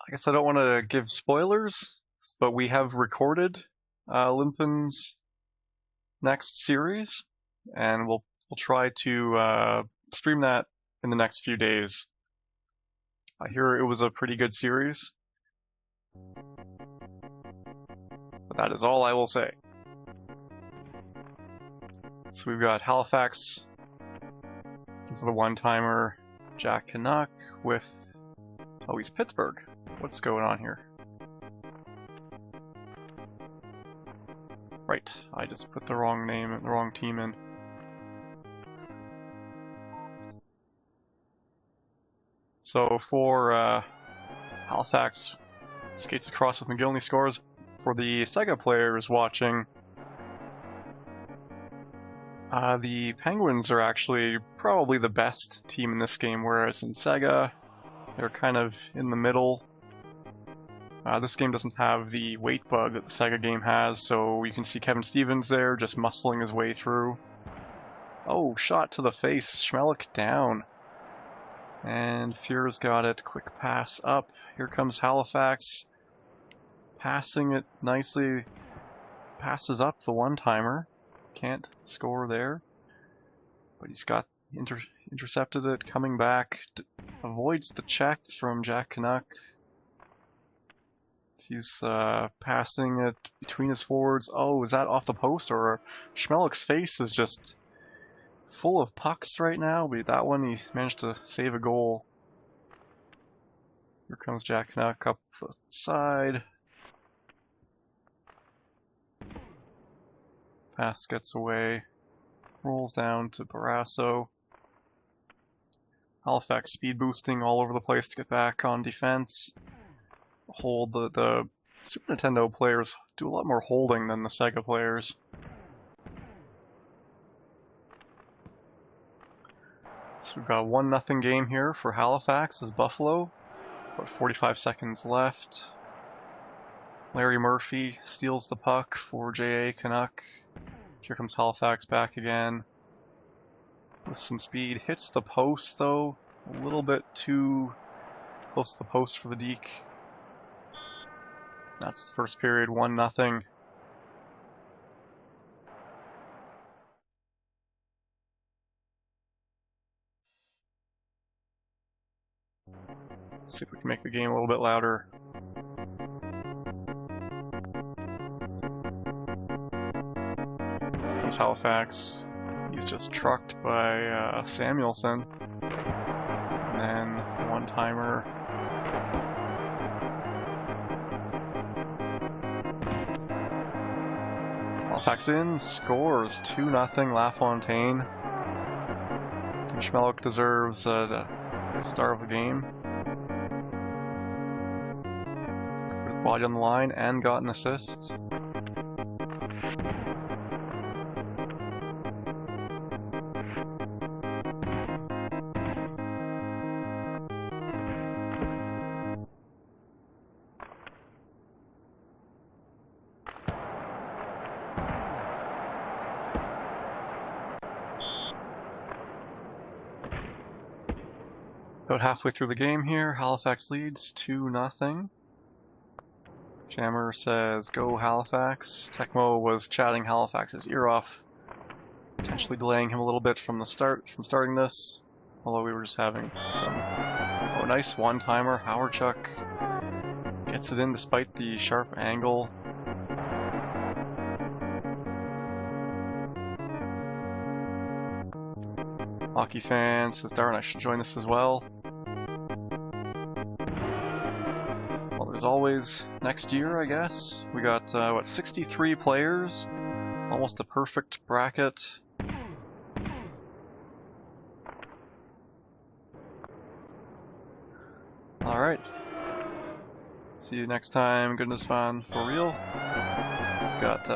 I guess I don't want to give spoilers, but we have recorded Limpin's next series, and we'll try to stream that in the next few days. I hear it was a pretty good series, but that is all I will say. So we've got Halifax for the one-timer, Jack Canuck with... oh, he's Pittsburgh. What's going on here? Right, I just put the wrong name and the wrong team in. So for Halifax, skates across with McGillney scores. For the Sega players watching, the Penguins are actually probably the best team in this game, whereas in Sega, they're kind of in the middle. This game doesn't have the weight bug that the Sega game has, so you can see Kevin Stevens there just muscling his way through. Oh, shot to the face, Schmelik down. And Fuhr's got it, quick pass up. Here comes Halifax, passing it nicely, passes up the one-timer. Can't score there, but he's got intercepted it, coming back, avoids the check from Jack Canuck. He's passing it between his forwards. Oh, is that off the post? Or Schmelik's face is just full of pucks right now, but that one he managed to save a goal. Here comes Jack Canuck up the side. Pass gets away, rolls down to Barrasso. Halifax speed boosting all over the place to get back on defense. Hold the Super Nintendo players do a lot more holding than the Sega players. So we've got a 1-0 game here for Halifax as Buffalo. About 45 seconds left. Larry Murphy steals the puck for J.A. Canuck. Here comes Halifax back again. With some speed. Hits the post though. A little bit too close to the post for the deke. That's the first period, 1-0. Let's see if we can make the game a little bit louder. Comes Halifax. He's just trucked by Samuelson. And then one-timer. Halifax in, scores 2-0 LaFontaine. I think Schmelik deserves the star of the game. He's put his body on the line and got an assist. About halfway through the game here, Halifax leads 2-0. Jammer says, "Go Halifax." Tecmo was chatting Halifax's ear off, potentially delaying him a little bit from starting this. Although we were just having some... oh, nice one-timer. Hawerchuk gets it in despite the sharp angle. Hockey fan says, "Darn, I should join this as well." Well, there's always next year, I guess. We got, what, 63 players? Almost a perfect bracket. Alright. See you next time, Goodness Fun for real. Got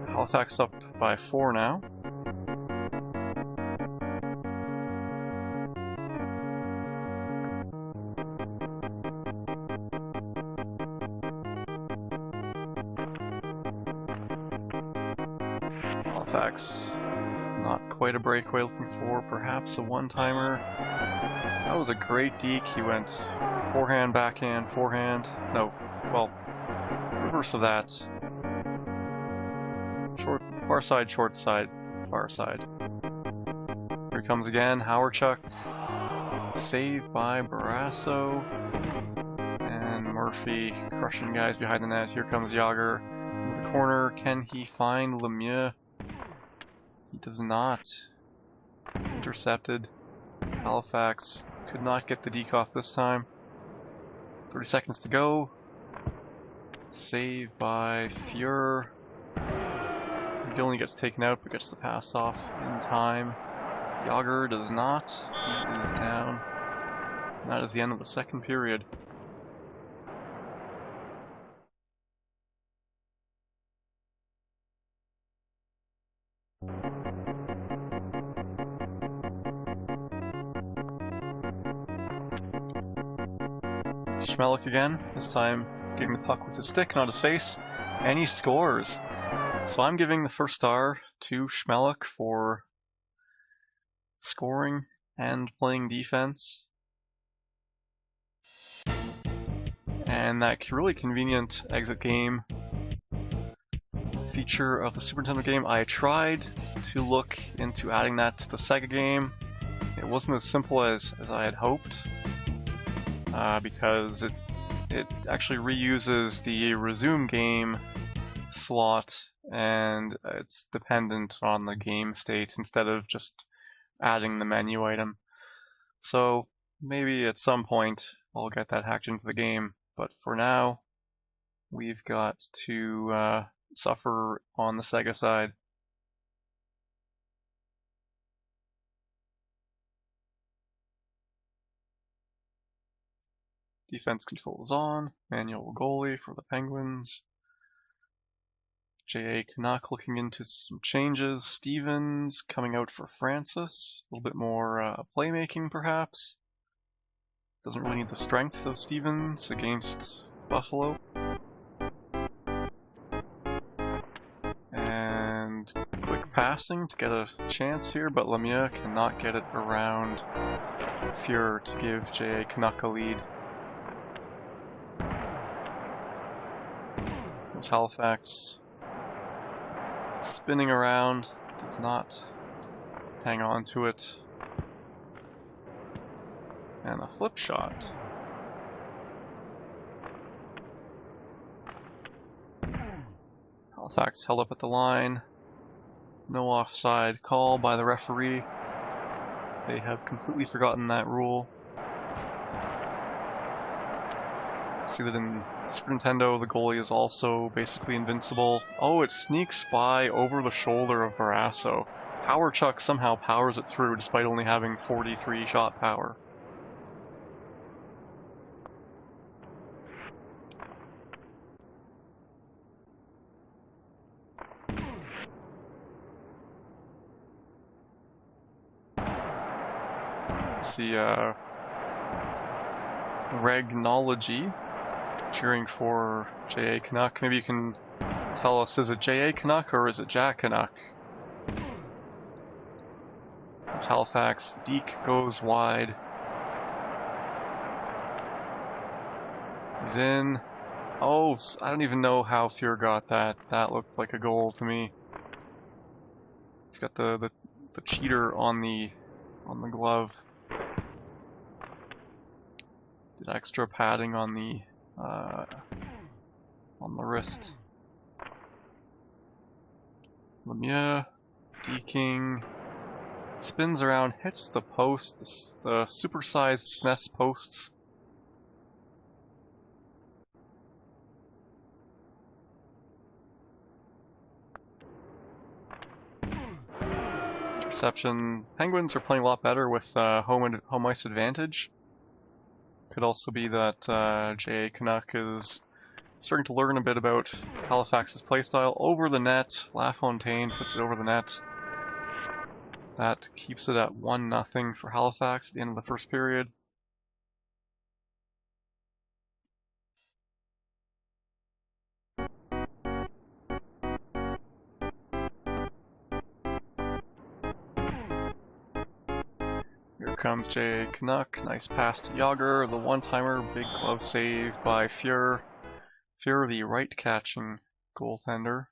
Halifax up by 4 now. Halifax not quite a breakaway, looking for perhaps a one-timer. That was a great deke. He went forehand, backhand, forehand. No, well, reverse of that. Short, far side, short side, far side. Here he comes again, Howarchuk. Saved by Barrasso. And Murphy crushing guys behind the net. Here comes Yager in the corner. Can he find Lemieux? He does not. It's intercepted. Halifax could not get the deke off this time. 30 seconds to go. Saved by Fuhr. Gilney gets taken out but gets the pass off in time. Yager does not. He is down. And that is the end of the second period. Schmelik again, this time getting the puck with his stick, not his face, and he scores. So I'm giving the first star to Schmelik for scoring and playing defense. And that really convenient exit game feature of the Super Nintendo game. I tried to look into adding that to the Sega game. It wasn't as simple as I had hoped, because it actually reuses the resume game slot, and it's dependent on the game state instead of just adding the menu item. So maybe at some point I'll get that hacked into the game, but for now we've got to suffer on the Sega side. Defense control is on. Manual goalie for the Penguins. J.A. Canuck looking into some changes. Stevens coming out for Francis. A little bit more playmaking, perhaps. Doesn't really need the strength of Stevens against Buffalo. And quick passing to get a chance here, but Lemieux cannot get it around Fuhr to give J.A. Canuck a lead. There's Halifax spinning around, does not hang on to it. And a flip shot. Halifax held up at the line. No offside call by the referee. They have completely forgotten that rule. See that in Super Nintendo, the goalie is also basically invincible. Oh, it sneaks by over the shoulder of Barrasso. Howarchuk somehow powers it through despite only having 43 shot power. See, Regnology cheering for J.A. Canuck. Maybe you can tell us, is it J.A. Canuck or is it Jack Canuck? Halifax, deke goes wide. He's in. Oh, I don't even know how Fuhr got that. That looked like a goal to me. He's got the cheater on the glove. Did extra padding on the wrist. Lemieux, deking, spins around, hits the post, the supersized SNES posts. Interception. Penguins are playing a lot better with home ice advantage. Could also be that J.A. Canuck is starting to learn a bit about Halifax's playstyle. Over the net, LaFontaine puts it over the net. That keeps it at 1-0 for Halifax at the end of the first period. comes J.A. Canuck. Nice pass to Yager. The one-timer. Big glove save by Fuhr. Fuhr, the right-catching goaltender.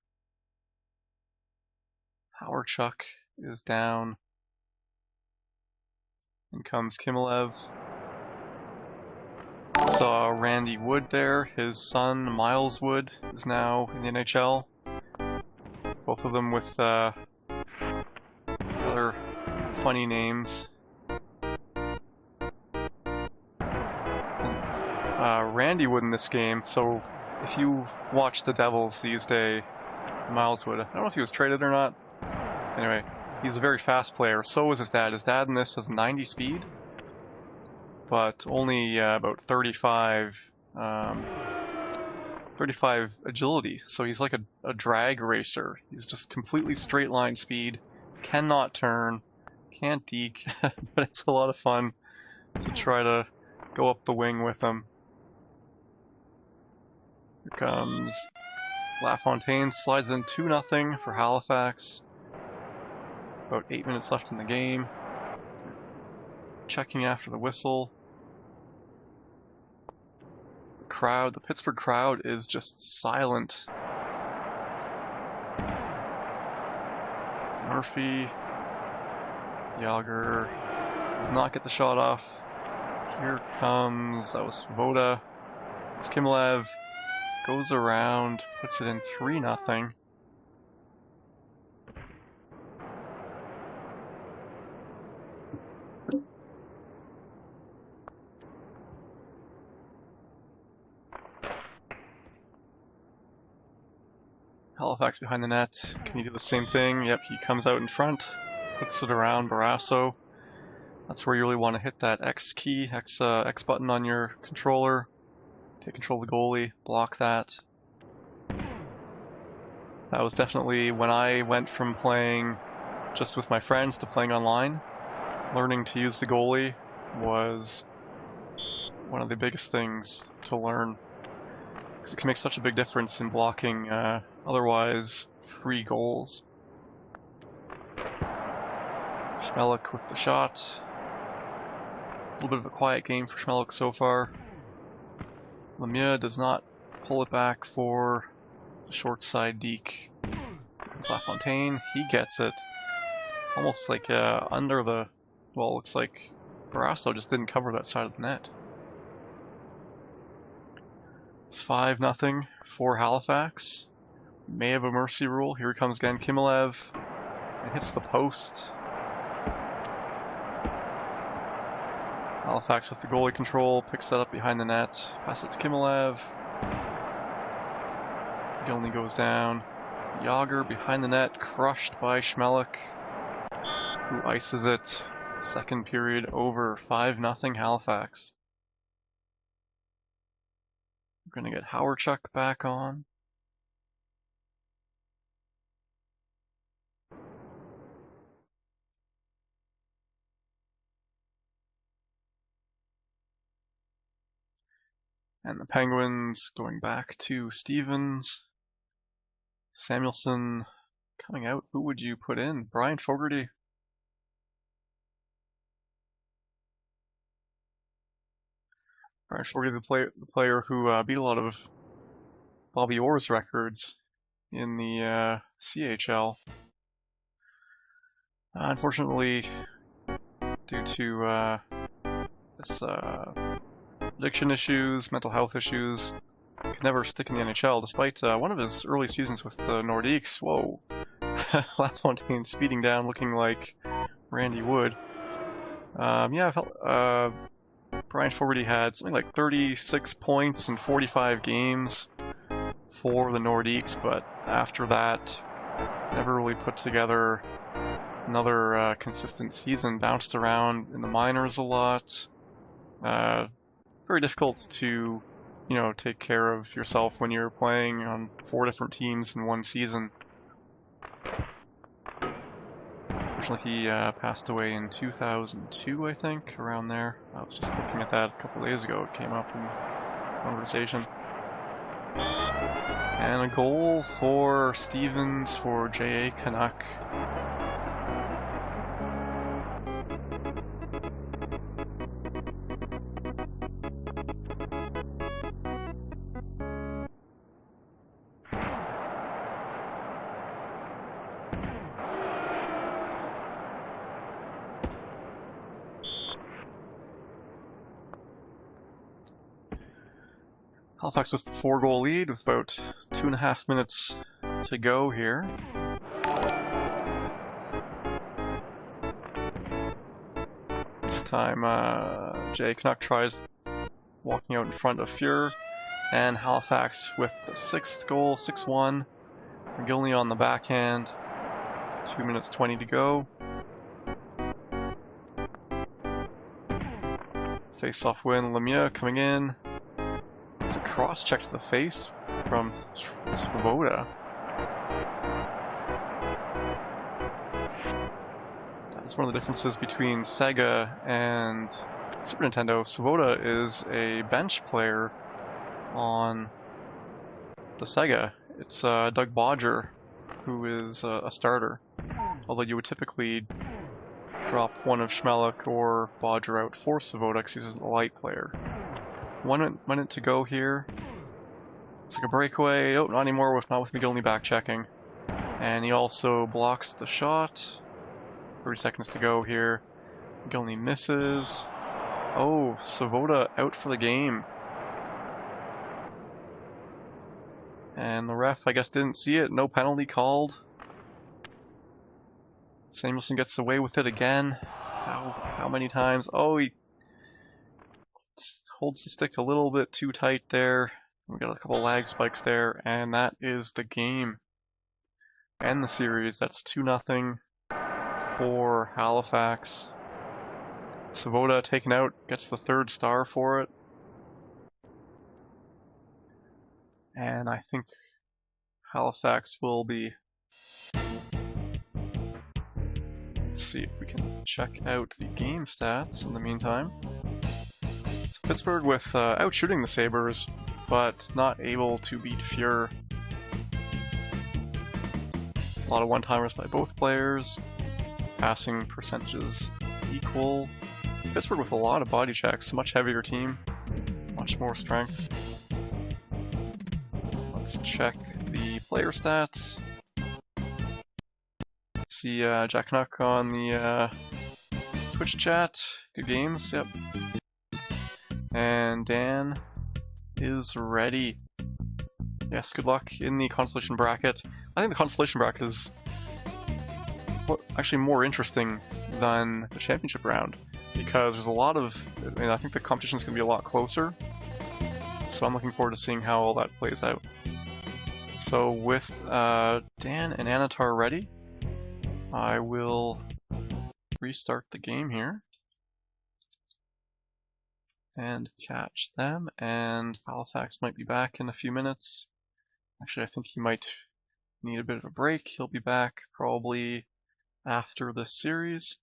Hawerchuk is down. In comes Kimilev. Saw Randy Wood there. His son, Miles Wood, is now in the NHL. Both of them with other funny names. Randy Wood in this game, so if you watch the Devils these days, Miles Wood, I don't know if he was traded or not. Anyway, he's a very fast player. So is his dad. His dad in this has 90 speed, but only about 35 agility. So he's like a drag racer. He's just completely straight line speed, cannot turn, can't deke, but it's a lot of fun to try to go up the wing with him. Here comes LaFontaine, slides in 2-0 for Halifax. About 8 minutes left in the game. Checking after the whistle. The Pittsburgh crowd is just silent. Murphy. Yager does not get the shot off. Here comes, that was Voda. It's Kimilev. Goes around, puts it in 3-0. Halifax behind the net. Can he do the same thing? Yep, he comes out in front, puts it around Barrasso. That's where you really want to hit that X key, X button on your controller. Take control of the goalie, block that. That was definitely when I went from playing just with my friends to playing online. Learning to use the goalie was one of the biggest things to learn, because it can make such a big difference in blocking otherwise free goals. Schmelik with the shot. A little bit of a quiet game for Schmelik so far. Lemieux does not pull it back for the short side deke. Comes LaFontaine, he gets it. Almost like under the, well, it looks like Barrasso just didn't cover that side of the net. It's 5-0 for Halifax. May have a mercy rule. Here he comes again, Kimilev. It hits the post. Halifax with the goalie control, picks that up behind the net, pass it to Kimilev. He only goes down. Yager behind the net, crushed by Schmelik, who ices it. Second period over, 5-0 Halifax. We're going to get Hawerchuk back on. And the Penguins going back to Stevens. Samuelson coming out. Who would you put in? Brian Fogarty. Brian Fogarty, the player who beat a lot of Bobby Orr's records in the CHL. Unfortunately, due to this addiction issues, mental health issues, could never stick in the NHL, despite one of his early seasons with the Nordiques. Whoa. LaFontaine speeding down, looking like Randy Wood. Yeah, I felt Brian Fogarty had something like 36 points in 45 games for the Nordiques, but after that, never really put together another consistent season. Bounced around in the minors a lot. Very difficult to, take care of yourself when you're playing on 4 different teams in one season. Unfortunately, he passed away in 2002, I think, around there. I was just looking at that a couple days ago. It came up in conversation. And a goal for Stevens for J.A. Canuck. Halifax with the 4-goal lead with about 2.5 minutes to go here. This time, Jay Canuck tries walking out in front of Fuhr, and Halifax with the 6th goal, 6-1. McGillney on the backhand, 2 minutes 20 to go. Face-off win, Lemieux coming in. It's a cross-check to the face from Svoboda. That's one of the differences between Sega and Super Nintendo. Svoboda is a bench player on the Sega. It's Doug Bodger, who is a starter. Although you would typically drop one of Schmelik or Bodger out for Svoboda because he's a light player. 1 minute to go here. It's like a breakaway. Oh, not anymore, not with McGillney back checking. And he also blocks the shot. 30 seconds to go here. McGillney misses. Oh, Svoboda out for the game. And the ref, I guess, didn't see it. No penalty called. Samuelson gets away with it again. How many times? Oh, he holds the stick a little bit too tight there. We got a couple lag spikes there, and that is the game. And the series. That's 2-0 for Halifax. Svoboda taken out, gets the 3rd star for it. And I think Halifax will be... Let's see if we can check out the game stats in the meantime. So Pittsburgh with outshooting the Sabres, but not able to beat Fuhr. A lot of one-timers by both players. Passing percentages equal. Pittsburgh with a lot of body checks, much heavier team, much more strength. Let's check the player stats. See Jack Canuck on the Twitch chat. Good games, yep. And Dan is ready. Yes, good luck in the consolation bracket. I think the consolation bracket is actually more interesting than the championship round because there's a lot of, I think the competition's going to be a lot closer. So I'm looking forward to seeing how all that plays out. So with Dan and Anatar ready, I will restart the game here and catch them, and Halifax might be back in a few minutes. Actually, I think he might need a bit of a break. He'll be back probably after this series.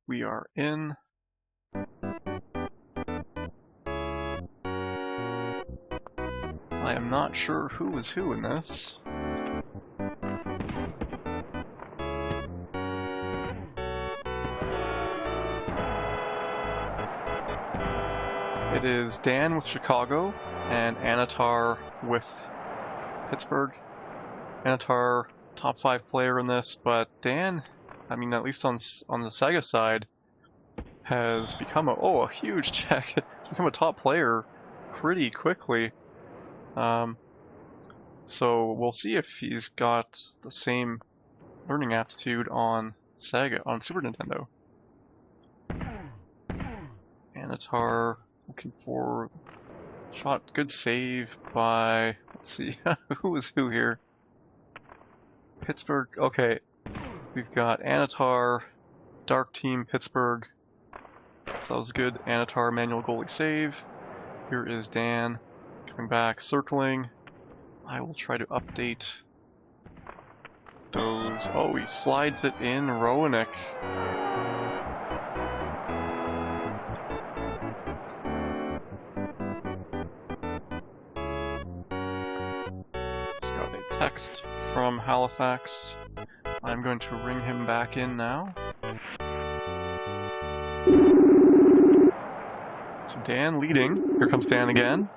We are in. I am not sure who is who in this. It is Dan with Chicago and Anatar with Pittsburgh. Anatar, top 5 player in this, but Dan, I mean, at least on the Sega side, has become a huge check. It's become a top player pretty quickly. So we'll see if he's got the same learning aptitude on Sega, on Super Nintendo. Anatar looking for shot, good save by, let's see, who is who here? Pittsburgh, okay. We've got Anatar, Dark Team, Pittsburgh. So that was good. Anatar, manual goalie save. Here is Dan coming back, circling. I will try to update those. Oh, he slides it in. Roenick. Just got a text from Halifax. I'm going to ring him back in now. So Dan leading. Here comes Dan again.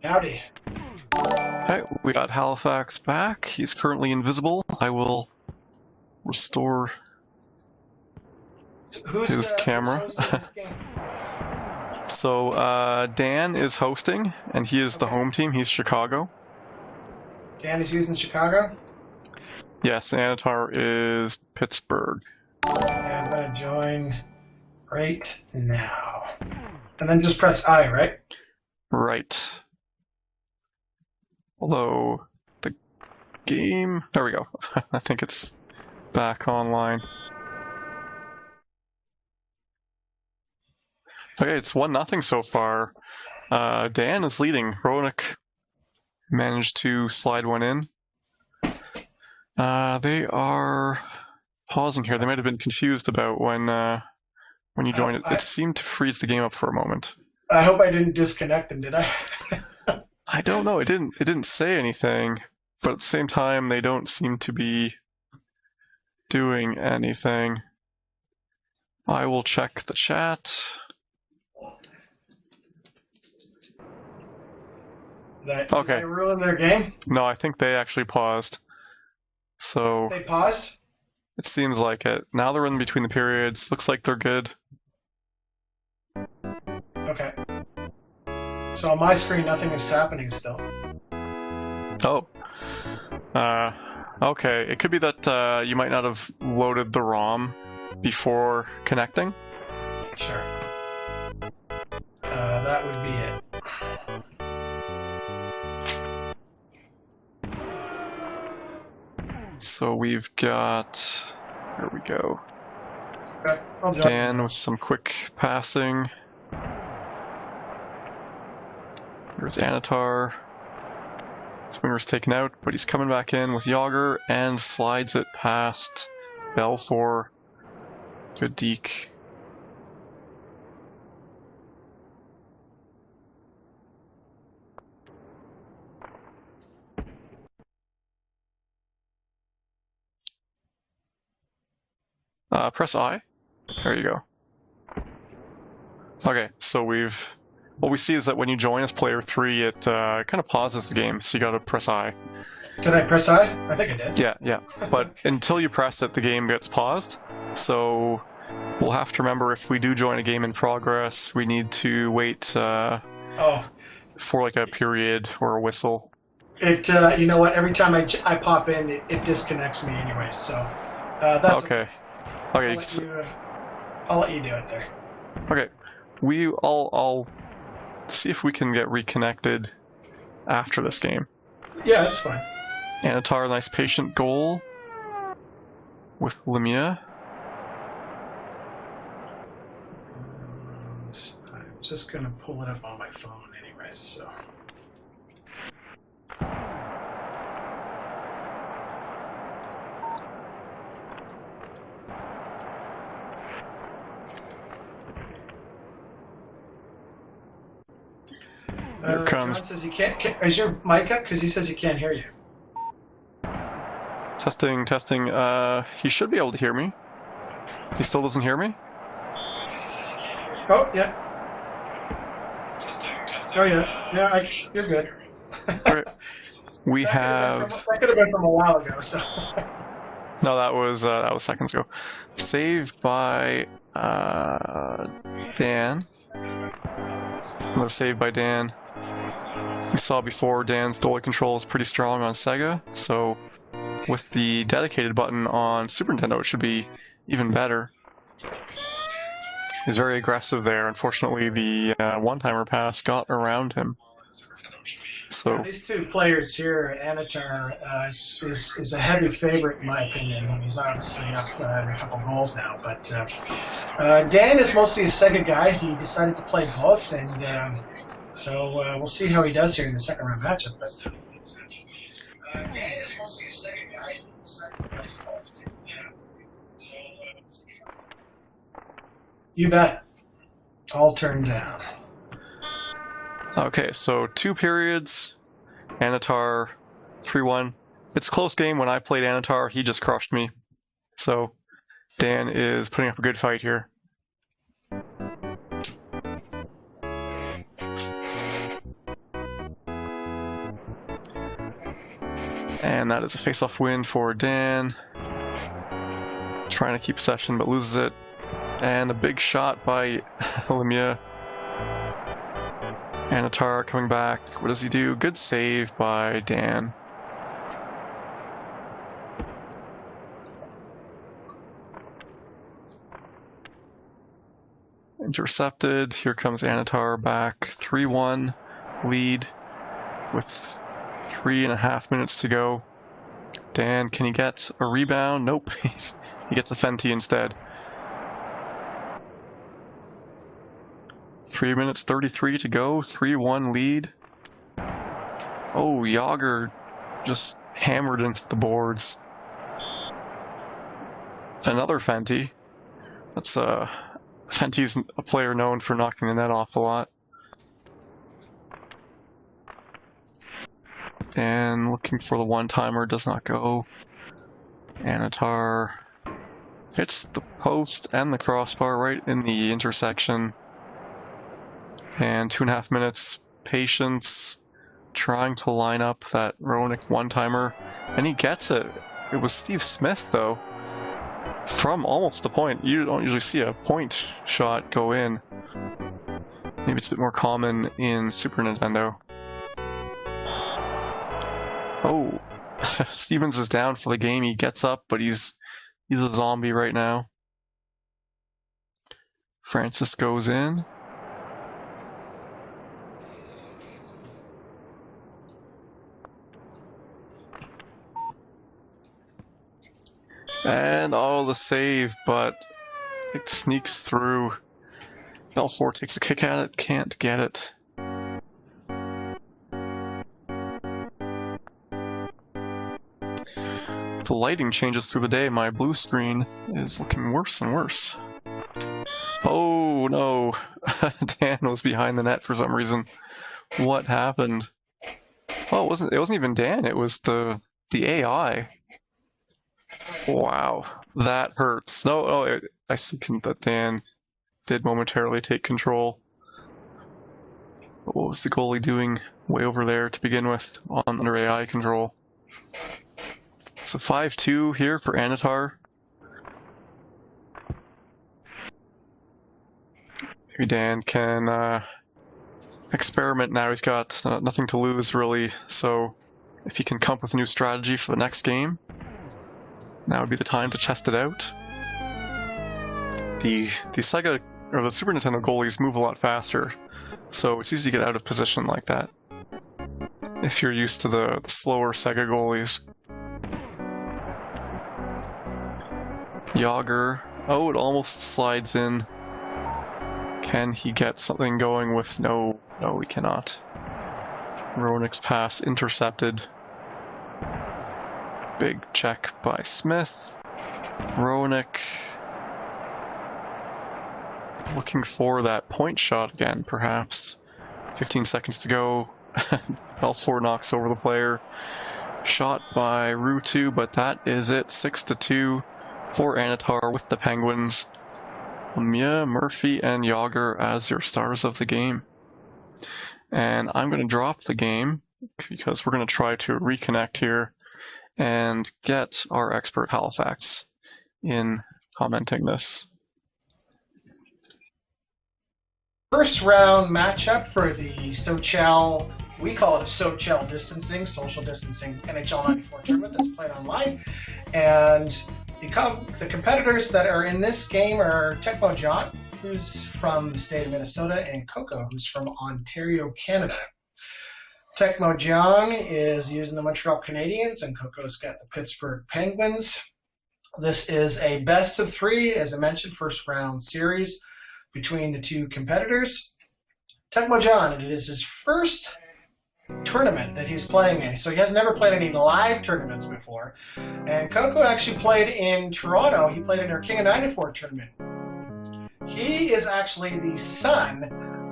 Howdy. Okay, we got Halifax back. He's currently invisible. I will restore his camera. Who's hosting this game? So, Dan is hosting, and he is the home team. He's Chicago. Dan is using Chicago? Yes, Anatar is Pittsburgh. Yeah, I'm going to join right now. And then just press I, right? Right. Although, the game... There we go. I think it's back online. Okay, it's 1-0 so far. Dan is leading. Roenick managed to slide one in. They are pausing here. They might have been confused about when you joined it. It seemed to freeze the game up for a moment. I hope I didn't disconnect them, did I? I don't know. It didn't say anything, but at the same time, they don't seem to be doing anything. I will check the chat. Did Okay. I ruin their game? No, I think they actually paused. So They paused? it seems like it. Now they're in between the periods. Looks like they're good. Okay. So on my screen, nothing is happening still. Oh. Okay. It could be that you might not have loaded the ROM before connecting. Sure. That would be it. So we've got... Here we go. Okay, I'll join. Dan with some quick passing. There's Anatar. Swinger's taken out, but he's coming back in with Yager and slides it past Belfour. Good deke. Press I. There you go. Okay, so what we see is that when you join as player 3, it kind of pauses the game, so you gotta press I. Did I press I? I think I did. Yeah. But until you press it, the game gets paused. So we'll have to remember if we do join a game in progress, we need to wait for like a period or a whistle. It, you know what? Every time I pop in, it disconnects me anyway. So that's okay. Okay. I'll let you do it there. Okay. I'll see if we can get reconnected after this game. Yeah, that's fine. Anatar, nice patient goal with Lemieux. I'm just gonna pull it up on my phone anyway, so. Here comes. John says he can't. Is your mic up? Because he says he can't hear you. Testing. He should be able to hear me. He still doesn't hear me? Oh, yeah. Oh, yeah. Yeah, you're good. Right. We have... That could have been from a while ago, so... No, that was seconds ago. Saved by Dan. Another save by Dan. We saw before Dan's goalie control is pretty strong on Sega, so with the dedicated button on Super Nintendo, it should be even better. He's very aggressive there. Unfortunately, the one-timer pass got around him. So these two players here, Anatar is a heavy favorite in my opinion. He's obviously up in a couple goals now, but Dan is mostly a Sega guy. He decided to play both, and so we'll see how he does here in the second round matchup. But Dan is mostly a Sega guy. He decided to play both. You bet. All turned down. okay, so 2 periods. Anatar 3-1. It's a close game. When I played Anatar, he just crushed me. So Dan is putting up a good fight here. And that is a face-off win for Dan. Trying to keep possession, but loses it. And a big shot by Lemieux. Anatar coming back. What does he do? Good save by Dan. Intercepted. Here comes Anatar back. 3-1 lead with 3.5 minutes to go. Dan, can he get a rebound? Nope. He gets a Fenty instead. 3 minutes 33 to go. 3-1 lead. Oh, Yager just hammered into the boards. Another Fenty. That's Fenty's a player known for knocking the net off a lot. And looking for the one-timer, does not go. Anatar hits the post and the crossbar right in the intersection. And 2.5 minutes, patience, trying to line up that Ronick one-timer, and he gets it. It was Steve Smith, though, from almost the point. You don't usually see a point shot go in. Maybe it's a bit more common in Super Nintendo. Oh, Stevens is down for the game. He gets up, but he's a zombie right now. Francis goes in. And oh, the save, but it sneaks through. Belfort takes a kick at it, can't get it. The lighting changes through the day. My blue screen is looking worse and worse. Oh no, Dan was behind the net for some reason. What happened? Oh, it wasn't even Dan, it was the AI. Wow, that hurts. No, I see that Dan did momentarily take control. But what was the goalie doing way over there to begin with under AI control? So 5-2 here for Anatar. Maybe Dan can experiment now. He's got nothing to lose, really. So if he can come up with a new strategy for the next game, now would be the time to test it out. The Sega or the Super Nintendo goalies move a lot faster, so it's easy to get out of position like that if you're used to the slower Sega goalies. Yager. Oh, it almost slides in. Can he get something going with... No, he cannot. Ronick's pass intercepted. Big check by Smith. Ronick looking for that point shot again, perhaps. 15 seconds to go. L4 knocks over the player. Shot by Ru2, but that is it. 6-2 for Anatar with the Penguins. Lemieux, Murphy, and Yager as your stars of the game. And I'm going to drop the game because we're going to try to reconnect here and get our expert Halifax in commenting this. First round matchup for the SoCHEL, we call it a SoCHEL Distancing, Social Distancing NHL 94 tournament that's played online. And the competitors that are in this game are Tecmo John, who's from the state of Minnesota, and Coco, who's from Ontario, Canada. Tecmo John is using the Montreal Canadiens, and Coco's got the Pittsburgh Penguins. This is a best of three, as I mentioned, first round series between the two competitors. Tecmo John, it is his first tournament that he's playing in, so he has never played any live tournaments before. And Coco actually played in Toronto. He played in our King of 94 tournament. He is actually the son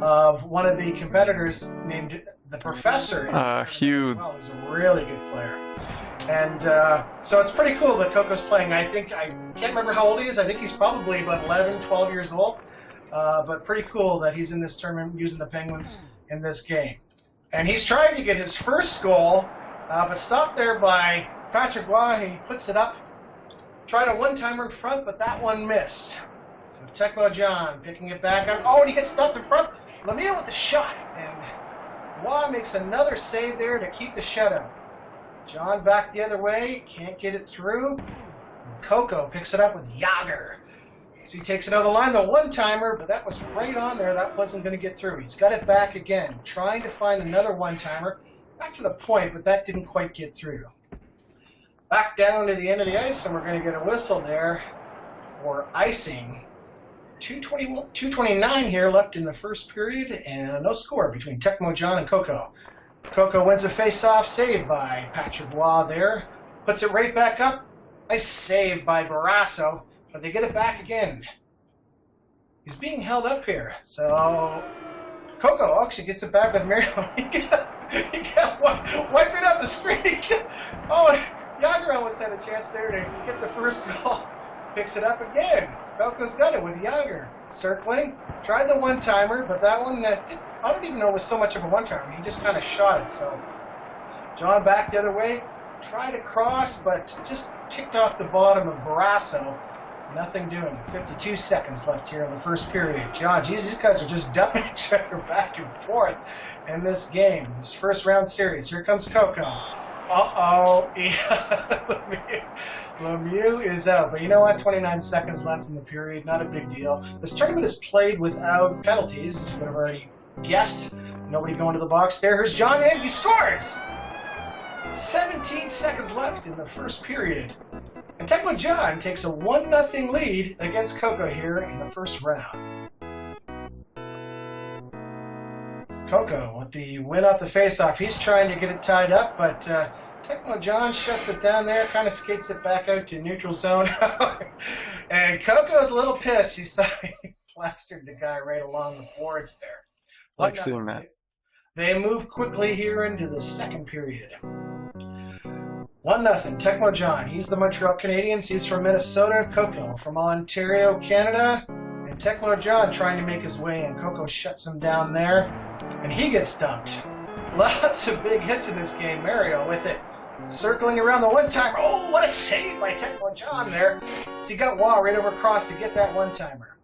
of one of the competitors named the Professor. Hugh. As well. He's a really good player. And so it's pretty cool that Coco's playing. I can't remember how old he is. I think he's probably about 11, 12 years old. But pretty cool that he's in this tournament using the Penguins in this game. And he's trying to get his first goal But stopped there by Patrick Waugh. He puts it up. Tried a one-timer in front, but that one missed. So Tecmo John picking it back up. Oh, and he gets stopped in front. Lemieux with the shot. And Waugh makes another save there to keep the shutout. John back the other way. Can't get it through. And Coco picks it up with Yager. So he takes it out of the line, the one-timer, but that was right on there. That wasn't going to get through. He's got it back again, trying to find another one-timer. Back to the point, but that didn't quite get through. Back down to the end of the ice, and we're going to get a whistle there for icing. 2:29 here left in the first period, and no score between Tecmo John and Coco. Coco wins a face-off, saved by Patrick Waugh there. Puts it right back up. Nice save by Barrasso, but they get it back again. He's being held up here, so Coco actually gets it back with Mario. He got wiped it off the screen. Oh, Yager almost had a chance there to get the first goal. Picks it up again. Coco's got it with Yager. Circling. Tried the one-timer, but that one, I don't even know it was so much of a one-timer. He just kind of shot it. So John back the other way. Tried to cross, but just ticked off the bottom of Barrasso. Nothing doing. 52 seconds left here in the first period. John, geez, these guys are just dumping each other back and forth in this game. This first round series. Here comes Coco. Uh-oh. Lemieux is out. But you know what? 29 seconds left in the period. Not a big deal. This tournament is played without penalties, as you would have already guessed. Nobody going to the box there. Here's John, and he scores! 17 seconds left in the first period. And Tecmo John takes a 1-0 lead against Coco here in the first round. Coco with the win off the faceoff. He's trying to get it tied up, but Tecmo John shuts it down there, kind of skates it back out to neutral zone. And Coco's a little pissed. He saw he plastered the guy right along the boards there. Like seeing that. They move quickly here into the second period. 1-0, Tecmo John. He's the Montreal Canadiens. He's from Minnesota. Coco from Ontario, Canada. And Tecmo John trying to make his way in. Coco shuts him down there, and he gets dumped. Lots of big hits in this game. Mario with it. Circling around the one-timer. Oh, what a save by Tecmo John there. So he got Waugh right over across to get that one-timer.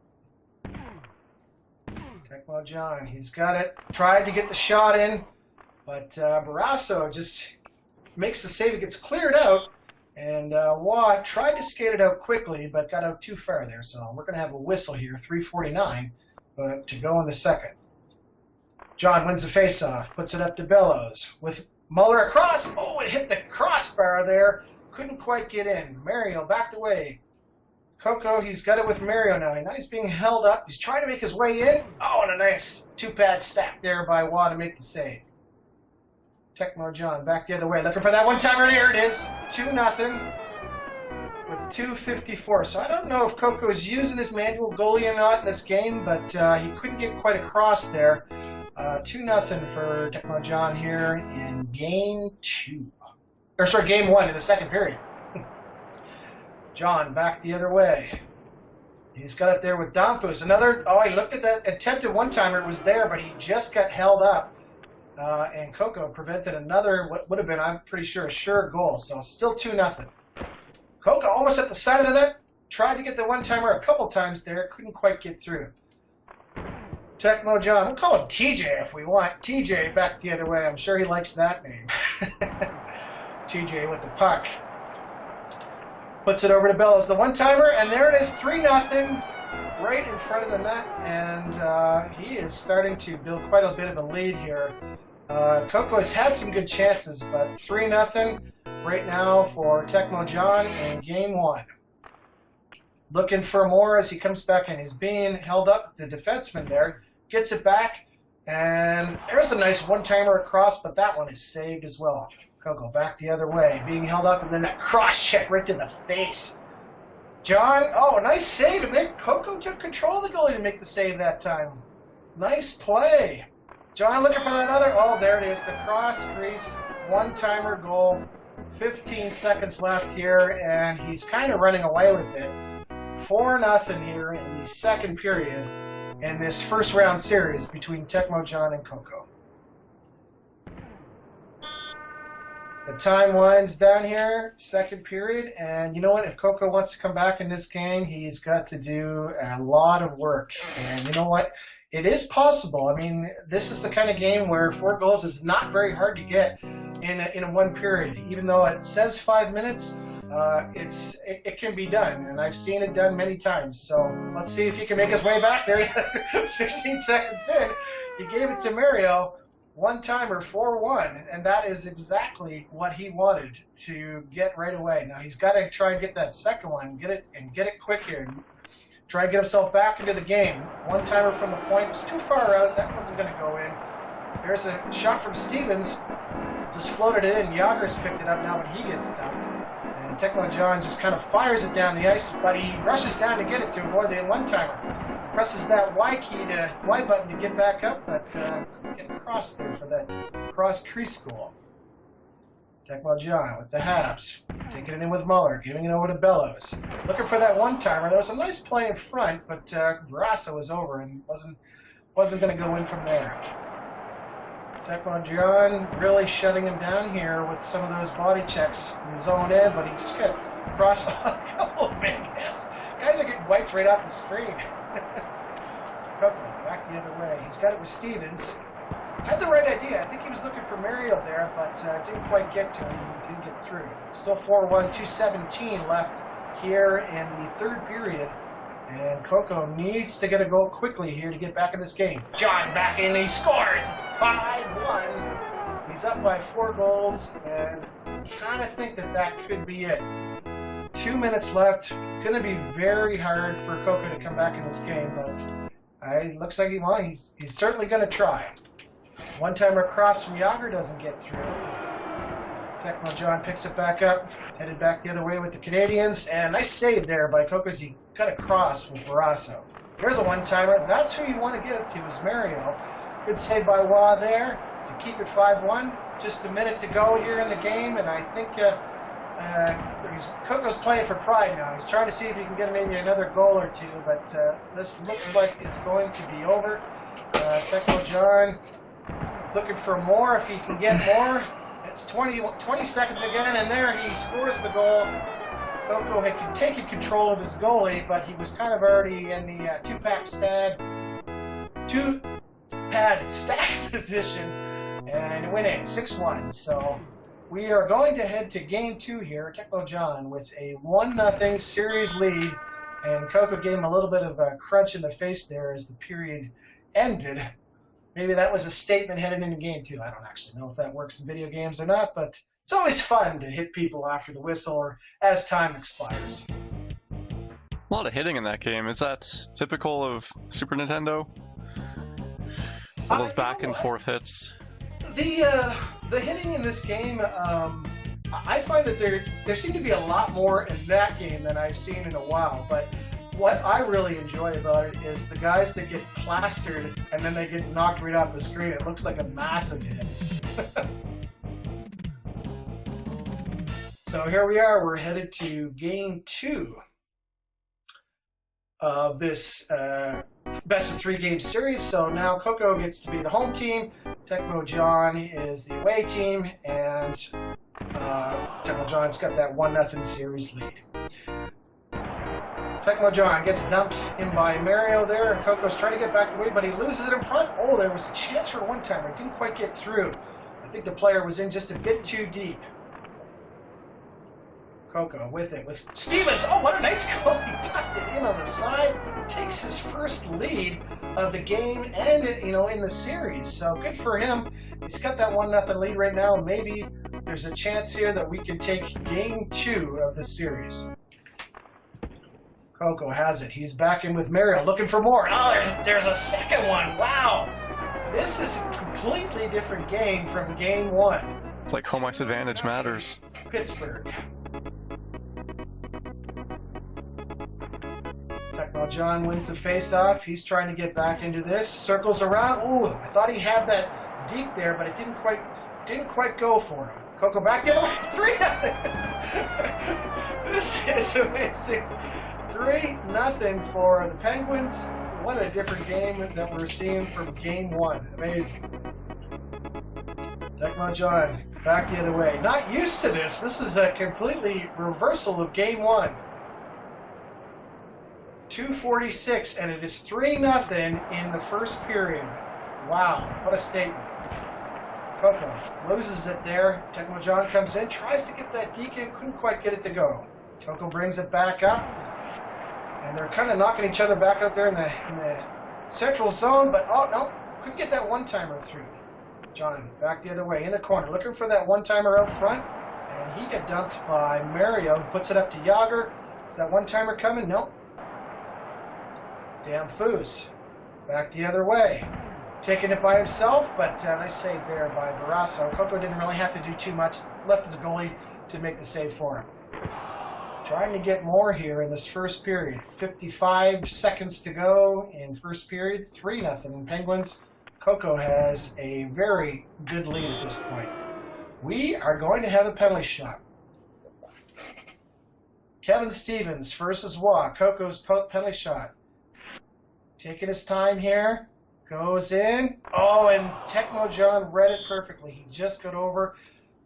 Tecmo John, he's got it. Tried to get the shot in, but Barrasso just makes the save. It gets cleared out, and Waugh tried to skate it out quickly, but got out too far there. So we're going to have a whistle here, 3:49, to go in the second. John wins the face-off, puts it up to Bellows with Muller across. Oh, it hit the crossbar there. Couldn't quite get in. Mario backed away. Coco, he's got it with Mario now. Now he's being held up. He's trying to make his way in. Oh, and a nice two-pad stack there by Waugh to make the save. Tecmo John back the other way, looking for that one-timer. There it is, 2-0 with 2:54. So I don't know if Coco is using his manual goalie or not in this game, but he couldn't get quite across there. 2-0 for Tecmo John here in game one in the second period. John back the other way. He's got it there with Domfus. He looked at that attempted one-timer. It was there, but he just got held up. And Coco prevented another, what would have been, I'm pretty sure, a sure goal. So still 2-0. Coco almost at the side of the net. Tried to get the one-timer a couple times there. Couldn't quite get through. Tecmo John. We'll call him TJ if we want. TJ back the other way. I'm sure he likes that name. TJ with the puck. Puts it over to Bellows. The one-timer, and there it is, 3-0. Right in front of the net, and he is starting to build quite a bit of a lead here. Coco has had some good chances, but 3-0 right now for Tecmo John in game one. Looking for more as he comes back in. He's being held up. The defenseman there gets it back, and there's a nice one-timer across, but that one is saved as well. Coco back the other way, being held up, and then that cross-check right to the face. John, oh, nice save, and then Coco took control of the goalie to make the save that time. Nice play. John looking for that other, oh, there it is, the cross-crease, one-timer goal. 15 seconds left here, and he's kind of running away with it. 4-0 here in the second period in this first round series between Tecmo John and Coco. The time winds down here, second period, and you know what? If Coco wants to come back in this game, he's got to do a lot of work. And you know what? It is possible. I mean, this is the kind of game where 4 goals is not very hard to get in a one period. Even though it says 5 minutes, it can be done, and I've seen it done many times. So let's see if he can make his way back there. 16 seconds in, he gave it to Mario. One-timer, 4-1, and that is exactly what he wanted to get right away. Now he's got to try and get that second one, get it quick here, and try and get himself back into the game. One-timer from the point was too far out. That wasn't going to go in. There's a shot from Stevens, just floated it in. Yager's picked it up now, but he gets dumped. And Tecmo John just kind of fires it down the ice, but he rushes down to get it to avoid the one-timer. Presses that Y button to get back up, but getting across there for that cross crease goal. Tecmo John with the Habs, taking it in with Muller, giving it over to Bellows. Looking for that one-timer. There was a nice play in front, but Barassa was over and wasn't going to go in from there. Tecmo John really shutting him down here with some of those body checks in his own end, but he just got across a couple of big hits. Guys are getting wiped right off the screen. Coco back the other way. He's got it with Stevens. Had the right idea. I think he was looking for Mario there, but didn't quite get to him. He didn't get through. Still 4-1, 2:17 left here in the third period. And Coco needs to get a goal quickly here to get back in this game. John back in, he scores! 5-1. He's up by 4 goals, and kind of think that could be it. 2 minutes left. Going to be very hard for Coco to come back in this game, but it looks like he's certainly going to try. One-timer across from Yager doesn't get through. Tecmo John picks it back up, headed back the other way with the Canadians, and nice save there by Coco as he cut across with Barrasso. There's a one-timer. That's who you want to get it to, is Mario. Good save by Wah there to keep it 5-1. Just a minute to go here in the game, and I think Coco's playing for pride now. He's trying to see if he can get maybe another goal or two, but this looks like it's going to be over. Tecmo John looking for more if he can get more. It's 20 seconds again, and there he scores the goal. Coco had taken control of his goalie, but he was kind of already in the two-pad stack position, and it went in 6-1. So we are going to head to game 2 here. Tecmo John with a 1-0 series lead, and Coco gave him a little bit of a crunch in the face there as the period ended. Maybe that was a statement headed into game 2. I don't actually know if that works in video games or not, but it's always fun to hit people after the whistle or as time expires. A lot of hitting in that game. Is that typical of Super Nintendo? All those back and forth hits. The hitting in this game, I find that there seem to be a lot more in that game than I've seen in a while, but what I really enjoy about it is the guys that get plastered and then they get knocked right off the screen. It looks like a massive hit. So here we are. We're headed to game 2 of this best of 3 game series. So now Coco gets to be the home team. Tecmo John is the away team, and Tecmo John's got that 1-0 series lead. Tecmo John gets dumped in by Mario there, and Coco's trying to get back the way, but he loses it in front. Oh, there was a chance for a one-timer. Didn't quite get through. I think the player was in just a bit too deep. Coco with it, with Stevens. Oh, what a nice goal. He tucked it in on the side. Takes his first lead of the game and, in the series. So good for him. He's got that 1-0 lead right now. Maybe there's a chance here that we can take game 2 of the series. Coco has it. He's back in with Mario, looking for more. Oh, there's a second one. Wow. This is a completely different game from game 1. It's like home ice advantage matters. Pittsburgh. Tecmo John wins the face-off. He's trying to get back into this. Circles around. Ooh, I thought he had that deep there, but it didn't quite go for him. Coco back the other way. 3-0. This is amazing. 3-0 for the Penguins. What a different game that we're seeing from game 1. Amazing. Tecmo John, back the other way. Not used to this. This is a completely reversal of game one. 2:46, and it is 3-0 in the first period. Wow, what a statement. Coco loses it there. Tecmo John comes in, tries to get that deke in, couldn't quite get it to go. Coco brings it back up, and they're kind of knocking each other back out there in the central zone, but oh no, couldn't get that one-timer through. John back the other way in the corner, looking for that one-timer out front, and he got dumped by Mario, who puts it up to Yager. Is that one-timer coming? Nope. Damn Foos. Back the other way. Taking it by himself, but nice save there by Barrasso. Coco didn't really have to do too much. Left the goalie to make the save for him. Trying to get more here in this first period. 55 seconds to go in first period. 3-0 Penguins. Coco has a very good lead at this point. We are going to have a penalty shot. Kevin Stevens versus Waugh. Coco's penalty shot. Taking his time here. Goes in. Oh, and Tecmo John read it perfectly. He just got over,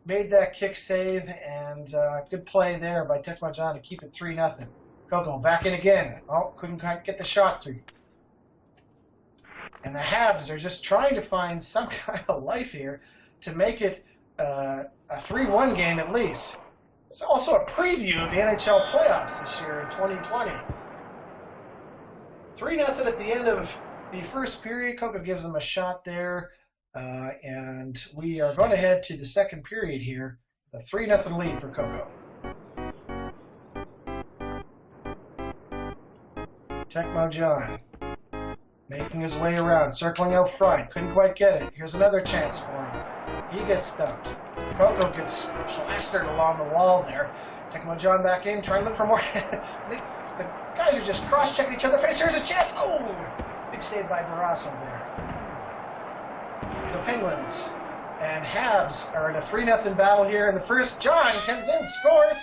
made that kick save, and good play there by Tecmo John to keep it 3-0. Coco back in again. Oh, couldn't quite get the shot through. And the Habs are just trying to find some kind of life here to make it a 3-1 game at least. It's also a preview of the NHL playoffs this year in 2020. 3-0 at the end of the first period. Coco gives them a shot there, and we are going to head to the second period here. A 3-0 lead for Coco. Tecmo John making his way around, circling out front. Couldn't quite get it. Here's another chance for him. He gets stumped. Coco gets plastered along the wall there. Tecmo John back in, trying to look for more. The guys are just cross-checking each other face. Here's a chance. Oh! Big save by Barrasso there. The Penguins and Habs are in a 3-0 battle here in the first. John comes in, scores,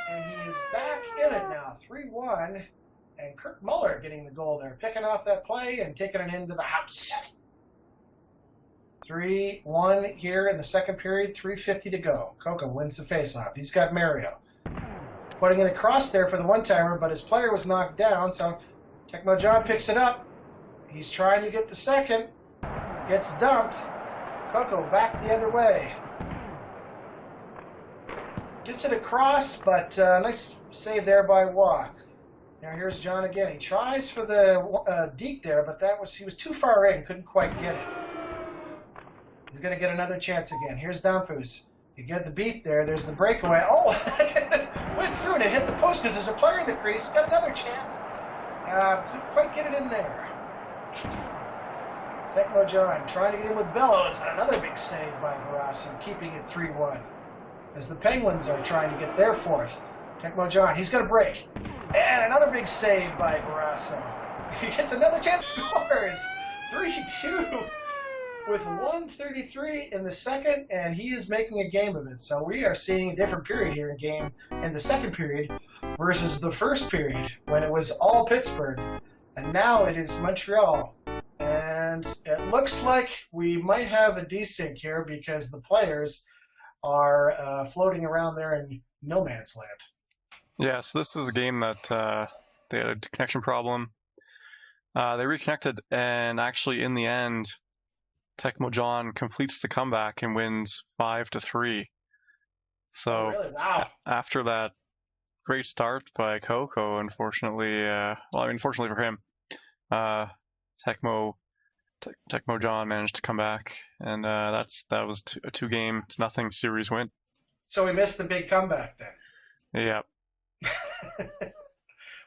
and he is back in it now. 3-1, and Kirk Muller getting the goal there, picking off that play and taking it into the house. 3-1 here in the second period, 3:50 to go. Coco wins the faceoff. He's got Mario. Putting it across there for the one-timer, but his player was knocked down, so Tecmo John picks it up. He's trying to get the second. Gets dumped. Coco back the other way. Gets it across, but nice save there by Waugh. Now here's John again. He tries for the deke there, but he was too far in. Couldn't quite get it. He's going to get another chance again. Here's Danfus. You get the beat there. There's the breakaway. Oh, went through and it hit the post because there's a player in the crease. Got another chance. Couldn't quite get it in there. Tecmo John trying to get in with Bellows. Another big save by Barrasso, keeping it 3-1. As the Penguins are trying to get their fourth. Tecmo John, he's going to break. And another big save by Barrasso. He gets another chance, scores. 3-2 with 1:33 in the second, and he is making a game of it. So we are seeing a different period here in the second period versus the first period when it was all Pittsburgh. And now it is Montreal. And it looks like we might have a desync here because the players are floating around there in no man's land. Yes, this is a game that they had a connection problem. They reconnected, and actually in the end, Tecmo John completes the comeback and wins 5-3. So Oh, really? Wow. after that great start by Coco, unfortunately, unfortunately for him, Tecmo John managed to come back, and that was a 2-0 series win. So we missed the big comeback then. Yeah.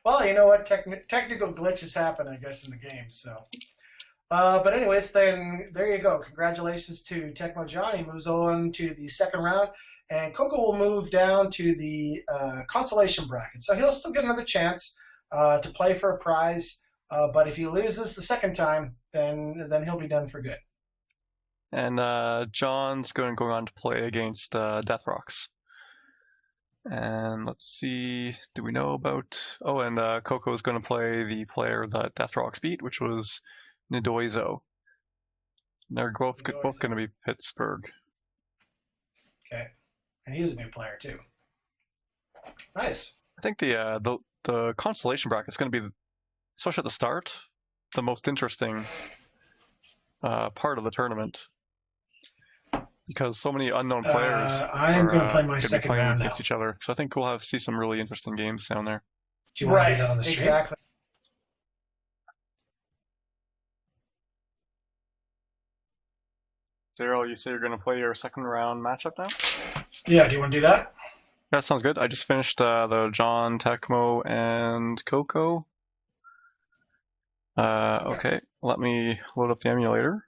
Well, you know what? Technical glitches happen, I guess, in the game. So, but anyways, then there you go. Congratulations to Tecmo John. He moves on to the second round, and Coco will move down to the consolation bracket. So he'll still get another chance to play for a prize. But if he loses the second time, then he'll be done for good. And John's going on to play against Death Rocks. And let's see, do we know about... Oh, and Coco is going to play the player that Death Rocks beat, which was Nidoizo. They're both going to be Pittsburgh. Okay. And he's a new player too. Nice. I think the consolation bracket is going to be, especially at the start, the most interesting part of the tournament, because so many unknown players I'm going to play my going to be second playing round against now. each other. So I think we'll see some really interesting games down there. Do you want to do that on the stream? Exactly. Daryl, you say you're going to play your second round matchup now? Yeah, do you want to do that? That sounds good. I just finished the John, Tecmo, and Coco. Okay, let me load up the emulator.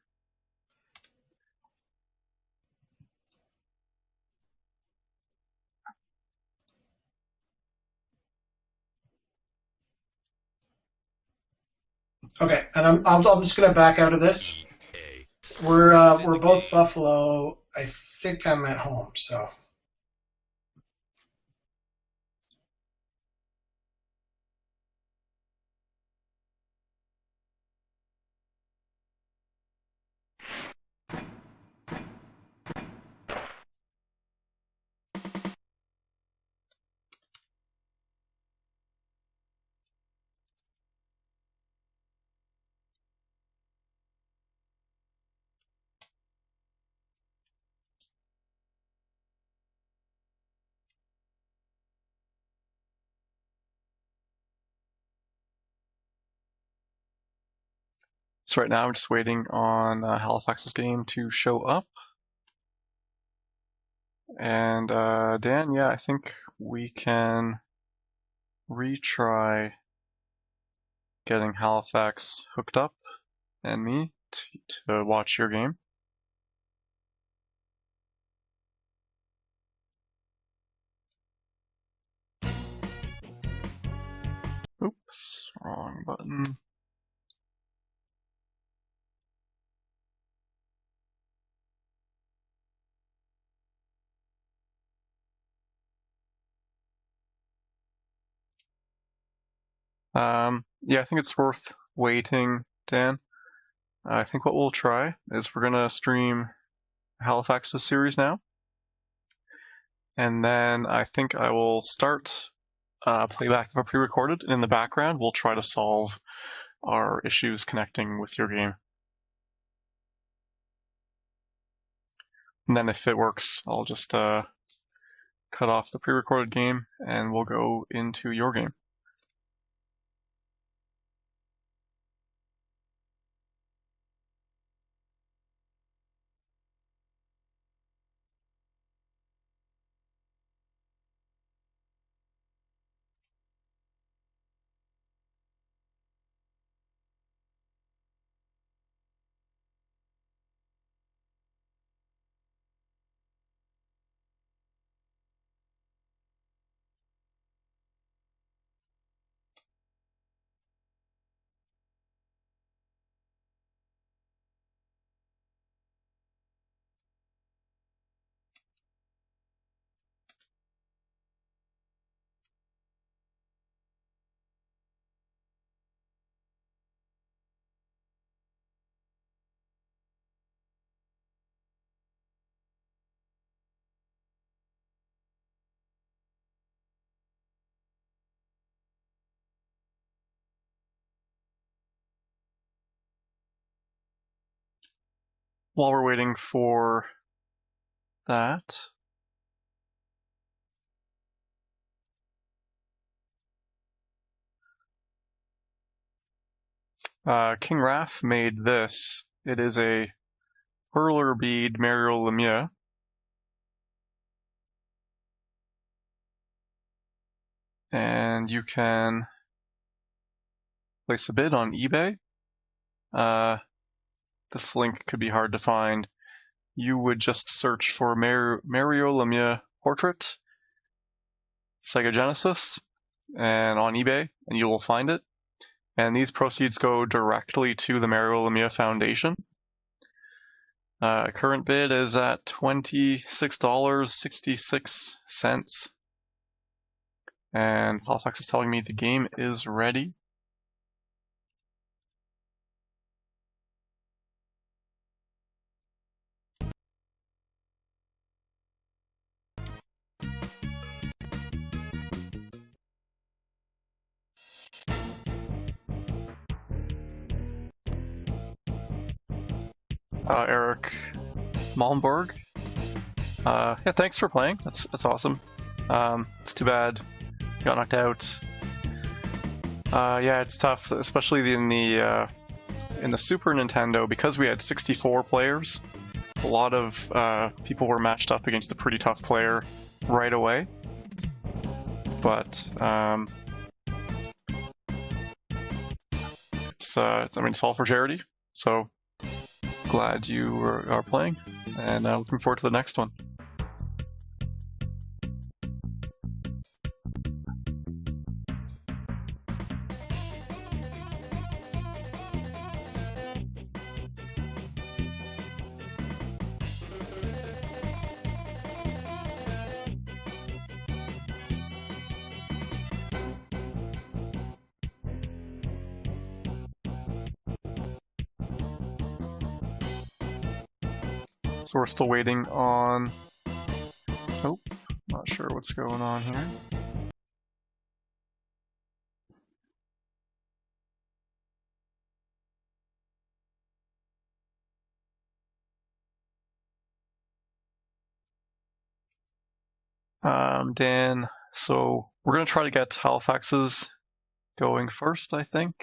Okay, and I'm just going to back out of this. We're both Buffalo. I think I'm at home, so. So right now I'm just waiting on Halifax's game to show up. And Dan, yeah, I think we can retry getting Halifax hooked up and me to watch your game. Oops, wrong button. Yeah, I think it's worth waiting, Dan. I think what we'll try is we're gonna stream Halifax's series now. And then I think I will start playback of a pre-recorded, and in the background we'll try to solve our issues connecting with your game. And then if it works, I'll just cut off the pre-recorded game and we'll go into your game. While we're waiting for that, King Raph made this. It is a Perler bead Mario Lemieux. And you can place a bid on eBay. This link could be hard to find. You would just search for Mario Lemieux portrait, Sega Genesis, and on eBay, and you will find it. And these proceeds go directly to the Mario Lemieux Foundation. Current bid is at $26.66. And Halifax is telling me the game is ready. Eric Malmberg. Yeah, thanks for playing. That's awesome. It's too bad you got knocked out. Yeah, it's tough, especially in the Super Nintendo, because we had 64 players. A lot of people were matched up against a pretty tough player right away. But it's all for charity. So glad you are playing, and looking forward to the next one. So we're still waiting on... Oh, not sure what's going on here. Dan, so we're going to try to get Halifax's going first, I think.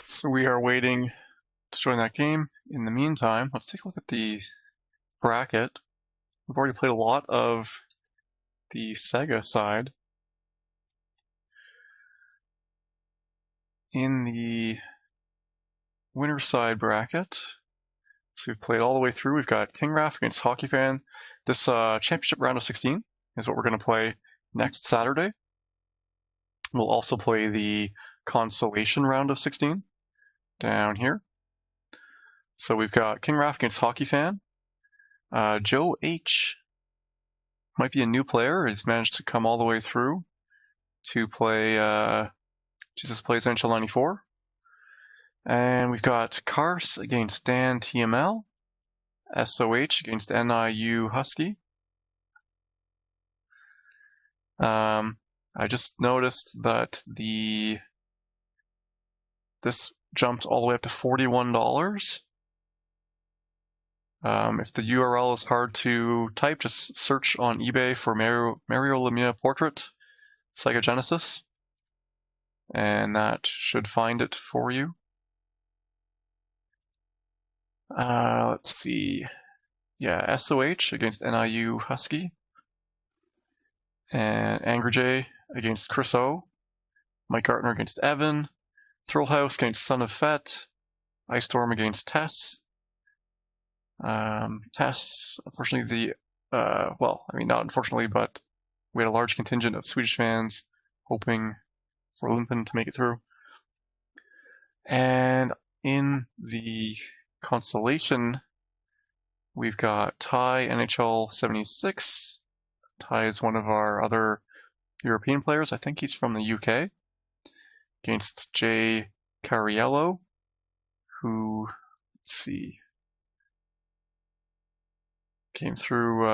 So we are waiting to join that game. In the meantime, let's take a look at the bracket. We've already played a lot of the Sega side. In the winner side bracket, so we've played all the way through. We've got King Raf against Hockey Fan. This championship round of 16 is what we're going to play next Saturday. We'll also play the consolation round of 16 down here. So we've got King Raf against Hockey Fan. Joe H might be a new player. He's managed to come all the way through to play Jesus Plays NHL 94. And we've got Kars against Dan TML. SOH against NIU Husky. I just noticed that this jumped all the way up to $41. If the URL is hard to type, just search on eBay for Mario Lemieux Portrait Sega Genesis, and that should find it for you. Let's see. Yeah, SOH against NIU Husky. And Angry J against Chris O. Mike Gartner against Evan. Thrillhouse against Son of Fett. Ice Storm against Tess. Tess, unfortunately, well, I mean, not unfortunately, but we had a large contingent of Swedish fans hoping for Limpen to make it through. And in the consolation, we've got Ty NHL 76. Ty is one of our other European players. I think he's from the UK. Against Jay Cariello, who, let's see, came through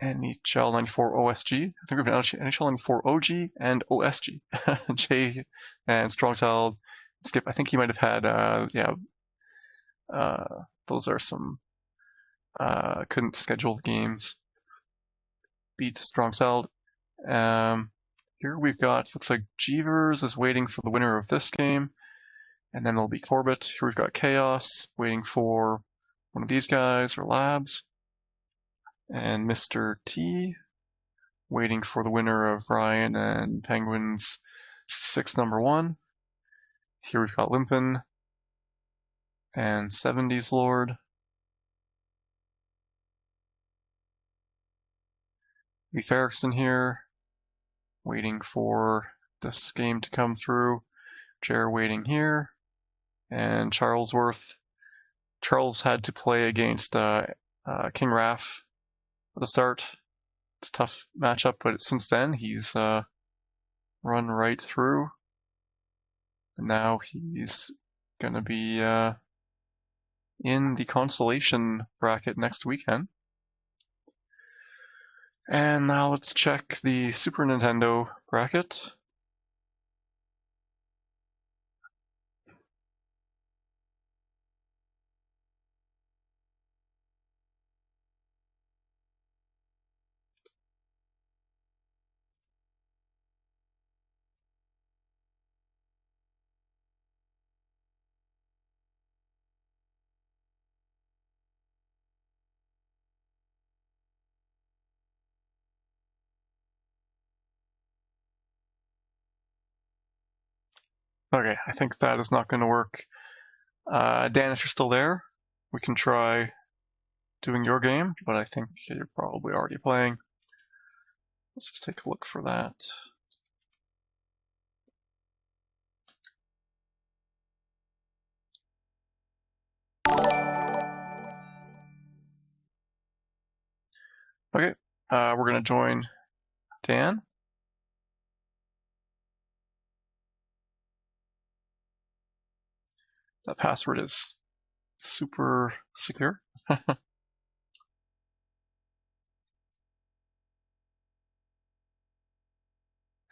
NHL 94 OSG. I think we've been NHL 94 OG and OSG. Jay and Strongchild, Skip. I think he might have had, those are some couldn't schedule games. Beat Strongchild. Here we've got, looks like Jeevers is waiting for the winner of this game, and then it'll be Corbett. Here we've got Chaos waiting for one of these guys, or Labs, and Mr. T waiting for the winner of Ryan and Penguins 6 number 1. Here we've got Limpen and 70s Lord. Leif Erikson here, waiting for this game to come through. Jer waiting here, and Charlesworth. Charles had to play against King Raf at the start. It's a tough matchup, but since then he's run right through. And now he's going to be in the consolation bracket next weekend. And now let's check the Super Nintendo bracket. Okay, I think that is not going to work. Dan, if you're still there, we can try doing your game, but I think you're probably already playing. Let's just take a look for that. Okay, we're going to join Dan. That password is super secure.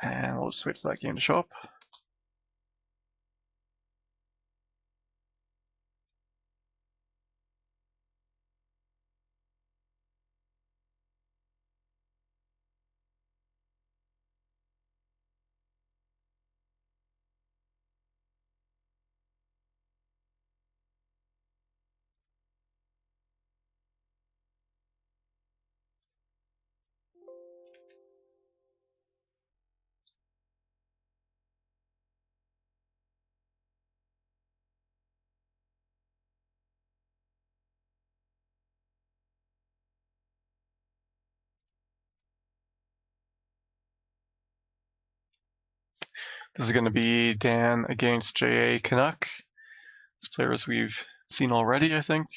And we'll just wait for that game to show up. This is going to be Dan against J.A. Canuck. These players we've seen already, I think.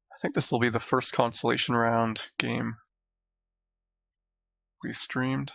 I think this will be the first consolation round game we've streamed.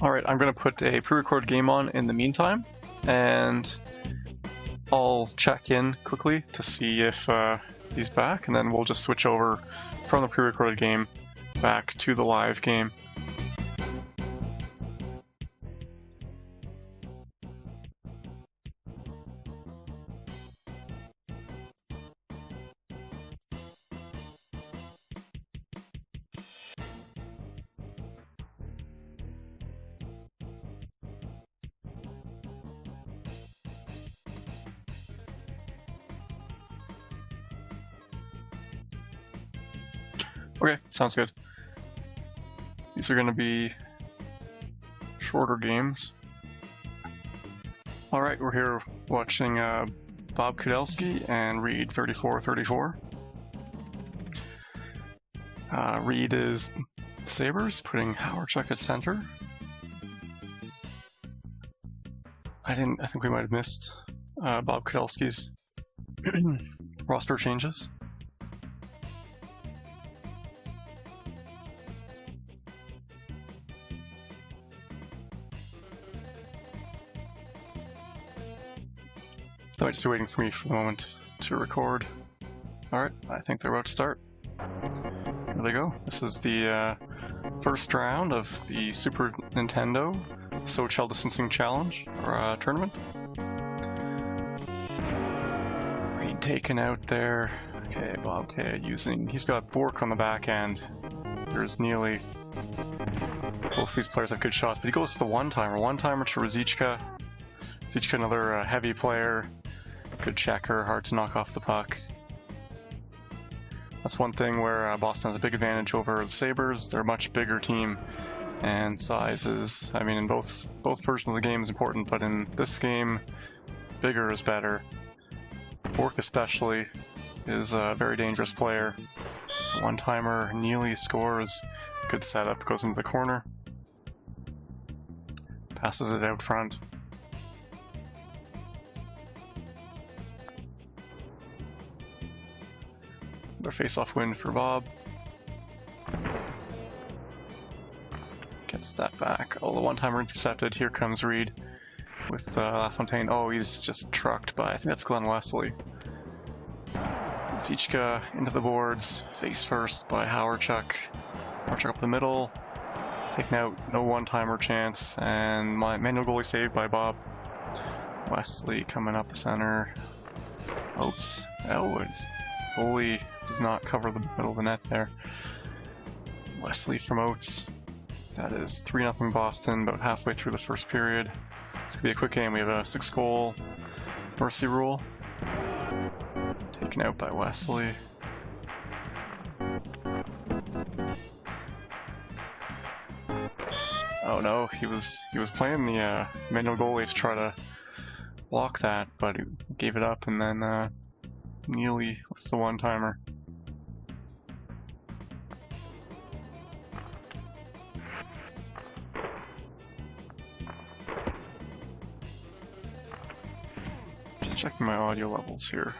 Alright, I'm going to put a pre-record game on in the meantime, and I'll check in quickly to see if he's back, and then we'll just switch over from the pre-recorded game back to the live game. Okay, sounds good. These are going to be shorter games. Alright, we're here watching Bob Kudelski and Reed 34-34. Reed is Sabres, putting Howardchuk at center. I think we might have missed Bob Kudelski's roster changes. They're just waiting for me for the moment to record. Alright, I think they're about to start. There they go. This is the first round of the Super Nintendo SoCHEL Distancing Challenge, or tournament. Reed taken out there. Okay, Bobcat using... He's got Bork on the back end. There's Neely. Both these players have good shots, but he goes for the one-timer. One-timer to Ruzicka. Ruzicka, another heavy player. Good checker, hard to knock off the puck. That's one thing where Boston has a big advantage over the Sabres. They're a much bigger team, and size is, I mean, in both versions of the game is important, but in this game, bigger is better. Bork especially is a very dangerous player. One-timer, Neely scores, good setup, goes into the corner. Passes it out front. Their face-off win for Bob. Gets that back. Oh, the one-timer intercepted. Here comes Reed with LaFontaine. Oh, he's just trucked by, I think that's Glenn Wesley. Zichka into the boards. Face first by Howardchuk. Howardchuk up the middle. Taken out, no one-timer chance. And my manual goalie saved by Bob. Wesley coming up the center. Oates. Elwoods. Goalie does not cover the middle of the net there. Wesley from Oates. That is 3-0 Boston, about halfway through the first period. It's going to be a quick game. We have a 6-goal mercy rule. Taken out by Wesley. Oh no, he was playing the manual goalie to try to block that, but he gave it up, and then Neely with the one-timer. Just checking my audio levels here.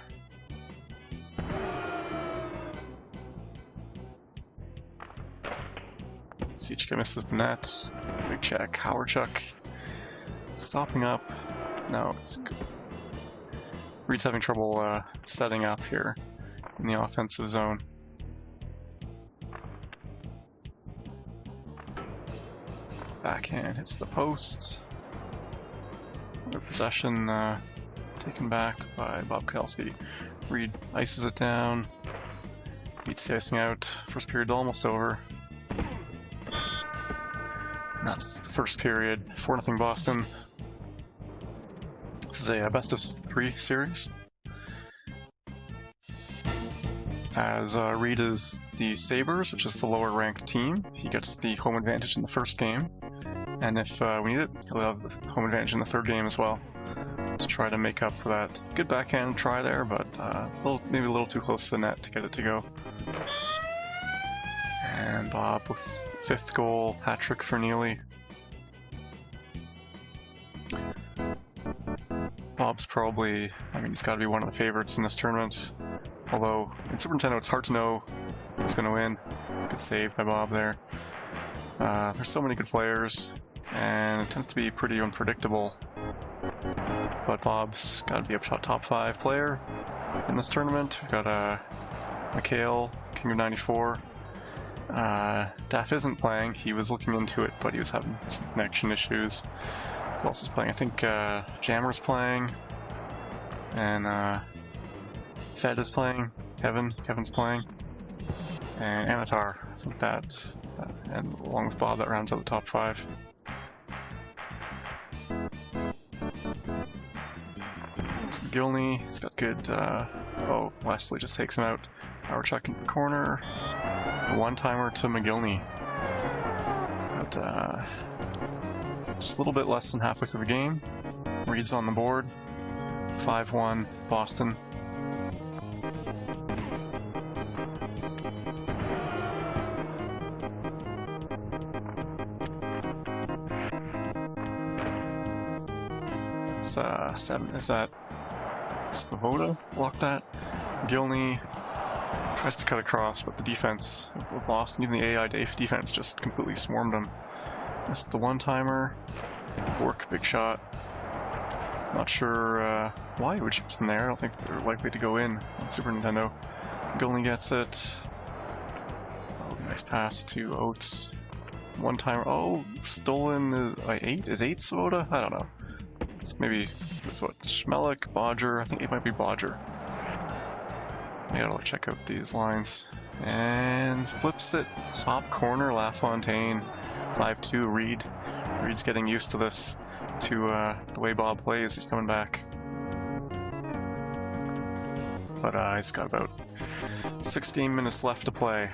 Zichka misses the net. Big check. Howardchuk stopping up. No, it's good. Reed's having trouble setting up here in the offensive zone. Backhand hits the post. Another possession taken back by Bob Kelsey. Reed ices it down. Beats the icing out. First period almost over. And that's the first period. 4-0 Boston. This is a best of 3 series. As Reed is the Sabres, which is the lower ranked team, he gets the home advantage in the first game. And if we need it, he'll have the home advantage in the third game as well, to try to make up for that. Good backhand try there, but maybe a little too close to the net to get it to go. And Bob with 5th goal, hat-trick for Neely. Bob's probably, I mean, he's got to be one of the favorites in this tournament. Although, in Super Nintendo, it's hard to know who's going to win. Good save by Bob there. There's so many good players, and it tends to be pretty unpredictable. But Bob's got to be a top 5 player in this tournament. We've got Mikhail, King of 94. Daff isn't playing. He was looking into it, but he was having some connection issues. Who else is playing? I think Jammer's playing, and Fed is playing. Kevin's playing, and Anatar. I think that and along with Bob, that rounds out the top 5. It's McGillney. He's got good. Oh, Wesley just takes him out. Howardchuk in the corner. One-timer to McGillney. But just a little bit less than halfway through the game. Reed's on the board. 5-1 Boston. It's 7. Is that Svoboda blocked that? McGillney tries to cut across, but the defense of Boston, even the AI defense, just completely swarmed him. Missed the one-timer. Work, big shot. Not sure why he would shoot from there. I don't think they're likely to go in on Super Nintendo. McGillney gets it. Oh, nice pass to Oates. One-timer. Oh, stolen by 8? Is 8 Svoboda? I don't know. It's maybe, it's what, Schmelik, Bodger? I think it might be Bodger. I gotta check out these lines. And flips it, top corner, LaFontaine, 5-2, Reed. Reed's getting used to this, to the way Bob plays. He's coming back. But he's got about 16 minutes left to play.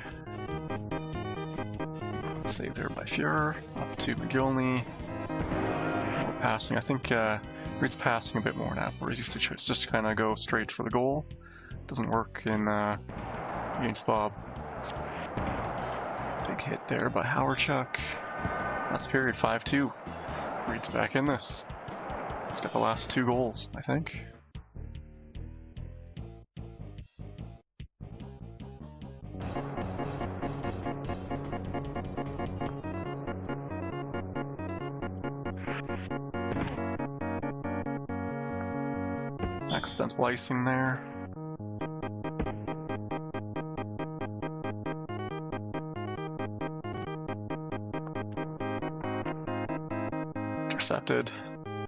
Save there by Fuhrer, up to McGillney. More passing. I think Reed's passing a bit more now, where he's used to just kind of go straight for the goal. Doesn't work in against Bob. Big hit there by Howardchuk. Last period, 5-2. Reed's back in this. He's got the last 2 goals, I think. Accidental icing there. Intercepted.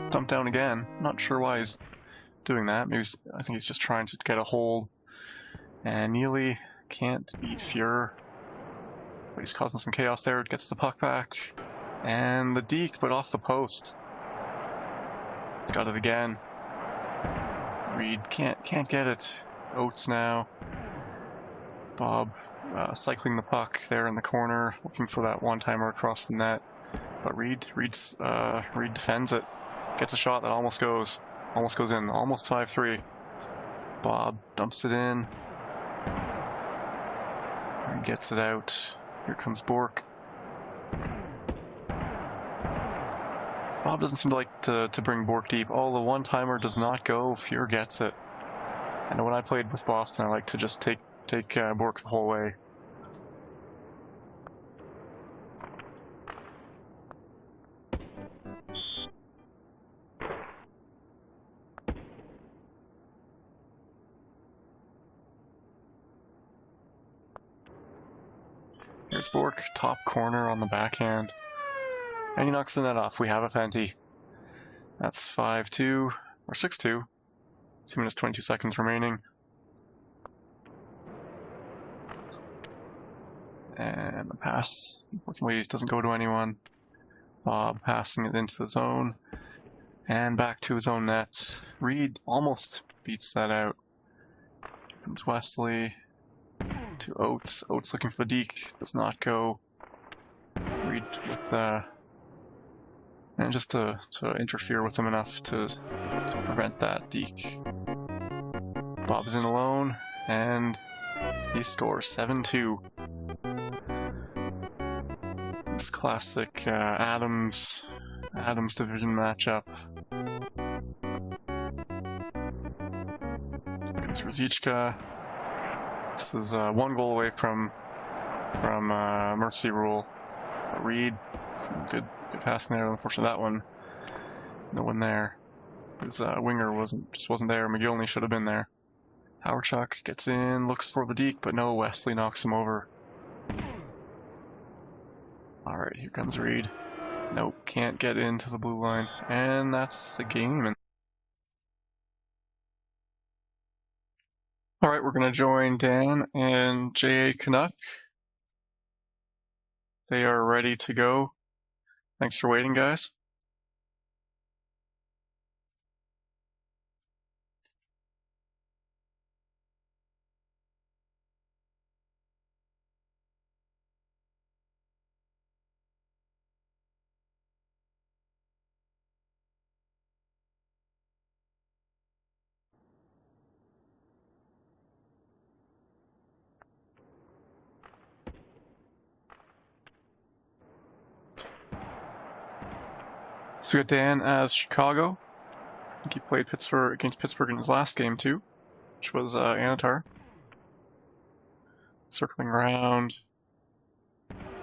Dumped down again. Not sure why he's doing that. Maybe I think he's just trying to get a hold. And Neely can't beat Fuhrer. But he's causing some chaos there. Gets the puck back. And the deke, but off the post. He's got it again. Reed can't get it. Oates now. Bob cycling the puck there in the corner, looking for that one-timer across the net. But Reed defends it. Gets a shot that almost goes in. Almost 5-3. Bob dumps it in. And gets it out. Here comes Bork. Bob doesn't seem to like to bring Bork deep. Oh, the one-timer does not go. Fuhrer gets it. And when I played with Boston, I like to just take Bork the whole way. There's Bork, top corner on the backhand. And he knocks the net off. We have a Fenty. That's 5-2, or 6-2. 2 minutes 22 seconds remaining. And the pass, unfortunately, doesn't go to anyone. Bob passing it into the zone. And back to his own net. Reed almost beats that out. Comes Wesley to Oates. Oates looking for Deke. Does not go. Reed with and just to interfere with him enough to prevent that. Deke. Bob's in alone, and he scores 7-2. This classic Adams division matchup. Here comes Ruzicka. This is 1 goal away from mercy rule. Reed, some good passing there. Unfortunately, that one, no one there. His winger just wasn't there. McGillney should have been there. Howardchuk gets in, looks for the Deke, but no, Wesley knocks him over. Alright, here comes Reed. Nope, can't get into the blue line. And that's the game. Alright, we're going to join Dan and J.A. Canuck. They are ready to go. Thanks for waiting, guys. So we got Dan as Chicago. I think he played against Pittsburgh in his last game too, which was Anatar. Circling around,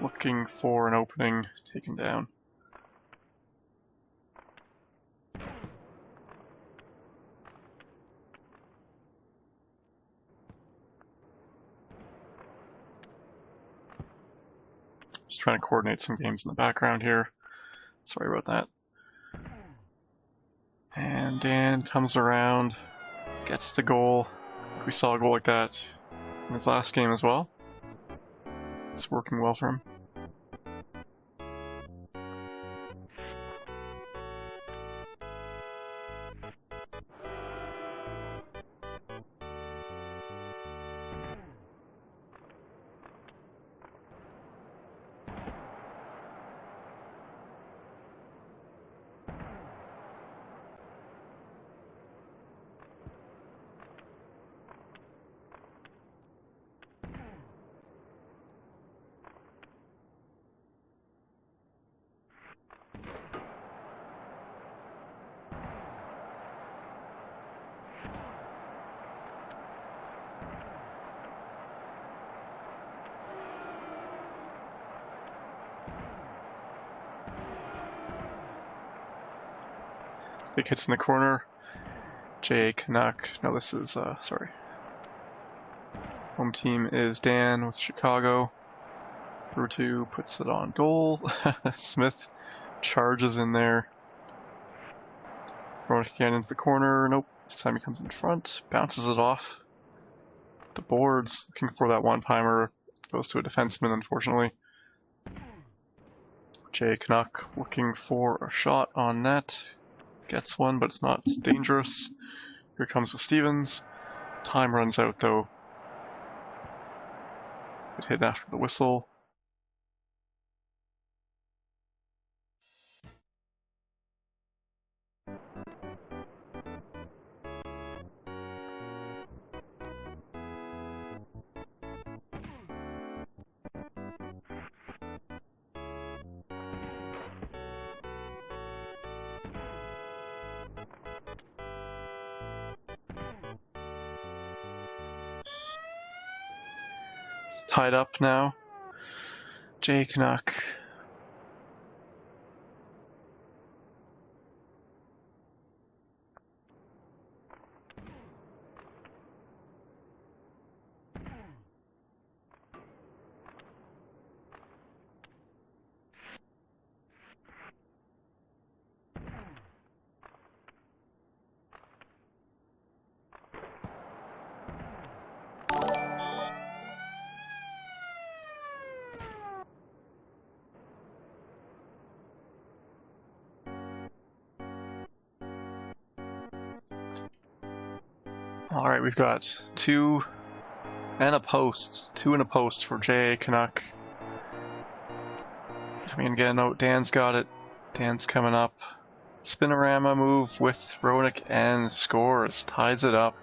looking for an opening, taken down. Just trying to coordinate some games in the background here. Sorry about that. And Dan comes around, gets the goal. I think we saw a goal like that in his last game as well. It's working well for him. Big hits in the corner. J.A. Canuck. No, this is, sorry. Home team is Dan with Chicago. Pt.2 puts it on goal. Smith charges in there. Throwing it again into the corner. Nope. This time he comes in front. Bounces it off the boards. Looking for that one-timer. Goes to a defenseman, unfortunately. J.A. Canuck looking for a shot on net. Gets one, but it's not dangerous. Here comes with Stevens. Time runs out, though. It hit after the whistle. It's tied up now. J.A. Canuck. Alright, we've got 2 and a post. 2 and a post for J. Canuck. Coming again, no, Dan's got it. Dan's coming up. Spinorama move with Roenick and scores. Ties it up.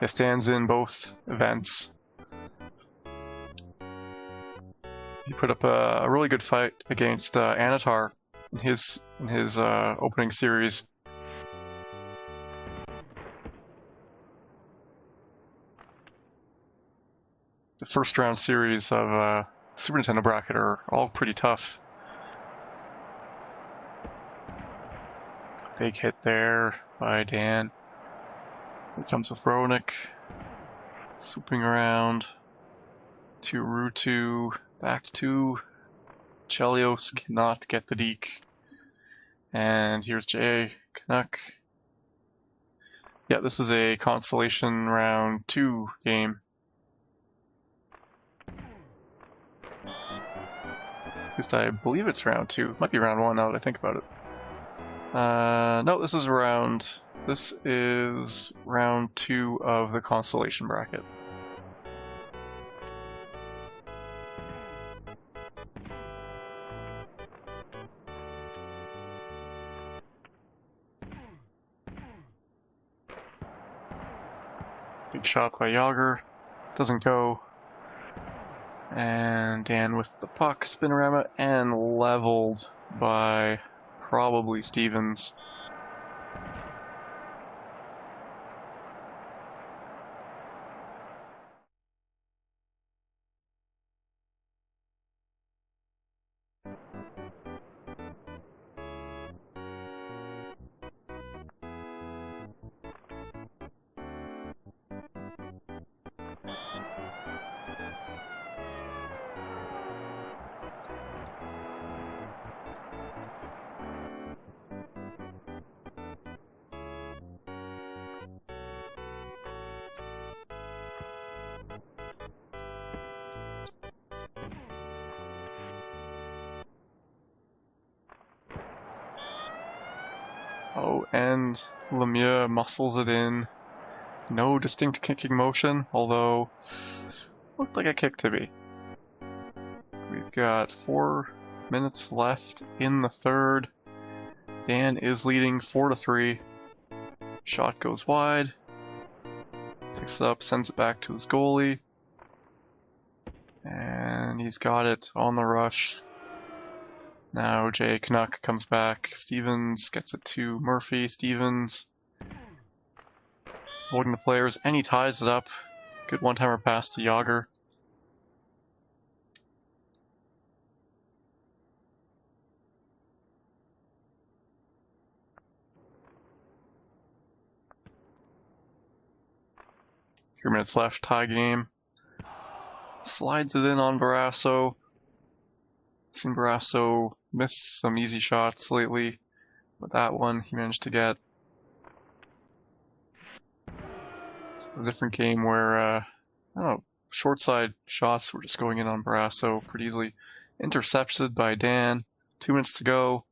It stands in both events. He put up a really good fight against Anatar in his opening series. The first round series of Super Nintendo bracket are all pretty tough. Big hit there by Dan. Here comes with Roenick. Swooping around to Rutu. Back to Chelios. Cannot get the deke. And here's J. Canuck. Yeah, this is a consolation round 2 game. At least I believe it's round 2. It might be round 1 now that I think about it. No, this is round 2 of the constellation bracket. Big shot by Yager. Doesn't go. And Dan with the puck, spinorama, and leveled by probably Stevens. Oh, and Lemieux muscles it in. No distinct kicking motion, although looked like a kick to me. We've got 4 minutes left in the third. Dan is leading 4-3. Shot goes wide. Picks it up, sends it back to his goalie. And he's got it on the rush. Now J. Canuck comes back. Stevens gets it to Murphy. Stevens avoiding the players, and he ties it up. Good one-timer pass to Yager. Three minutes left, tie game. Slides it in on Barrasso. Seen Barrasso miss some easy shots lately, but that one he managed to get. It's a different game where, I don't know, short side shots were just going in on Barrasso pretty easily. Intercepted by Dan. 2 minutes to go.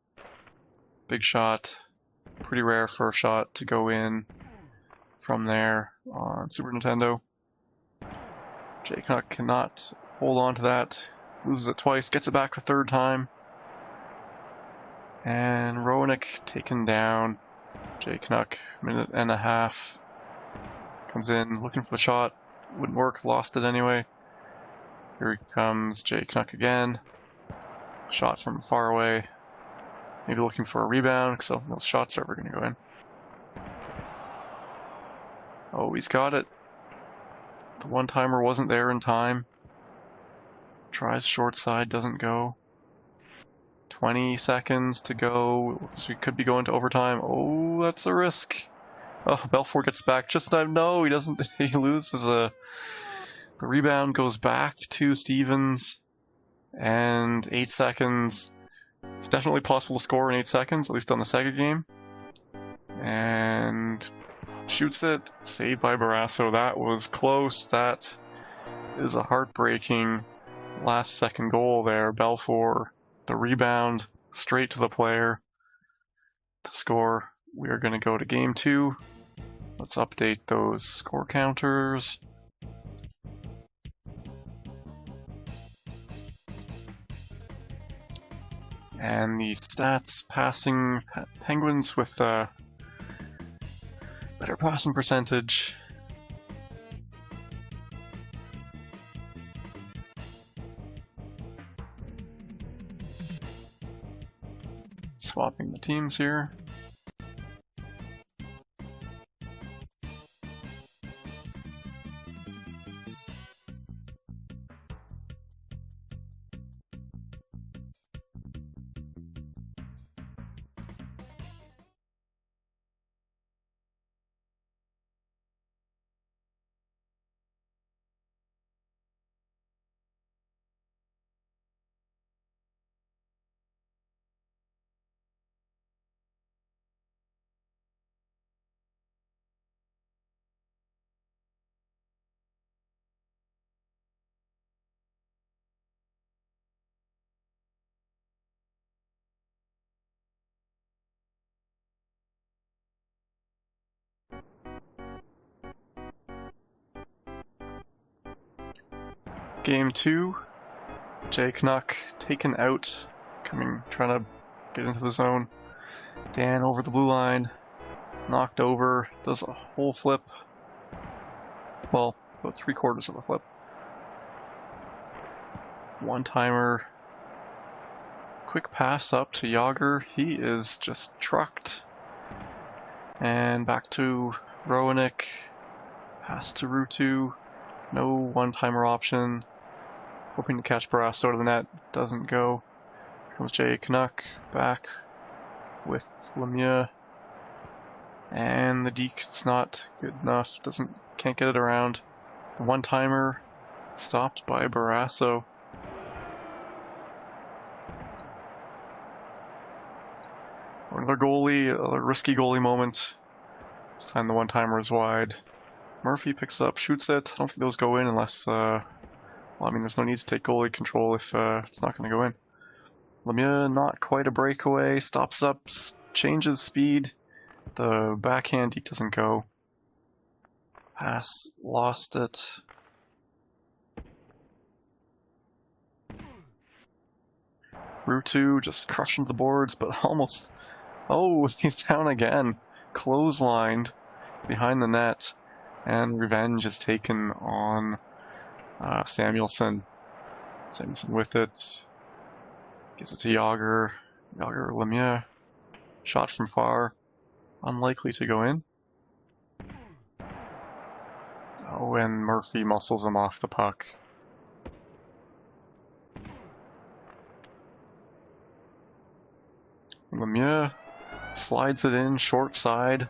Big shot. Pretty rare for a shot to go in from there on Super Nintendo. J. Canuck cannot hold on to that. Loses it twice, gets it back a third time. And Roenick taken down. J. Canuck, 1.5 minutes. Comes in, looking for the shot. Wouldn't work, lost it anyway. Here he comes, J. Canuck again. Shot from far away. Maybe looking for a rebound, because I don't think those shots are ever going to go in. Oh, he's got it. The one-timer wasn't there in time. Tries short side, doesn't go. 20 seconds to go. So we could be going to overtime. Oh, that's a risk. Oh, Belfour gets back just in time. No, he doesn't. He loses a... The rebound goes back to Stevens. And 8 seconds. It's definitely possible to score in 8 seconds, at least on the second game. And... shoots it. Saved by Barrasso. That was close. That is a heartbreaking last second goal there. Belfour, the rebound straight to the player to score. we are going to go to game 2. Let's update those score counters. And the stats, passing Penguins with better passing percentage. Swapping the teams here. Game 2, Jake Knuck taken out, trying to get into the zone. Dan over the blue line, knocked over, does a whole flip. Well, about 3/4 of a flip. One-timer. Quick pass up to Yager. He is just trucked. And back to Roenick. Pass to Rutu. No one-timer option. Hoping to catch Barrasso out of the net. Doesn't go. Here comes Jay Knuck back with Lemieux. And the deke's not good enough. Can't get it around. The one-timer stopped by Barrasso. Another goalie, a risky goalie moment. This time the one-timer is wide. Murphy picks it up, shoots it. I don't think those go in unless, well, I mean, there's no need to take goalie control if it's not going to go in. Lemieux, not quite a breakaway, stops up, changes speed. The backhand deke doesn't go. Pass, lost it. Rutu just crushing the boards, but almost... Oh, he's down again. Clotheslined behind the net. And revenge is taken on Samuelson. Samuelson with it. Gives it to Yager. Yager, Lemieux. Shot from far. Unlikely to go in. Oh, and Murphy muscles him off the puck. Lemieux slides it in, short side.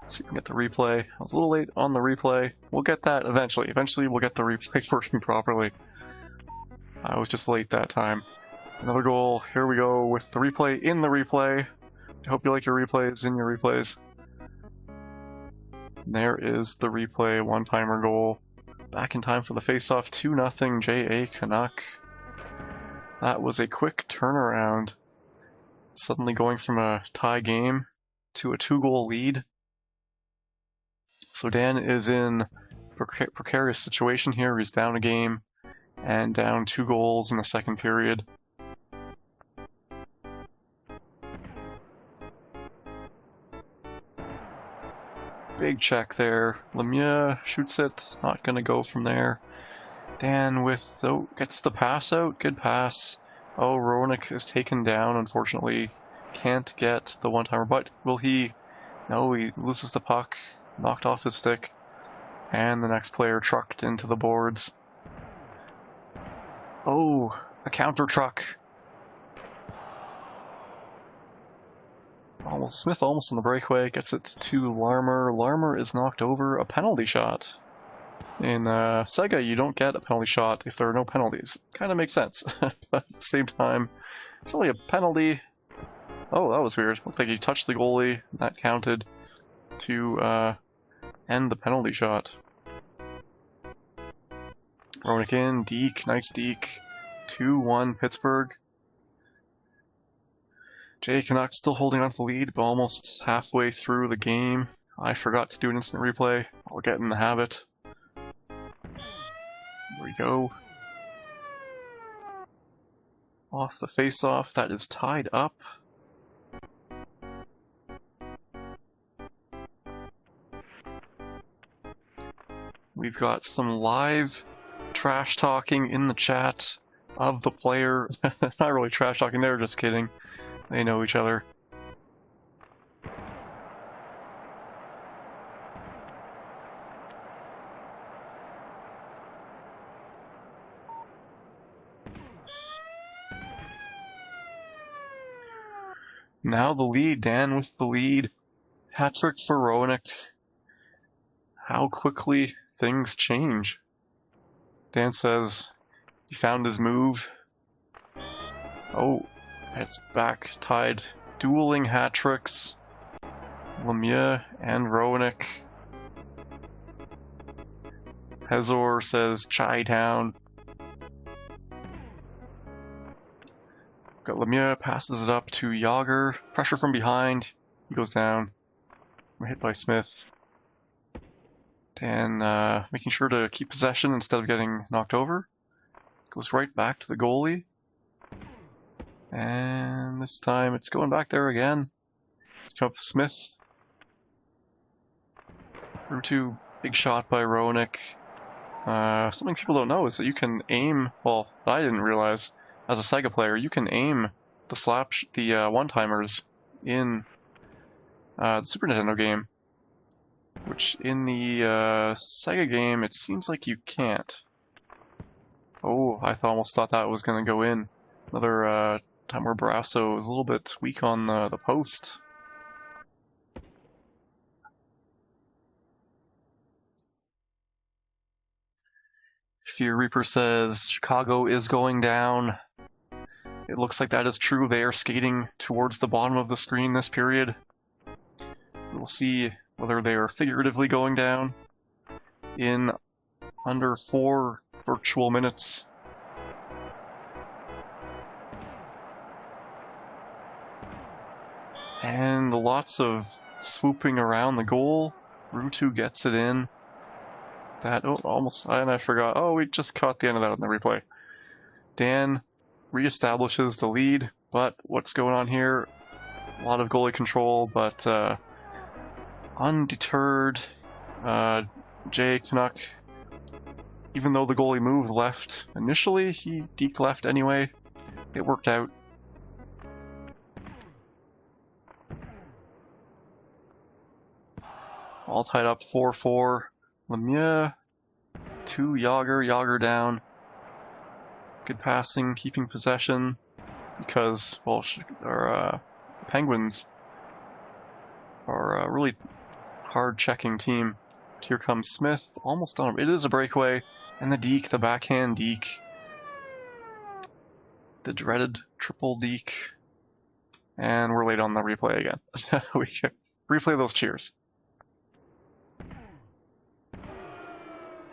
Let's see if we can get the replay. I was a little late on the replay. We'll get that eventually. Eventually we'll get the replay working properly. I was just late that time. Another goal. Here we go with the replay in the replay. I hope you like your replays in your replays. And there is the replay, one-timer goal. Back in time for the face-off, 2-0 J.A. Canuck. That was a quick turnaround. Suddenly going from a tie game to a 2-goal lead. So Dan is in a precarious situation here. He's down a game and down 2 goals in the second period. Big check there. Lemieux shoots it, not going to go from there. Dan gets the pass out, good pass. Oh, Roenick is taken down, unfortunately. Can't get the one-timer, but will he? No, he loses the puck, knocked off his stick. And the next player trucked into the boards. Oh, a counter truck. Smith almost on the breakaway, gets it to Larmer. Larmer is knocked over, a penalty shot. In Sega, you don't get a penalty shot if there are no penalties. Kind of makes sense, but at the same time, it's only a penalty. Oh, that was weird. Looked like he touched the goalie, and that counted to end the penalty shot. Roenick in, deke, nice deke. 2-1 Pittsburgh. Jay Canuck still holding on to the lead, but almost halfway through the game. I forgot to do an instant replay. I'll get in the habit. There we go. Off the face-off, that is tied up. We've got some live trash talking in the chat of the player. Not really trash talking, they're just kidding. They know each other. Now the lead, Dan with the lead. Hat-trick for Roenick. How quickly things change. Dan says he found his move. Oh, it's back tied. Dueling hat-tricks. Lemieux and Roenick. Hezor says Chi-Town. Got Lemieux, passes it up to Yager. Pressure from behind. He goes down. We're hit by Smith. Dan making sure to keep possession instead of getting knocked over. Goes right back to the goalie. And this time it's going back there again. Let's come up with Smith. Route 2, big shot by Roenick. Something people don't know is that you can aim, well, I didn't realize, as a Sega player, you can aim the one-timers in the Super Nintendo game. Which in the Sega game, it seems like you can't. Oh, I almost thought that was going to go in. Another time where Barrasso was a little bit weak on the post. Fear Reaper says Chicago is going down. It looks like that is true. They are skating towards the bottom of the screen this period. We'll see whether they are figuratively going down in under 4 virtual minutes. And lots of swooping around the goal. Rutu gets it in. That, oh, almost, and I forgot. Oh, we just caught the end of that on the replay. Dan reestablishes the lead, but what's going on here? A lot of goalie control, but undeterred, Jay Canuck, even though the goalie moved left initially, he deked left anyway. It worked out. All tied up 4-4. Lemieux to Yager down. Good passing, keeping possession, because, well, our Penguins are a really hard-checking team. Here comes Smith, almost on. It is a breakaway, and the deke, the backhand deke. The dreaded triple deke. And we're late on the replay again. We can replay those cheers.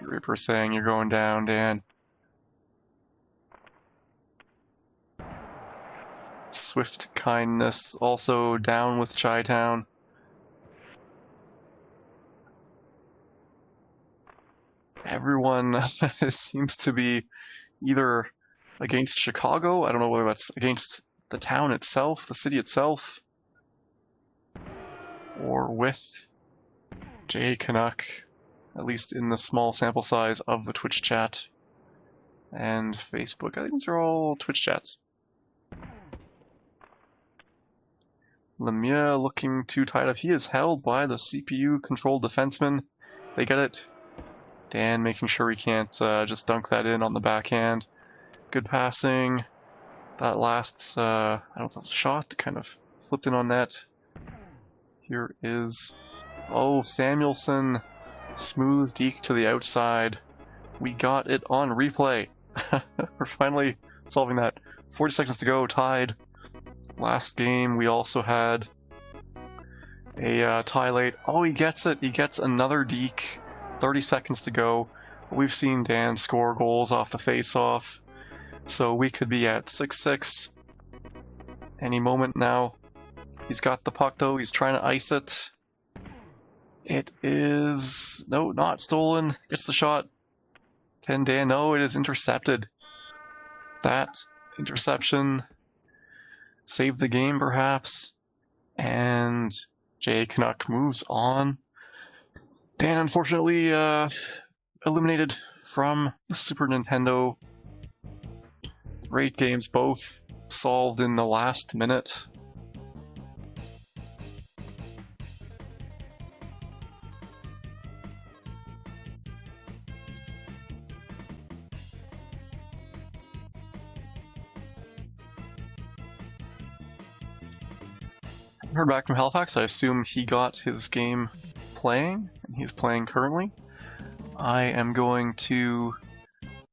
Reaper saying you're going down, Dan. Swift Kindness also down with Chi-Town. Everyone seems to be either against Chicago, I don't know whether that's against the town itself, the city itself, or with Jay Canuck, at least in the small sample size of the Twitch chat and Facebook. I think these are all Twitch chats. Lemieux looking too tied up. He is held by the CPU-controlled defenseman. They get it. Dan making sure he can't just dunk that in on the backhand. Good passing. That last, I don't know, shot kind of flipped in on net. Here is, oh, Samuelson. Smooth deke to the outside. We got it on replay. We're finally solving that. 40 seconds to go, tied. Last game, we also had a tie late. Oh, he gets it. He gets another deke. 30 seconds to go. We've seen Dan score goals off the face-off. So we could be at 6-6 any moment now. He's got the puck though, he's trying to ice it. It is... no, not stolen. Gets the shot. Can Dan? No, it is intercepted. That interception saved the game, perhaps. And Jay Canuck moves on. Dan, unfortunately, eliminated from the Super Nintendo. Great games, both solved in the last minute. Heard back from Halifax. I assume he got his game playing, and he's playing currently. I am going to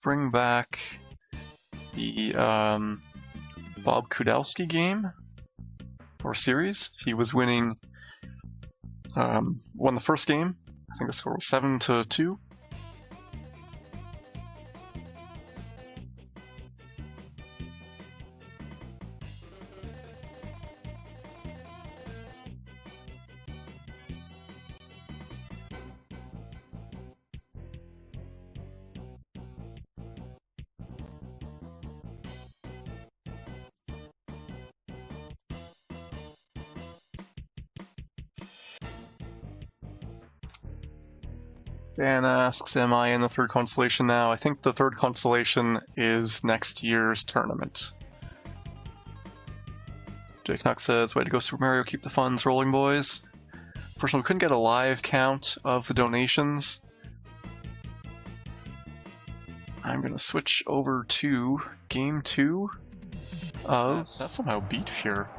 bring back the Bob Kudelski game or series. He was winning, won the first game. I think the score was 7-2. Dan asks, am I in the third constellation now? I think the third constellation is next year's tournament. Jake Knox says, way to go Super Mario, keep the funds rolling, boys. Unfortunately, we couldn't get a live count of the donations. I'm going to switch over to Game 2 of... that somehow beat here.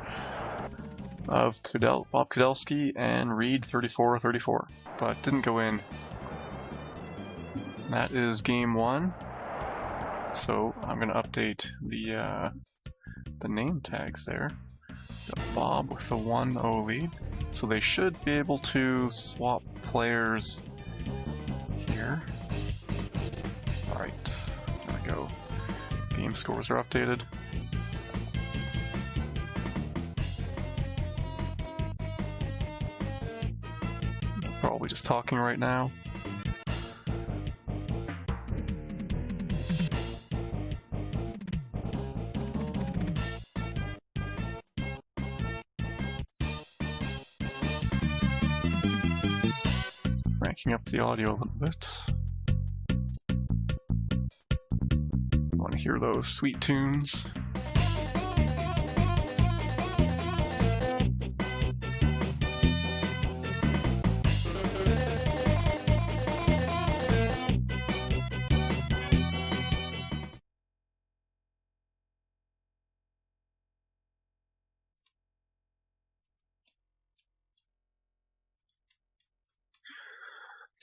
Of Bob Kudelski and Reed 34-34, but didn't go in. That is game 1. So I'm going to update the name tags there. Got Bob with the 1-0 lead. So they should be able to swap players here. Alright, there we go. Game scores are updated. Probably just talking right now. Cranking up the audio a little bit. Want to hear those sweet tunes.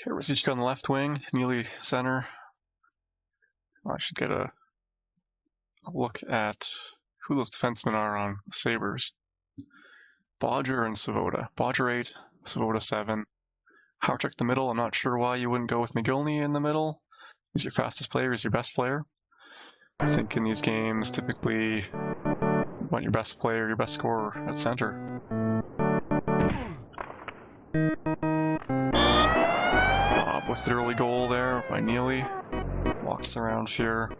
Okay, Rosichka on the left wing, Neely center. I should get a look at who those defensemen are on the Sabres. Bodger and Savoda. Bodger 8, Savoda 7. Howard the middle. I'm not sure why you wouldn't go with McGillney in the middle. He's your fastest player, he's your best player. I think in these games, typically, you want your best player, your best scorer at center. With the early goal there by Neely. Walks around here.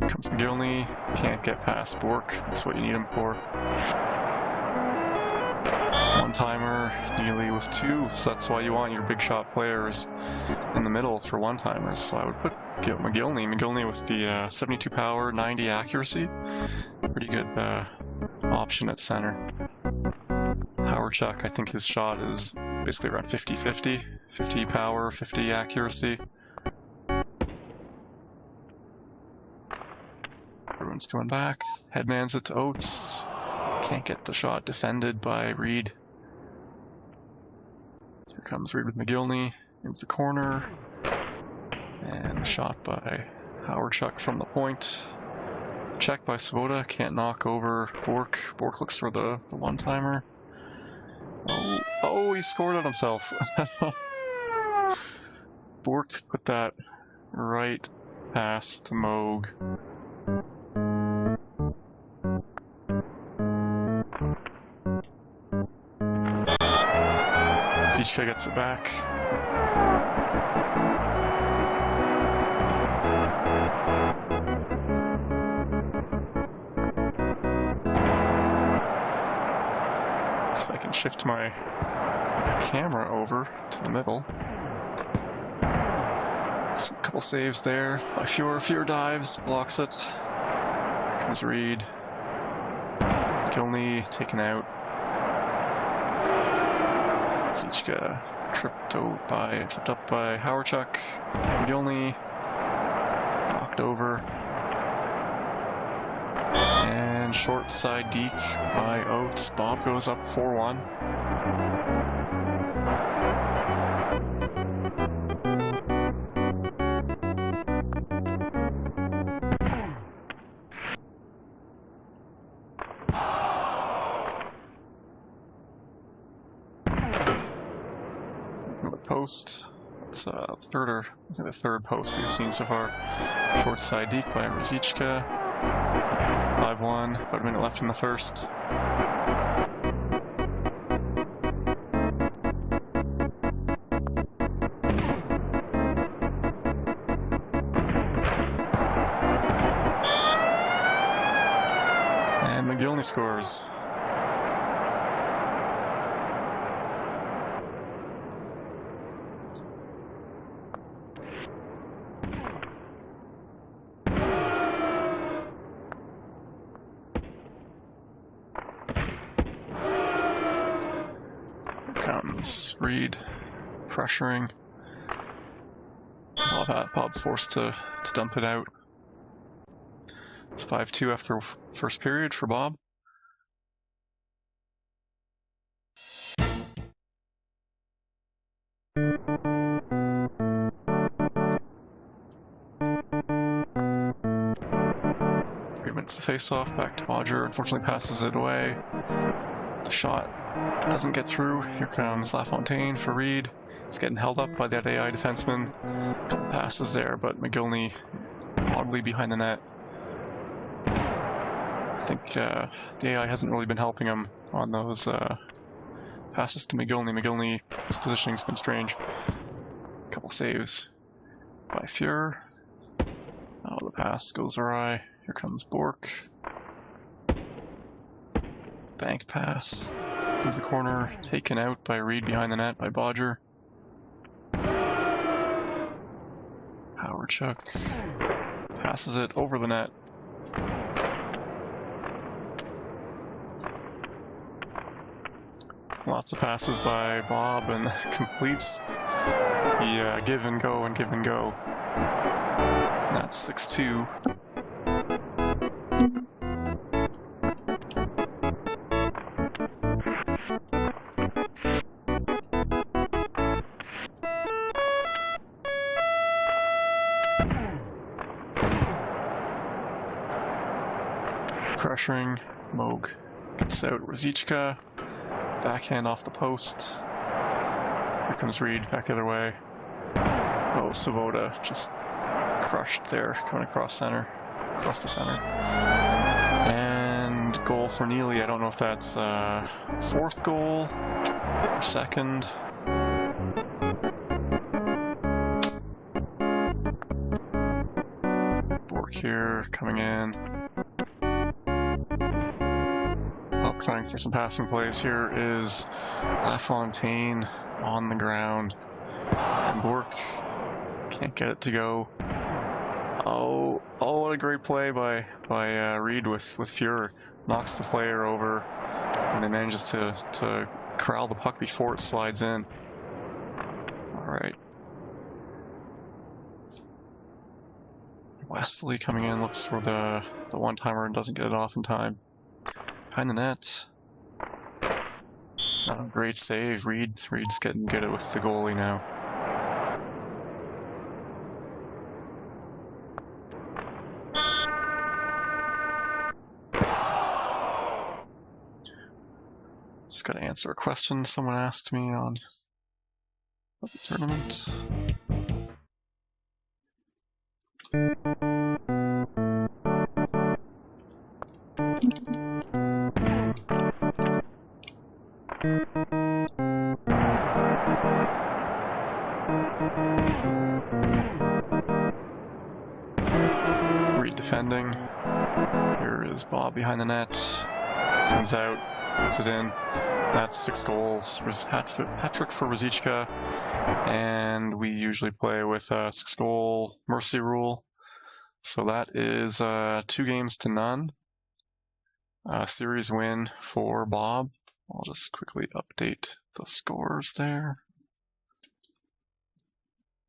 Comes McGillney. Can't get past Bork. That's what you need him for. One-timer. Neely with 2. So that's why you want your big shot players in the middle for one-timers. So I would put McGillney with the 72 power, 90 accuracy. Pretty good option at center. Howard, I think his shot is basically around 50-50. 50 power, 50 accuracy. Everyone's coming back. Headmans it to Oates. Can't get the shot defended by Reed. Here comes Reed with McGillney into the corner. And the shot by Howard from the point. Check by Svoboda. Can't knock over Bork. Bork looks for the one-timer. Oh, he scored on himself. Bork put that right past Moog. SoCHEL gets it back. See if I can shift my camera over to the middle. Some couple saves there by Fuhr. Fuhr dives, blocks it. Here comes Reed. Gilney taken out. SoCHEL tripped up by Hawerchuk. Gilney knocked over. And short side deke by Oates. Bob goes up 4-1. The post. It's the third post we've seen so far. Short side deke by SoCHEL. 5-1. About a minute left in the first. And McGillney scores. Comes Reed pressuring. Bob forced to dump it out. It's 5-2 after first period for Bob. Minutes the face-off, back to Bodger. Unfortunately passes it away. The shot doesn't get through. Here comes LaFontaine for Reed. He's getting held up by that AI defenseman. Passes there, but McGillney oddly behind the net. I think the AI hasn't really been helping him on those passes to McGillney. His positioning's been strange. A couple saves by Fuhr. Oh, the pass goes awry. Here comes Bork. Bank pass. Move the corner. Taken out by Reed behind the net by Bodger. Hawerchuk passes it over the net. Lots of passes by Bob and completes the give and go and give and go. And that's 6-2. Pressuring, Moog gets out SoCHEL, backhand off the post. Here comes Reed back the other way. Oh, Svoboda just crushed there, coming across the center. And goal for Neely. I don't know if that's fourth goal or second. Bork here coming in. Trying for some passing plays. Here is LaFontaine on the ground. And Bork can't get it to go. Oh, what a great play by Reed with Fuhr. Knocks the player over and then manages to corral the puck before it slides in. Alright. Wesley coming in, looks for the one-timer and doesn't get it off in time. Behind the net. Oh, great save. Reed's getting good with the goalie now. Just gotta answer a question someone asked me on of the tournament. Reed defending. Here is Bob behind the net. Comes out, puts it in. That's 6 goals. Hat trick for Rosichka. And we usually play with a 6-goal mercy rule. So that is 2-0. Series win for Bob. I'll just quickly update the scores there.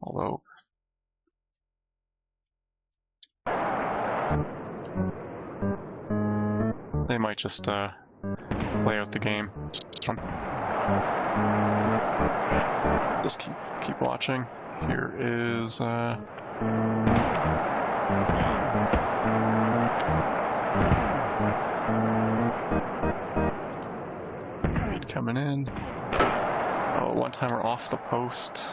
Although they might just play out the game. Just keep watching. Here is Reed coming in. Oh, one-timer off the post.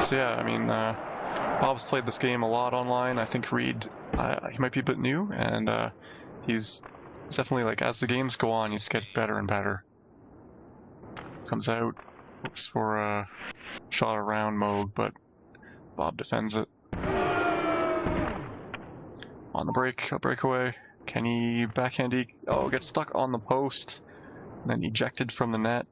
So yeah, I mean, Bob's played this game a lot online. I think Reed, he might be a bit new, and he's definitely, like, as the games go on, he's getting better and better. Comes out, looks for a shot around Moog, but Bob defends it. On the break, a breakaway. Can he backhand? Oh, gets stuck on the post, and then ejected from the net.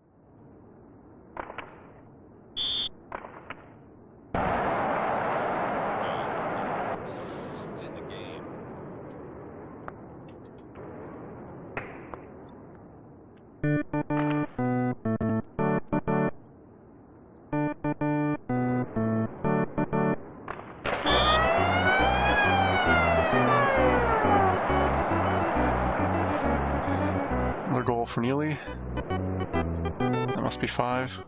Another goal for Neely. That must be 5,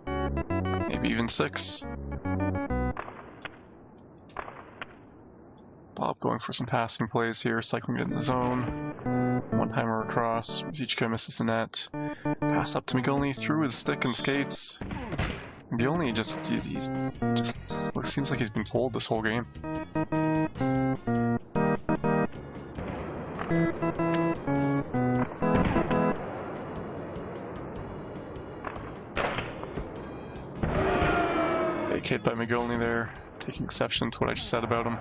maybe even 6. Bob going for some passing plays here, cycling it in the zone. One-timer across. Rosichka misses the net. Pass up to McGillney through his stick and skates. McGillney just seems like he's been told this whole game. Big hit by McGillney there, taking exception to what I just said about him.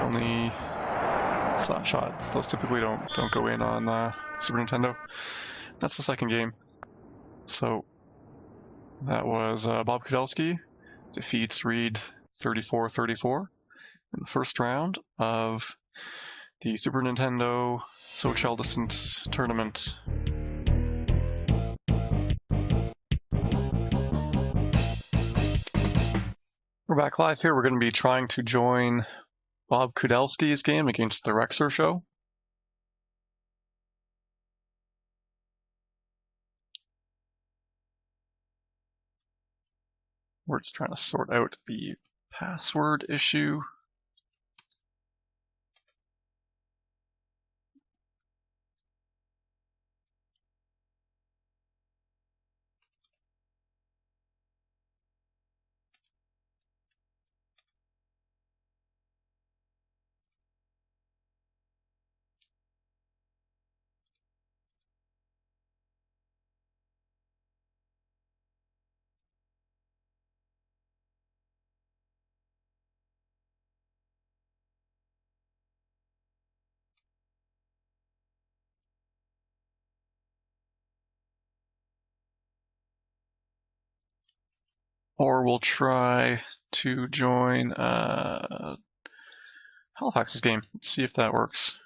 Only slap shot. Those typically don't go in on Super Nintendo. That's the second game. So that was Bob Kudelski defeats Reed 34-34 in the first round of the Super Nintendo SoCHEL Distancing tournament. We're back live here. We're going to be trying to join Bob Kudelski's game against the Rexer Show. We're just trying to sort out the password issue. Or we'll try to join Halifax's game. Let's see if that works.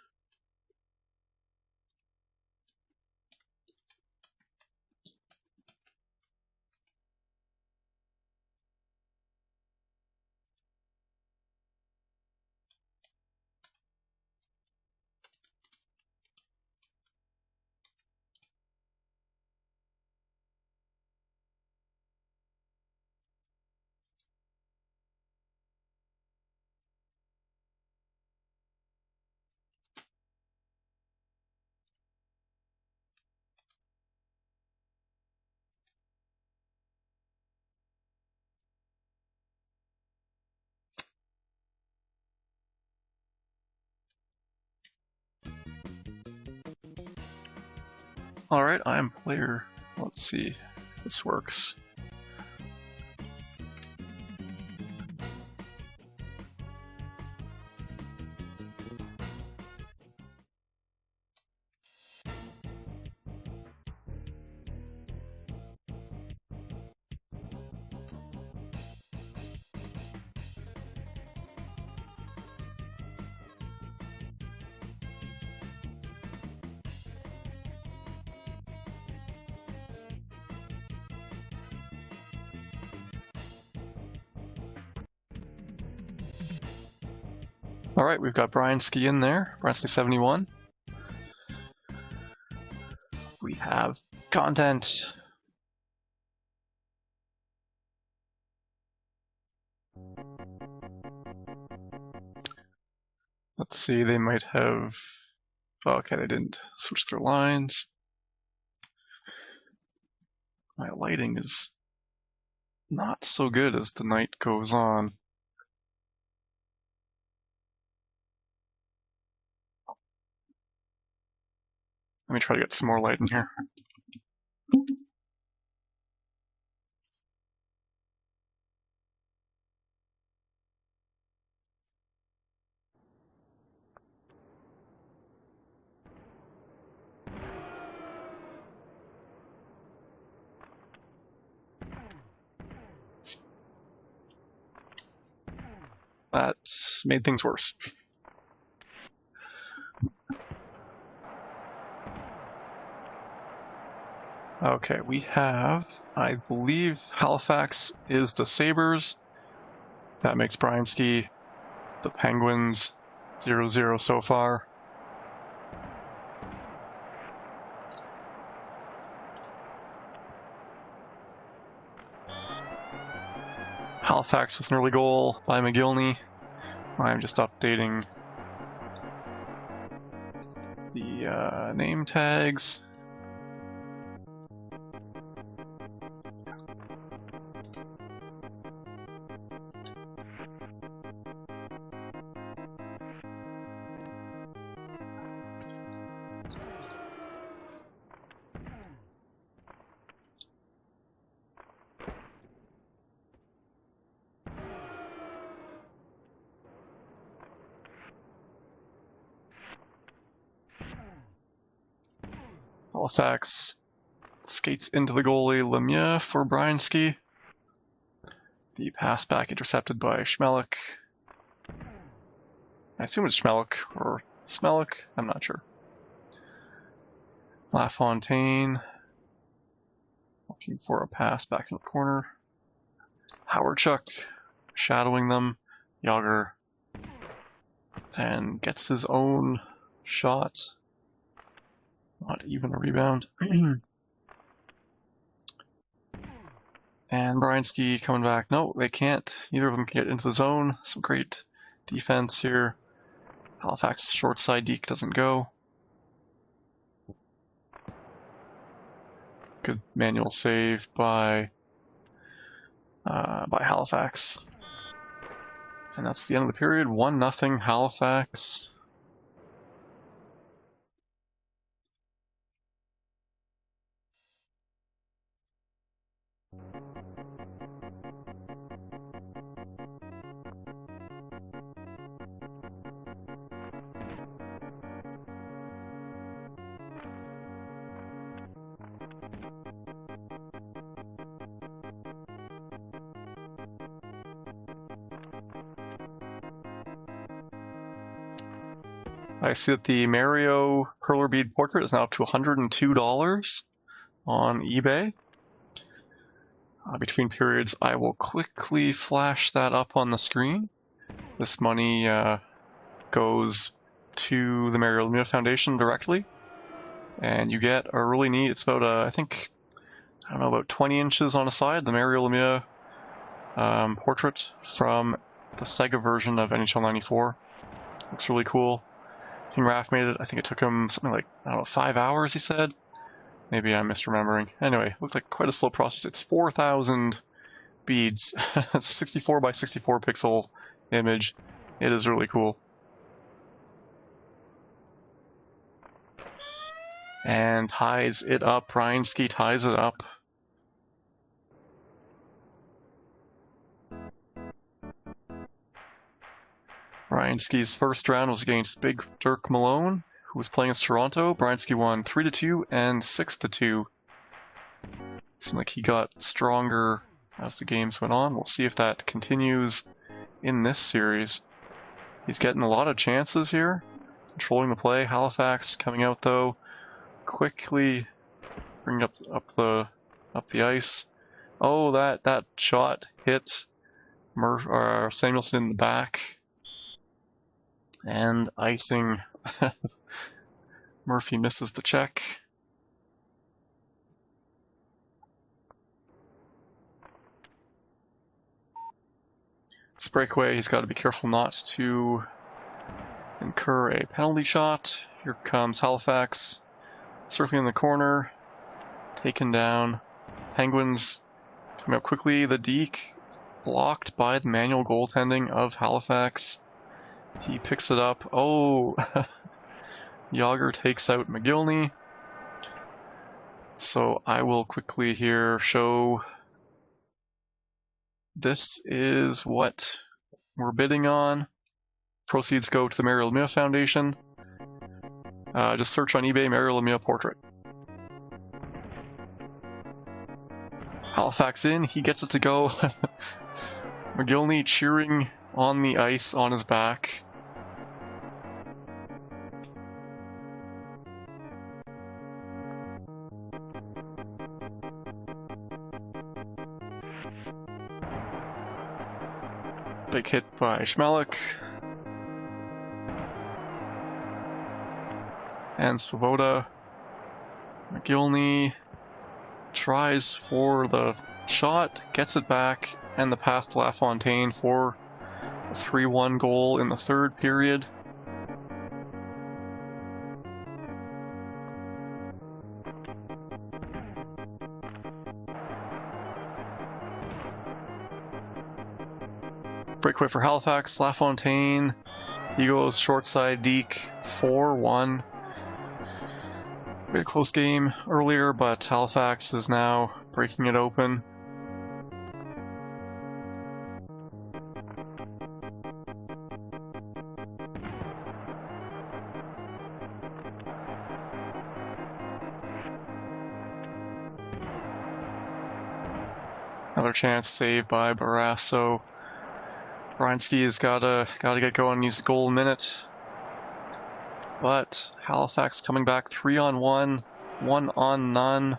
Alright, I am player. Let's see if this works. Alright, we've got Bryanski in there, Bryanski 71. We have content. Let's see, they might have... Okay, they didn't switch their lines. My lighting is not so good as the night goes on. Let me try to get some more light in here. That's made things worse. Okay, we have, I believe Halifax is the Sabres. That makes Bryanski the Penguins 0-0 so far. Halifax with an early goal by McGillney. I'm just updating the name tags. Halifax skates into the goalie Lemieux for Bryanski. The pass back intercepted by Schmelik. I assume it's Schmelik or Smelik, I'm not sure. LaFontaine looking for a pass back in the corner. Howardchuk shadowing them. Yager and gets his own shot. Not even a rebound. And Bryanski coming back. No, they can't. Neither of them can get into the zone. Some great defense here. Halifax short side deke doesn't go. Good manual save by Halifax. And that's the end of the period. 1-0 Halifax. I see that the Mario Hurler Bead portrait is now up to $102 on eBay. Between periods, I will quickly flash that up on the screen. This money goes to the Mario Lemieux Foundation directly, and you get a really neat, it's about, I think, I don't know, about 20 inches on a side, the Mario Lemieux portrait from the Sega version of NHL 94. Looks really cool. King Raph made it. I think it took him something like, I don't know, 5 hours, he said. Maybe I'm misremembering. Anyway, looked like quite a slow process. It's 4,000 beads. It's a 64 by 64 pixel image. It is really cool. and ties it up. Bryanski ties it up. Bryanski's first round was against Big Dirk Malone, who was playing as Toronto. Bryanski won 3-2 and 6-2. Seemed like he got stronger as the games went on. We'll see if that continues in this series. He's getting a lot of chances here, controlling the play. Halifax coming out though, quickly bringing up the ice. Oh, that shot hit Samuelson in the back, and icing. Murphy misses the check. This breakaway, he's got to be careful not to incur a penalty shot. Here comes Halifax, circling in the corner, taken down. Penguins coming up quickly. The deke blocked by the manual goaltending of Halifax. He picks it up. Oh, Yager takes out McGillney. So I will quickly here show. This is what we're bidding on. Proceeds go to the Mario Lemieux Foundation. Just search on eBay Mario Lemieux portrait. Halifax in, he gets it to go. McGillney cheering on the ice on his back. Big hit by Schmelik. And Svoboda. McGillney tries for the shot, gets it back, and the pass to LaFontaine for a 3-1 goal in the third period. Breakaway for Halifax. LaFontaine, he goes short side deke, 4-1. We had a close game earlier, but Halifax is now breaking it open. Another chance saved by Barrasso. Bryanski has gotta get going, use a goal a minute. But Halifax coming back 3-on-1, 1-on-none,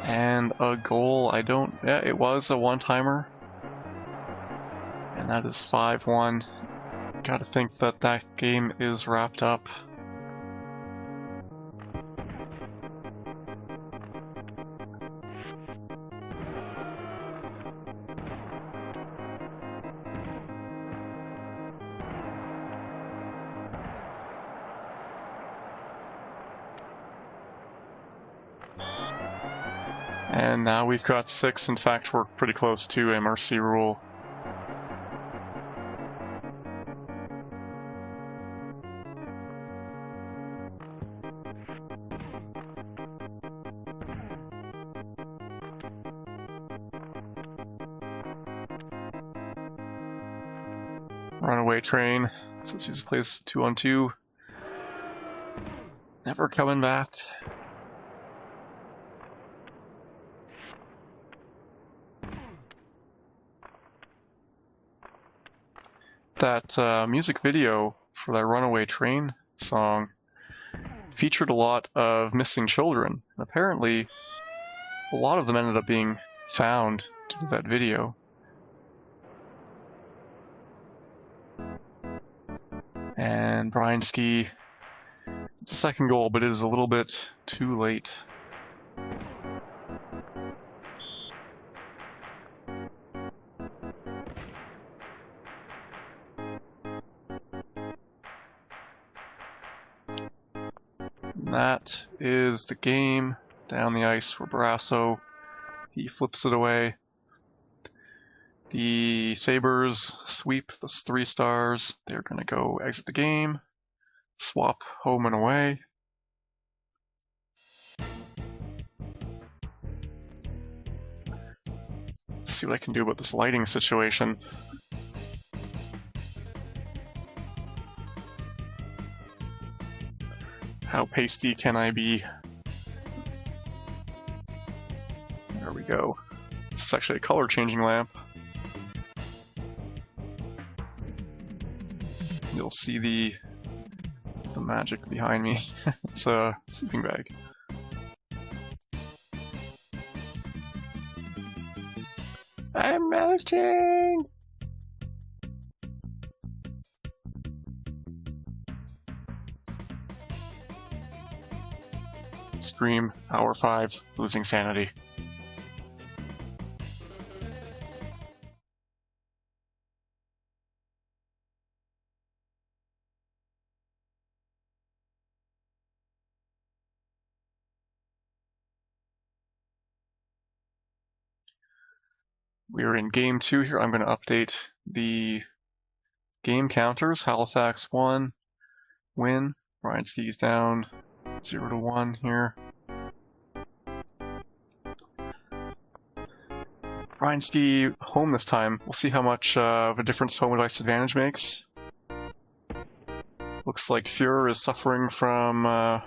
and a goal. It was a one-timer. And that is 5-1. Gotta think that game is wrapped up. And now we've got 6. In fact, we're pretty close to a mercy rule. Runaway train, since he plays 2-on-2. Never coming back. That music video for that Runaway Train song featured a lot of missing children. Apparently, a lot of them ended up being found due to that video. And Bryanski, second goal, but it is a little bit too late. That is the game. Down the ice for Barrasso. He flips it away. The Sabres sweep the 3 stars. They're going to go exit the game. Swap home and away. see what I can do about this lighting situation. How pasty can I be? There we go. This is actually a color changing lamp. You'll see the magic behind me. It's a sleeping bag. I'm melting! Stream, hour 5, losing sanity. We're in game 2 here. I'm going to update the game counters. Halifax 1, win. Ryan Ski's down 0-1 here. Ryan Ski home this time. We'll see how much of a difference home advice advantage makes. Looks like Fuhrer is suffering from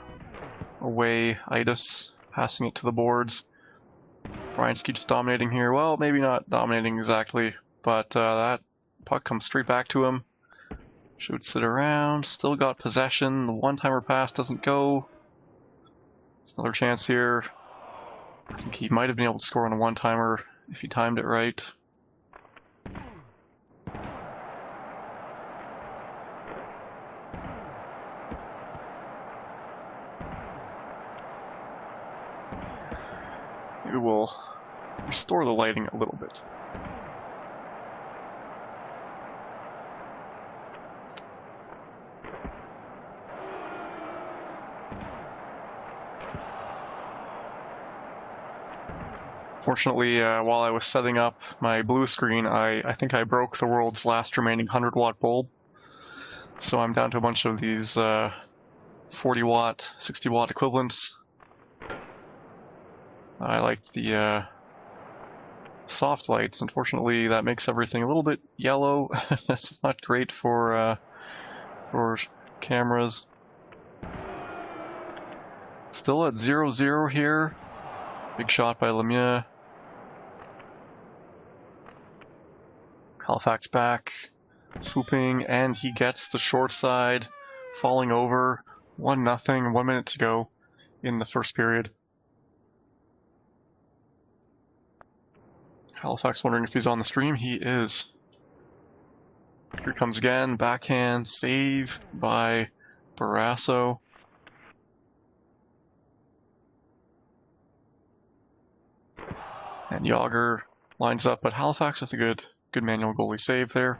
away itis, passing it to the boards. Ryan Ski just dominating here. Well, maybe not dominating exactly, but that puck comes straight back to him. Shoots it around. Still got possession. The one-timer pass doesn't go. It's another chance here. I think he might have been able to score on a one-timer if he timed it right. Maybe we'll restore the lighting a little bit. Fortunately, while I was setting up my blue screen, I think I broke the world's last remaining 100-watt bulb. So I'm down to a bunch of these 40-watt, 60-watt equivalents. I liked the soft lights. Unfortunately, that makes everything a little bit yellow. That's not great for cameras. Still at 0-0 here. Big shot by Lemieux. Halifax back, swooping, and he gets the short side, falling over. 1-0, 1 minute to go in the first period. Halifax wondering if he's on the stream. He is. Here comes again, backhand, save by Barrasso. And Yager lines up, but Halifax with a good manual goalie save there.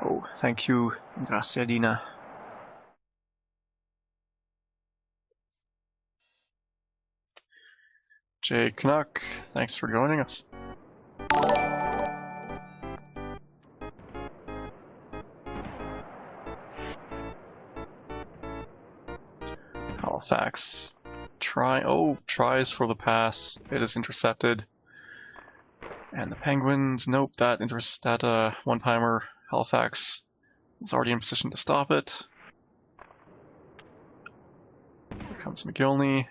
Oh, thank you, Graciadina. Jay Canuck, thanks for joining us. Halifax tries for the pass. It is intercepted. And the Penguins, nope, that one-timer, Halifax was already in position to stop it. Here comes McGillney.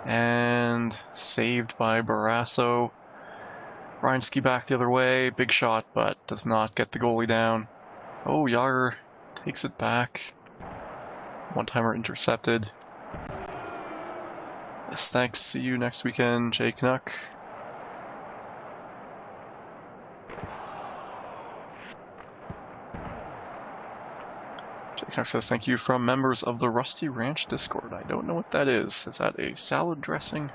And saved by Barrasso. Ryan Ski back the other way. Big shot, but does not get the goalie down. Oh, Yager takes it back. One-timer intercepted. Yes, thanks. See you next weekend, Jay Canuck. Jay Canuck says thank you from members of the Rusty Ranch Discord. I don't know what that is. Is that a salad dressing?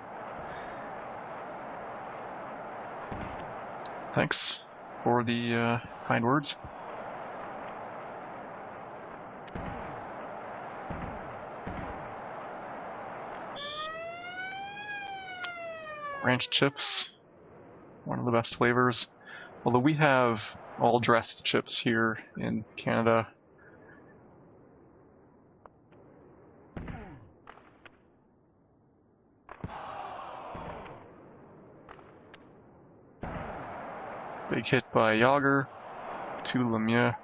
Thanks for the kind words. Ranch chips, one of the best flavors. Although we have all dressed chips here in Canada. Big hit by Yager to Lemieux.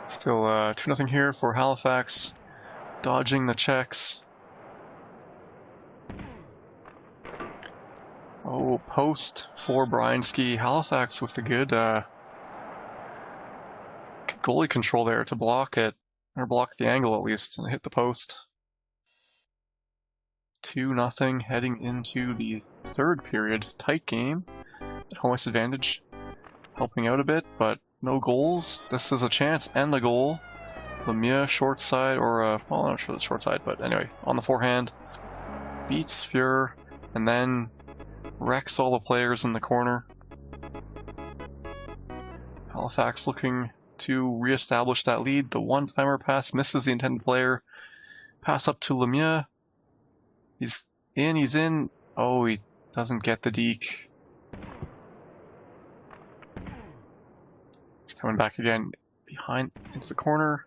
Still 2-0 here for Halifax, dodging the checks. Oh, post for Bryanski. Halifax with the good goalie control there to block it, or block the angle at least, and hit the post. 2-0 heading into the third period. Tight game. Home ice advantage helping out a bit, but no goals. This is a chance and the goal. Lemieux short side, or well, I'm not sure the short side, but anyway, on the forehand, beats Fuhr, and then wrecks all the players in the corner. Halifax looking to re-establish that lead. The one-timer pass misses the intended player. Pass up to Lemieux. He's in. Oh, he doesn't get the deke. He's coming back again behind into the corner.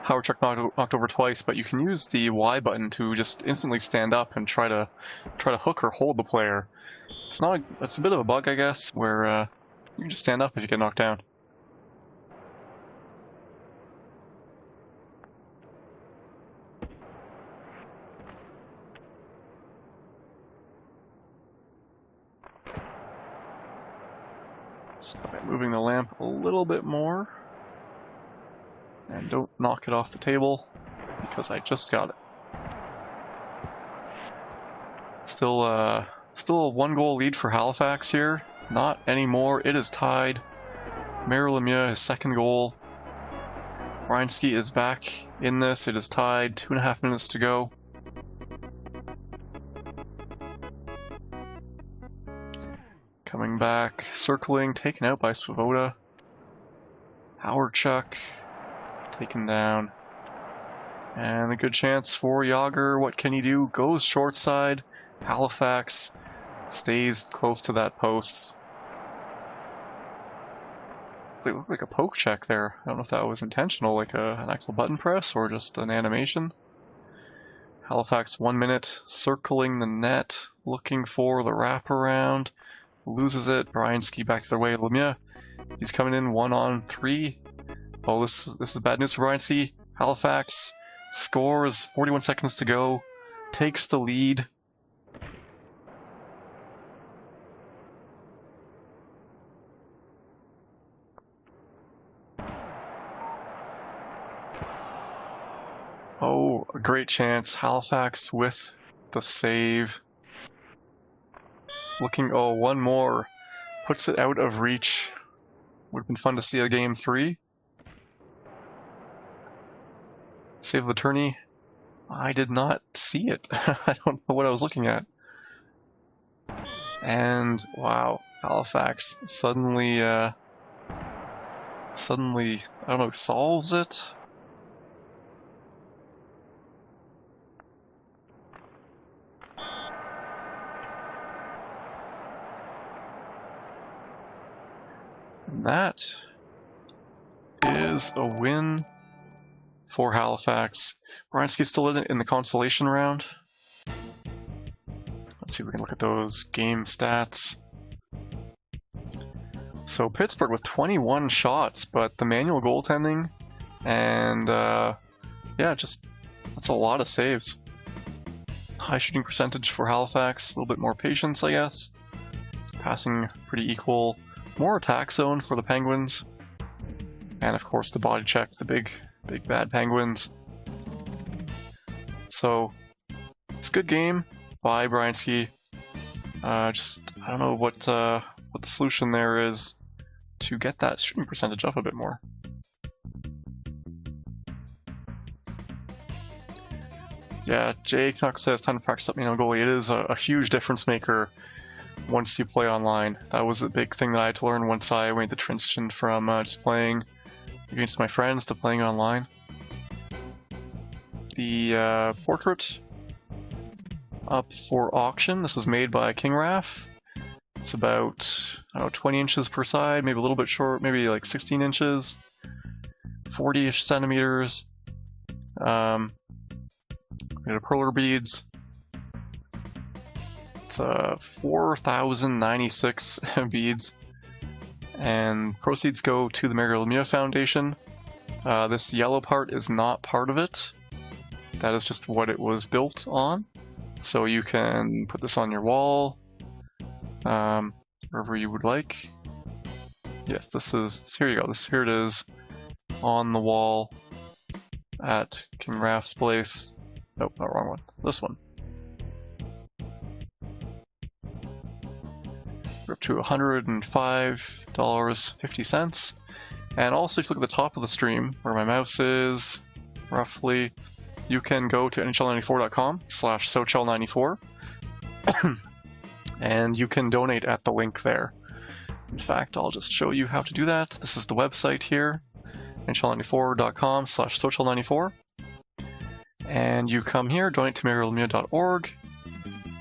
Howard Chuck knocked over twice, but you can use the Y button to just instantly stand up and try to hook or hold the player. It's a bit of a bug, I guess, where you can just stand up if you get knocked down. So moving the lamp a little bit more. And don't knock it off the table, because I just got it. Still a 1-goal lead for Halifax here. Not anymore. It is tied. Mario Lemieux, his second goal. Bryanski is back in this. It is tied. 2.5 minutes to go. Coming back, circling, taken out by Svoboda. Howard Chuck taken down. And a good chance for Yager. What can he do? Goes short side. Halifax stays close to that post. They look like a poke check there. I don't know if that was intentional, like an actual button press or just an animation. Halifax 1 minute, circling the net, looking for the wraparound. Loses it. Bryanski back to their way. Lemieux, he's coming in 1-on-3. Oh, this is bad news for Bryanski. Halifax scores. 41 seconds to go. Takes the lead. Oh, a great chance. Halifax with the save. Looking, oh, one more. Puts it out of reach. Would have been fun to see a game 3. Save the tourney. I did not see it. I don't know what I was looking at. And wow, Halifax suddenly, I don't know, solves it. And that is a win for Halifax. Bryanski's still in the consolation round. Let's see if we can look at those game stats. So Pittsburgh with 21 shots, but the manual goaltending, and yeah, just that's a lot of saves. High shooting percentage for Halifax, a little bit more patience, I guess. Passing pretty equal. More attack zone for the Penguins. And of course the body check, the big bad Penguins. So it's a good game by Bryanski. Just I don't know what the solution there is to get that shooting percentage up a bit more. Yeah, Jay Knox says time to practice up goalie. It is a huge difference maker once you play online. That was a big thing that I had to learn once I made the transition from just playing against my friends to playing online. The portrait up for auction. This was made by King Raf. It's about 20 inches per side, maybe a little bit short, maybe like 16 inches, 40-ish centimeters. Perler beads. It's 4,096 beads, and proceeds go to the Mario Lemieux Foundation. This yellow part is not part of it. That is just what it was built on. So you can put this on your wall, wherever you would like. Yes, here you go. Here it is on the wall at King Raf's place. Nope, not wrong one. This one. We're up to $105.50. And also, if you look at the top of the stream, where my mouse is, roughly, you can go to nhl94.com/SoCHEL94, and you can donate at the link there. In fact, I'll just show you how to do that. This is the website here, nhl94.com/SoCHEL94. And you come here, donate to mariolemieux.org.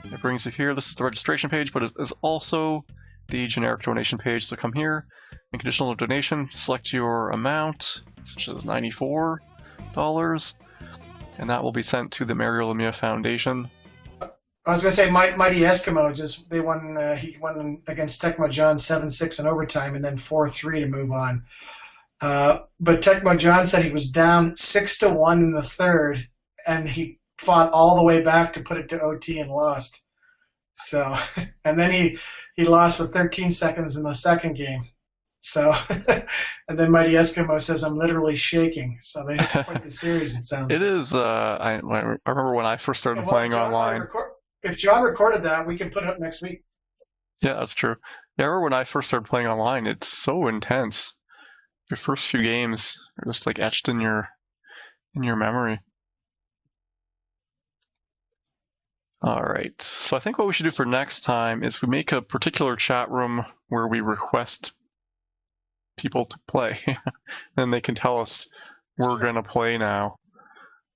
It brings you here. This is the registration page, but it is also the generic donation page. So come here, make additional donation, select your amount, such as $94, and that will be sent to the Mario Lemieux Foundation. I was going to say, Mighty Eskimo, he won against Tecmo John 7-6 in overtime and then 4-3 to move on. But Tecmo John said he was down 6-1 in the third, and he fought all the way back to put it to OT and lost. So, and then he lost with 13 seconds in the second game. So, and then Mighty Eskimo says, I'm literally shaking. So they have quite the series, it sounds. It is, I remember when I first started playing online. If John recorded that, we can put it up next week. Yeah, that's true. Yeah, I remember when I first started playing online, it's so intense. Your first few games are just like etched in your memory. Alright, so I think what we should do for next time is we make a particular chat room where we request people to play. Then they can tell us we're going to play now.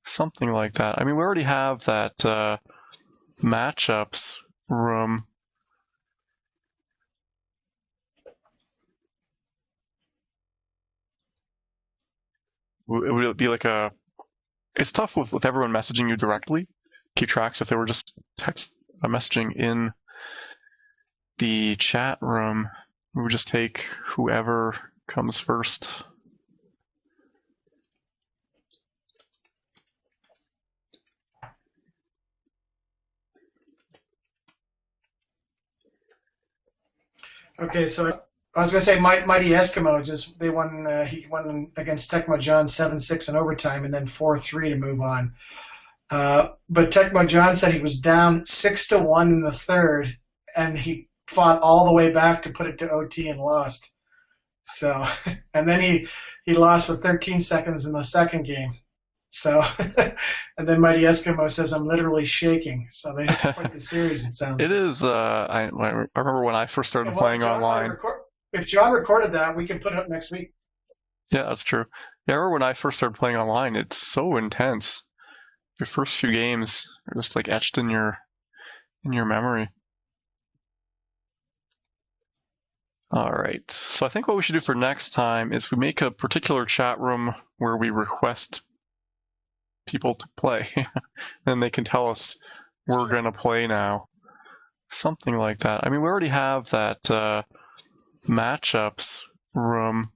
Something like that. I mean, we already have that matchups room. It would be like a... It's tough with everyone messaging you directly. Keep tracks if they were just text messaging in the chat room. We would just take whoever comes first. Okay, so I was going to say, Mighty Eskimo, he won against Tecmo John 7-6 in overtime and then 4-3 to move on. But Tecmo John said he was down 6-1 in the third, and he fought all the way back to put it to OT and lost. So, and then he lost with 13 seconds in the second game. So, and then Mighty Eskimo says, I'm literally shaking. So they have quite the series, it sounds. It is, I remember when I first started playing online. If John recorded that, we can put it up next week. Yeah, that's true. Yeah, I remember when I first started playing online, it's so intense. Your first few games are just like etched in your memory. Alright, so I think what we should do for next time is we make a particular chat room where we request people to play. Then they can tell us we're going to play now. Something like that. I mean, we already have that matchups room.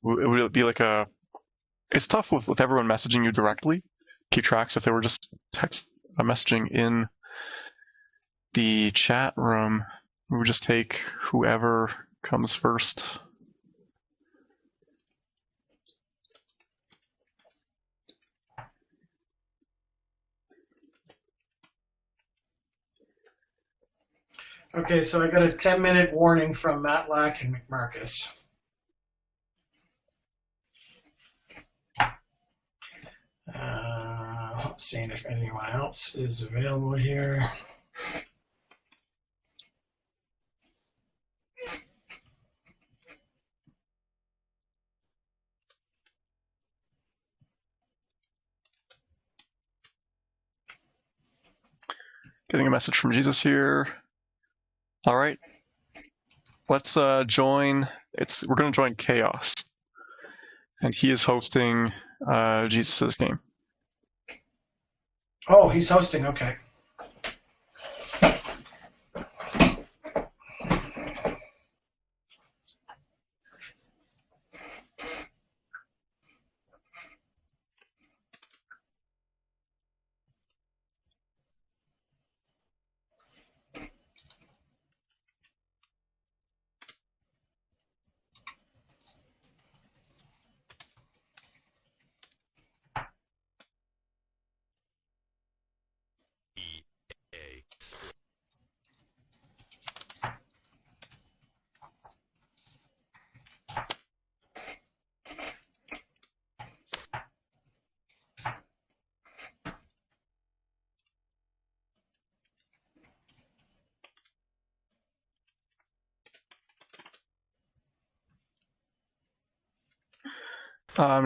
It would be like a... It's tough with everyone messaging you directly. Keep tracks if they were just text messaging in the chat room. We would just take whoever comes first. Okay, so I got a 10-minute warning from Matt Lack and McMarcus. Seeing if anyone else is available here. Getting a message from Jesus here. All right. Let's join. We're going to join Chaos. And he is hosting Jesus' game. Oh, he's hosting. Okay.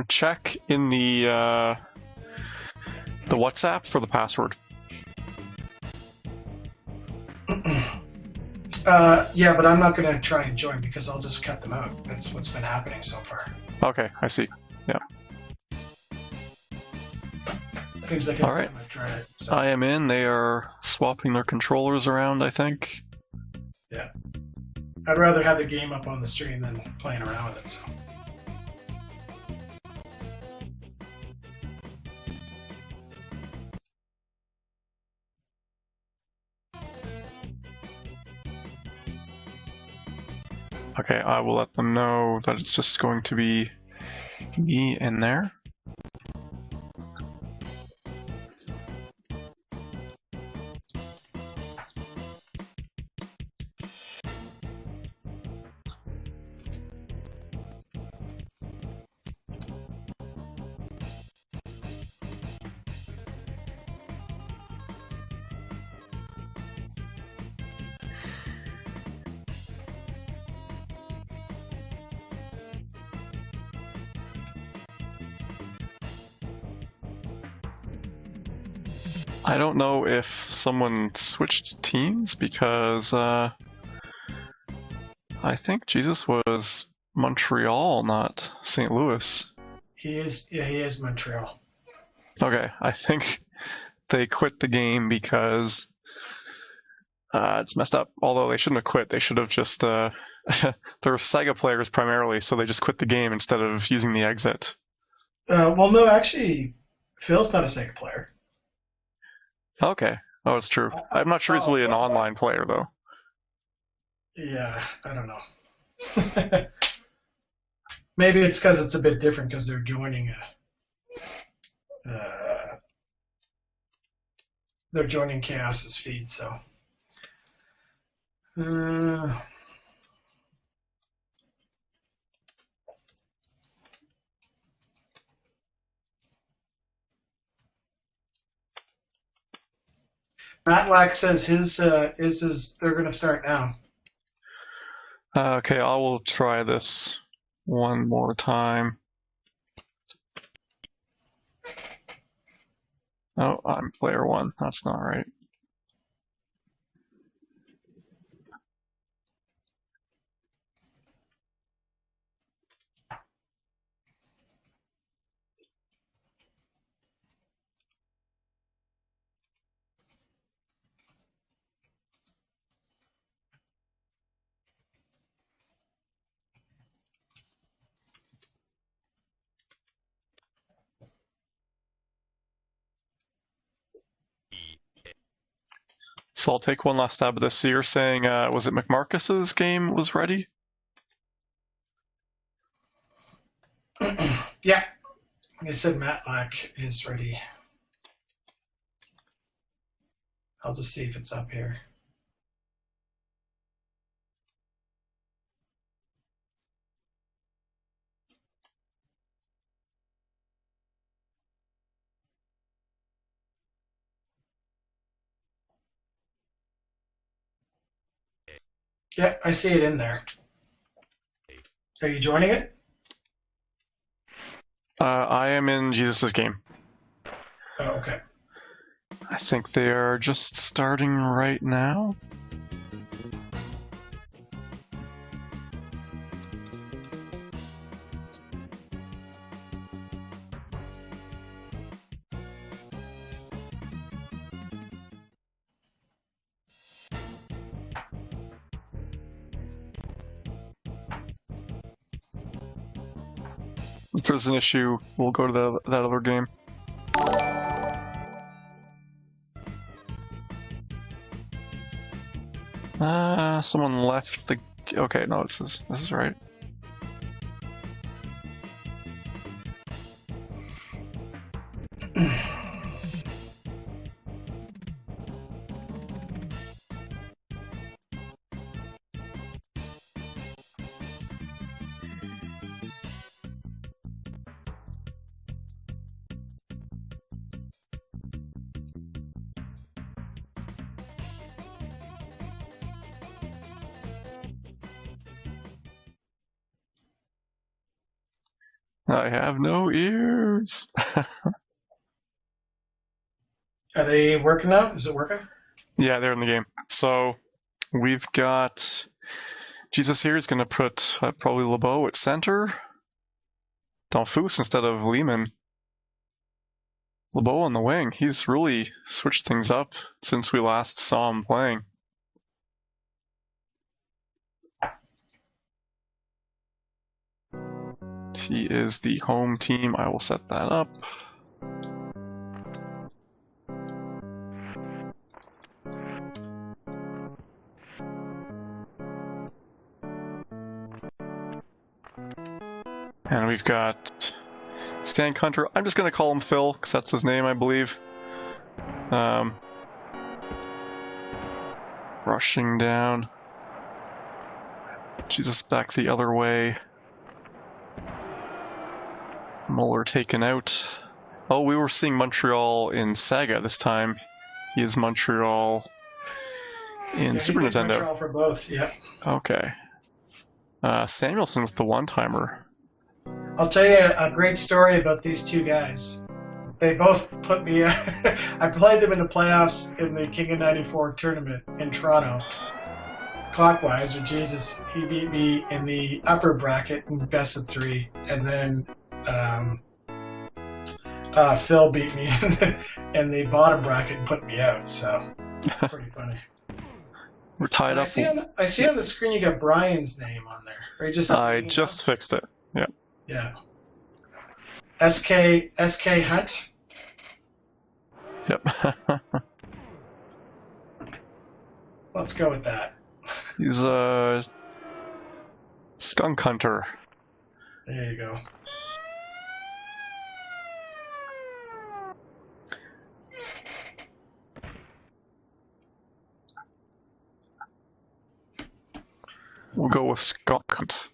Check in the WhatsApp for the password. Yeah, but I'm not going to try and join because I'll just cut them out. That's what's been happening so far. Okay, I see. Yeah. Seems like all right. I've tried it. So. I am in. They are swapping their controllers around, I think. Yeah. I'd rather have the game up on the stream than playing around with it. So. Okay, I will let them know that it's just going to be me in there. I don't know if someone switched teams because I think Jesus was Montreal, not St. Louis. He is Montreal. Okay, I think they quit the game because it's messed up. Although they shouldn't have quit. They should have just... they're Sega players primarily, so they just quit the game instead of using the exit. Well, no, actually, Phil's not a Sega player. Okay. Oh, it's true. I'm not sure he's really an online player, though. Yeah, I don't know. Maybe it's because it's a bit different because they're joining they're joining Chaos's feed, so. Matlack says his they're going to start now. Okay, I will try this one more time. Oh, I'm player one. That's not right. So I'll take one last stab at this. So you're saying, was it McMarcus's game was ready? Yeah. They said Matlack is ready. I'll just see if it's up here. Yeah, I see it in there. Are you joining it? I am in Jesus' game. Oh, okay. I think they are just starting right now. If there's an issue, we'll go to that other game. Someone left the... Okay, no, this is right. I have no ears. Are they working now? Is it working? Yeah, they're in the game. So we've got Jesus here is going to put probably LeBeau at center. Donfus instead of Lehman. LeBeau on the wing. He's really switched things up since we last saw him playing. He is the home team. I will set that up. And we've got Stan Hunter. I'm just going to call him Phil, because that's his name, I believe. Rushing down. Jesus back the other way. Muller taken out. Oh, we were seeing Montreal in Sega this time. He is Montreal in Super Nintendo. Montreal for both, yeah. Okay. Samuelson with the one-timer. I'll tell you a great story about these two guys. They both put me... I played them in the playoffs in the King of 94 tournament in Toronto. Clockwise with Jesus. He beat me in the upper bracket in best of three. And then Phil beat me in the bottom bracket and put me out. So it's pretty funny. We're tied up. I see on the screen you got Brian's name on there. I just fixed it. Yeah. Yeah. SK Hunt. Yep. Let's go with that. He's a skunk hunter. There you go. We'll go with skunk hunt.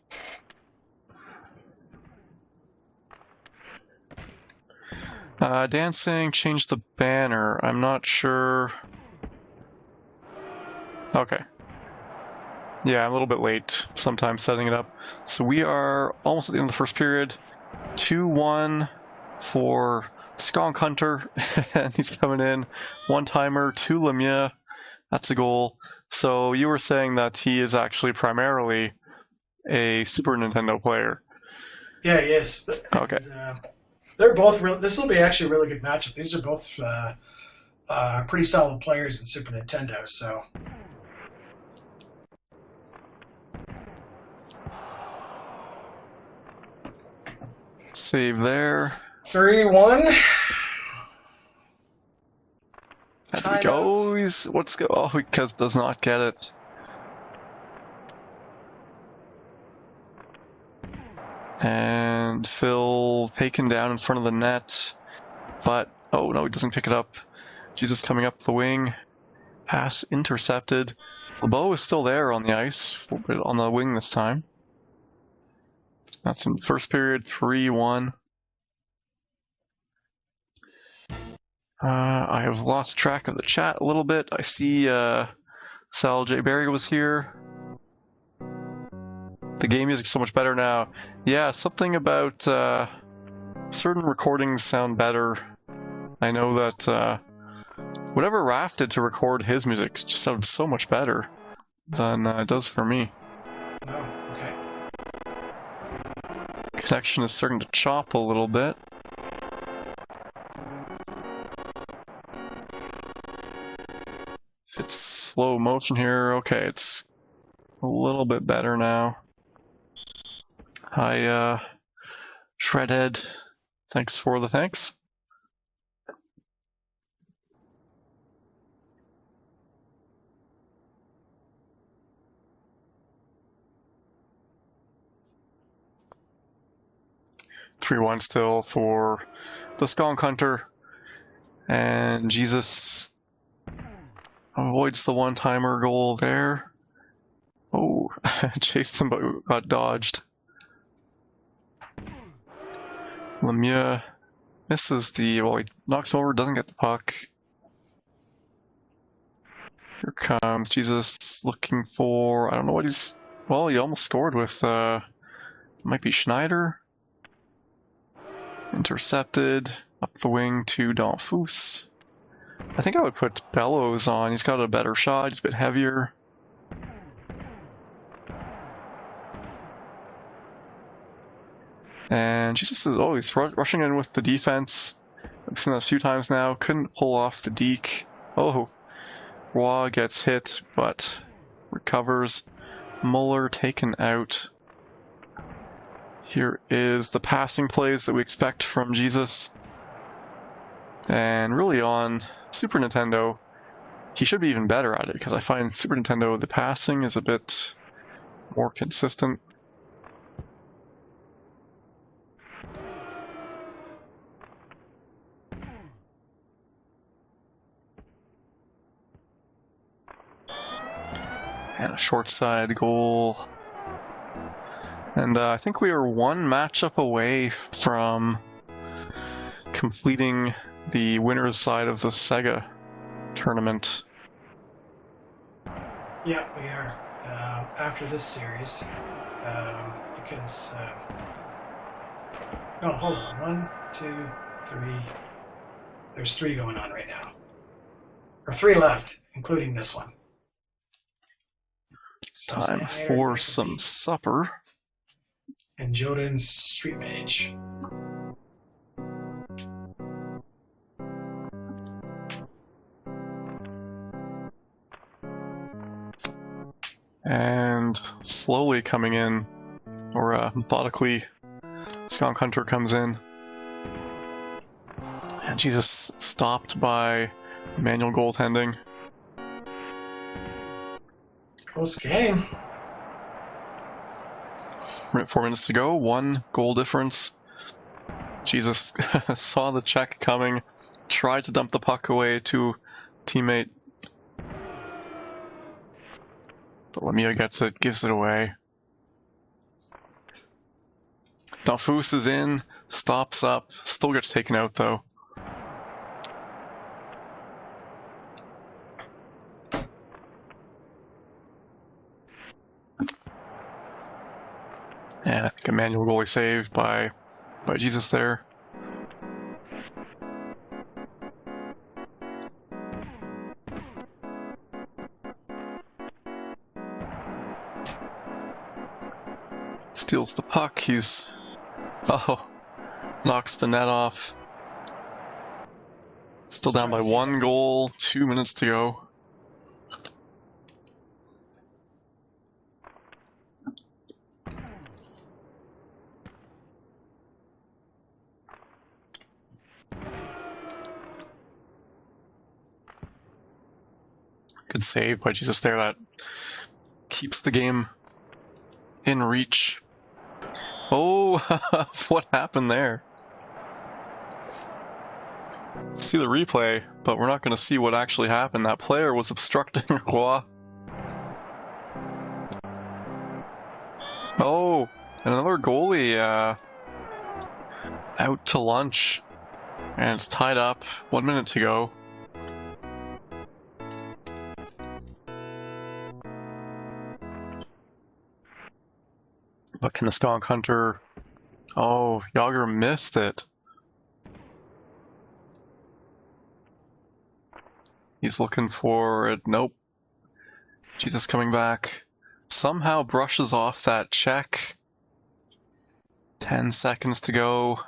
Dancing, change the banner. I'm not sure. Okay. Yeah, I'm a little bit late sometimes setting it up. So we are almost at the end of the first period. 2-1 for Skunk Hunter. And he's coming in. One-timer to Lemieux. That's a goal. So you were saying that he is actually primarily a Super Nintendo player. Yeah, he is. Okay. They're both real. This will be actually a really good matchup. These are both pretty solid players in Super Nintendo. So. Save there. 3-1. There we go. Let's go. Oh, because does not get it. And Phil taken down in front of the net. But, oh no, he doesn't pick it up. Jesus coming up the wing. Pass intercepted. LeBeau is still there on the ice, but on the wing this time. That's in first period, 3-1. I have lost track of the chat a little bit. I see Sal J. Berry was here. The game music's so much better now. Yeah, something about certain recordings sound better. I know that whatever Raph did to record his music just sounds so much better than it does for me. Oh, okay. Connection is starting to chop a little bit. It's slow motion here. Okay, it's a little bit better now. Hi, Shredhead. Thanks for the thanks. (3-1) still for the Skunk Hunter. And Jesus avoids the one-timer goal there. Oh, chased him but got dodged. Lemieux misses the, well, he knocks him over, doesn't get the puck. Here comes Jesus looking for, I don't know what he's, well, he almost scored with, might be Schneider. Intercepted, up the wing to Donfus. I think I would put Bellows on, he's got a better shot, he's a bit heavier. And Jesus is always rushing in with the defense. I've seen that a few times now. Couldn't pull off the deke. Oh, Roy gets hit, but recovers. Muller taken out. Here is the passing plays that we expect from Jesus. And really on Super Nintendo, he should be even better at it, because I find Super Nintendo, the passing is a bit more consistent. And a short side goal. And I think we are one matchup away from completing the winner's side of the Sega tournament. Yeah, we are. After this series. Because... no, hold on. 1, 2, 3... There's 3 going on right now. Or 3 left, including this one. It's time for some supper. And Joden's Street Mage. And slowly coming in, or methodically, Skunk Hunter comes in. And Jesus stopped by manual goaltending. Close game. 4 minutes to go, 1 goal difference. Jesus saw the check coming, tried to dump the puck away to teammate. But Lemieux gets it, gives it away. Donfus is in, stops up, still gets taken out though. And I think a manual goalie save by Jesus there. Steals the puck, he's... oh, knocks the net off. Still down by 1 goal, 2 minutes to go. Good save by Jesus there, that keeps the game in reach. Oh, what happened there? See the replay, but we're not going to see what actually happened. That player was obstructing Roy. Oh, and another goalie out to lunch. And it's tied up, 1 minute to go. But can the Skunk Hunter... Oh, Yager missed it. He's looking for it. Nope. Jesus coming back. Somehow brushes off that check. 10 seconds to go.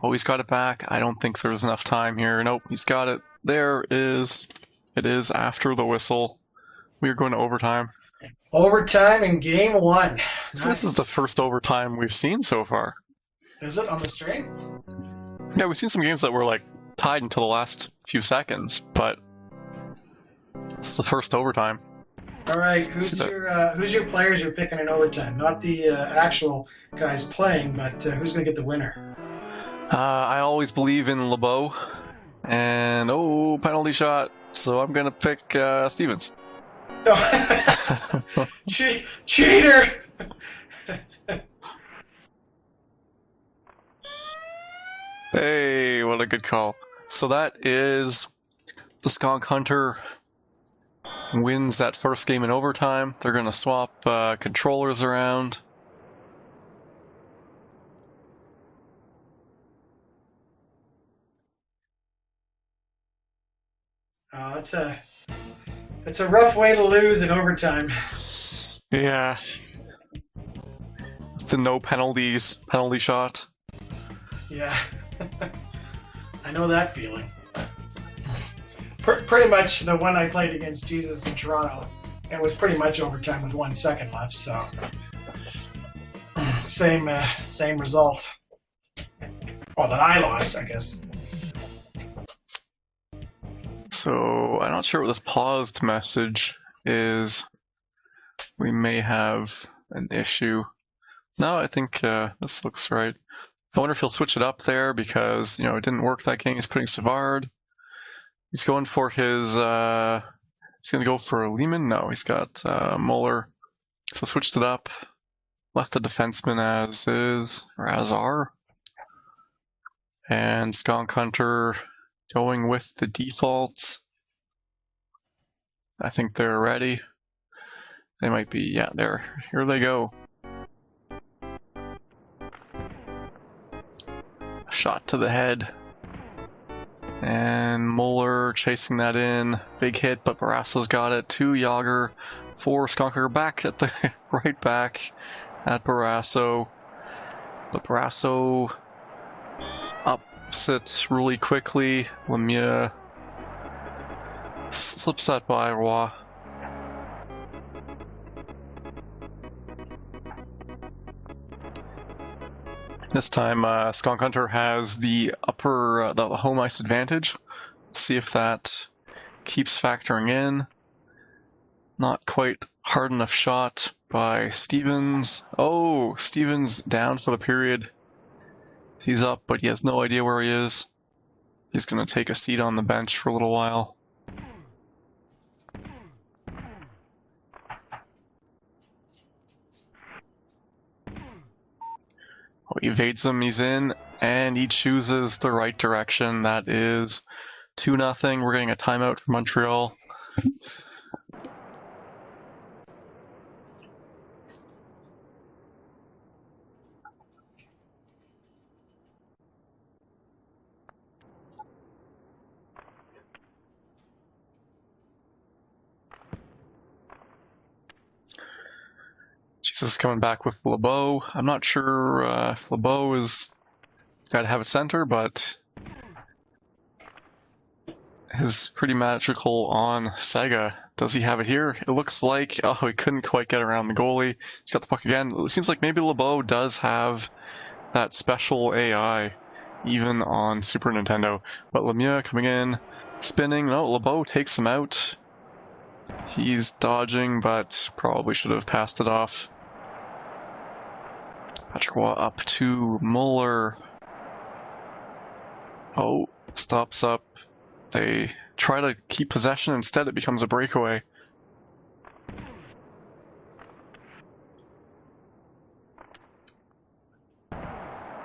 Oh, he's got it back. I don't think there's enough time here. Nope, he's got it. There is. It is after the whistle. We are going to overtime. Overtime in game 1. Nice. This is the first overtime we've seen so far. Is it on the stream? Yeah, we've seen some games that were like tied until the last few seconds, but this is the first overtime. All right, who's your players you're picking in overtime? Not the actual guys playing, but who's going to get the winner? I always believe in Lemieux, and penalty shot. So I'm going to pick Stevens. Cheater! Hey, what a good call. So that is the Skunk Hunter wins that first game in overtime. They're going to swap controllers around. That's a rough way to lose in overtime. Yeah. It's the no penalties penalty shot. Yeah. I know that feeling. Pretty much the one I played against Jesus in Toronto. It was pretty much overtime with 1 second left, so same result. Well, that I lost, I guess. So I'm not sure what this paused message is. We may have an issue. No, I think this looks right. I wonder if he'll switch it up there because, it didn't work that game. He's putting Savard. He's going for his... he's going to go for Lehman? No, he's got Muller. So switched it up. Left the defenseman as is, or as are. And Skunk Hunter going with the defaults. I think they're ready. They might be, yeah, here they go. Shot to the head. And Muller chasing that in. Big hit, but Barasso's got it. 2 Yager, 4 Skunker back at the right back at Barasso. But Barasso ups it really quickly. Lemieux slips that by Roy. This time, Skunk Hunter has the home ice advantage. See if that keeps factoring in. Not quite hard enough shot by Stevens. Oh, Stevens down for the period. He's up, but he has no idea where he is. He's going to take a seat on the bench for a little while. Oh, he evades him, he's in, and he chooses the right direction. That is 2-0. We're getting a timeout from Montreal. Jesus is coming back with Lemieux. I'm not sure if Lemieux is got to have a center, but is pretty magical on Sega. Does he have it here? It looks like, oh, he couldn't quite get around the goalie. He's got the puck again. It seems like maybe Lemieux does have that special AI, even on Super Nintendo. But Lemieux coming in, spinning. No, Lemieux takes him out. He's dodging, but probably should have passed it off. Patrick Waugh up to Muller. Oh, stops up. They try to keep possession. Instead, it becomes a breakaway.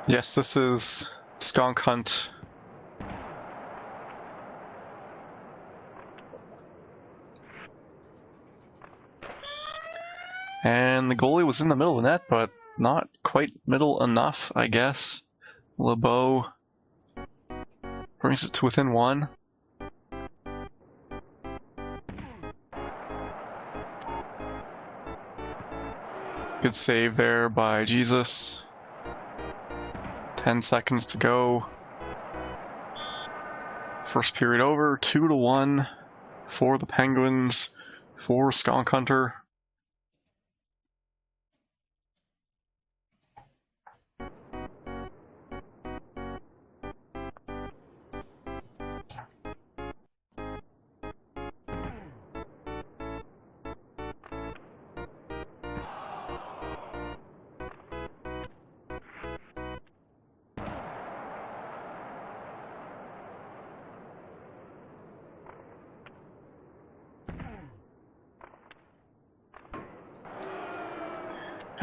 Yes, this is Skunk Hunt. And the goalie was in the middle of the net, but not quite middle enough, I guess. LeBeau brings it to within 1. Good save there by Jesus. 10 seconds to go. First period over, 2-1 for the Penguins, for Skunk Hunter.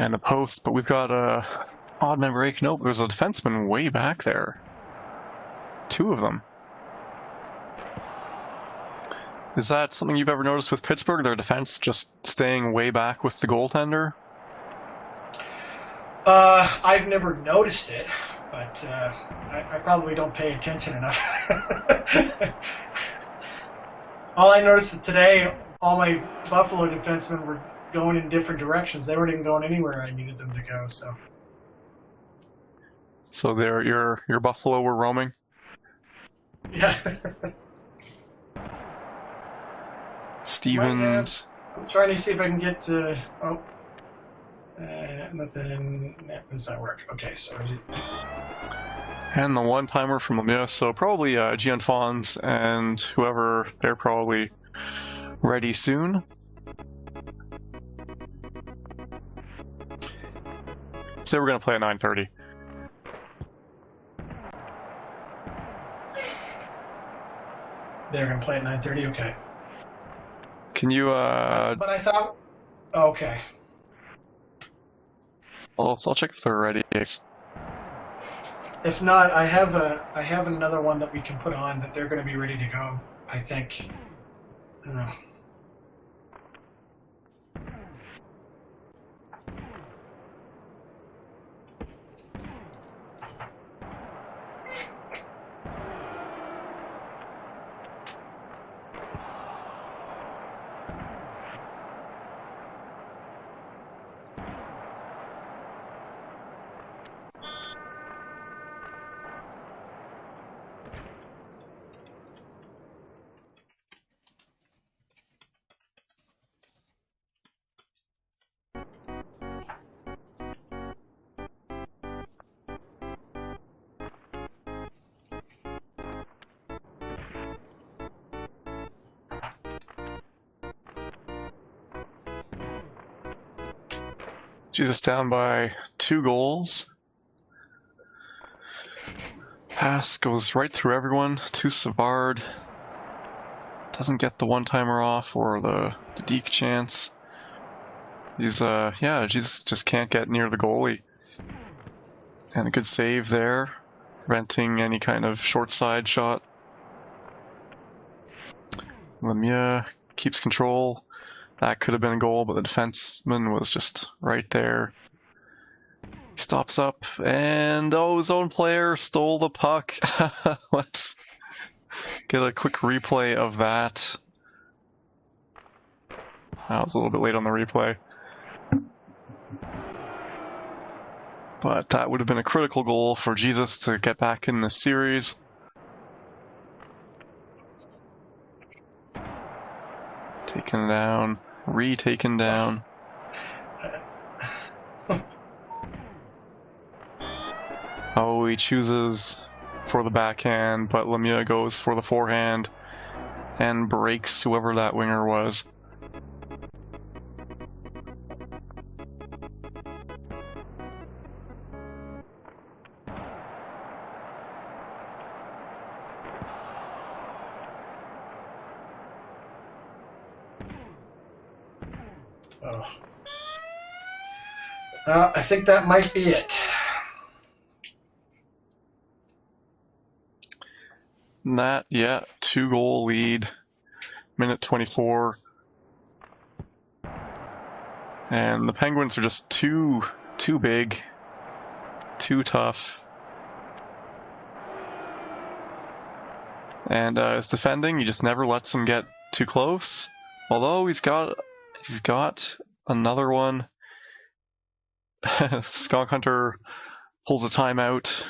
And a post, but we've got a odd man break. Nope, there's a defenseman way back there. 2 of them. Is that something you've ever noticed with Pittsburgh? Their defense just staying way back with the goaltender? I've never noticed it, but I probably don't pay attention enough. All I noticed is today, all my Buffalo defensemen were going in different directions. They weren't even going anywhere I needed them to go. So there, your Buffalo were roaming. Yeah. Stevens. I'm trying to see if I can get to. Nothing. That does not work. Okay, so. And the one-timer from Lemieux. So probably Gian Fons and whoever. They're probably ready soon. So we're going to play at 9:30. They're going to play at 9:30? Okay. Can you, But I thought... Okay. I'll check if they're ready. If not, I have another one that we can put on that they're going to be ready to go, I think. I don't know. Jesus down by 2 goals. Pass goes right through everyone to Savard. Doesn't get the one-timer off or the deke chance. He's, Jesus just can't get near the goalie. And a good save there, preventing any kind of short side shot. Lemieux keeps control. That could have been a goal, but the defenseman was just right there. He stops up, and his own player stole the puck. Let's get a quick replay of that. I was a little bit late on the replay. But that would have been a critical goal for Jesus to get back in the series. Taken down. Retaken down. He chooses for the backhand, but Lemieux goes for the forehand and breaks whoever that winger was. I think that might be it. That, 2-goal lead, minute 24. And the Penguins are just too too big, too tough. And his defending, he just never lets him get too close. Although he's got another one. Skunk Hunter pulls a timeout.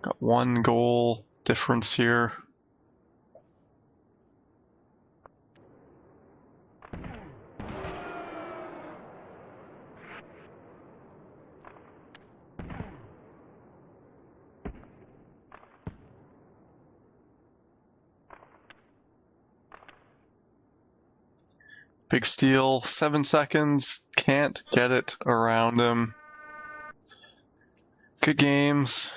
Got 1 goal difference here. Big steal, 7 seconds, can't get it around him. Good games.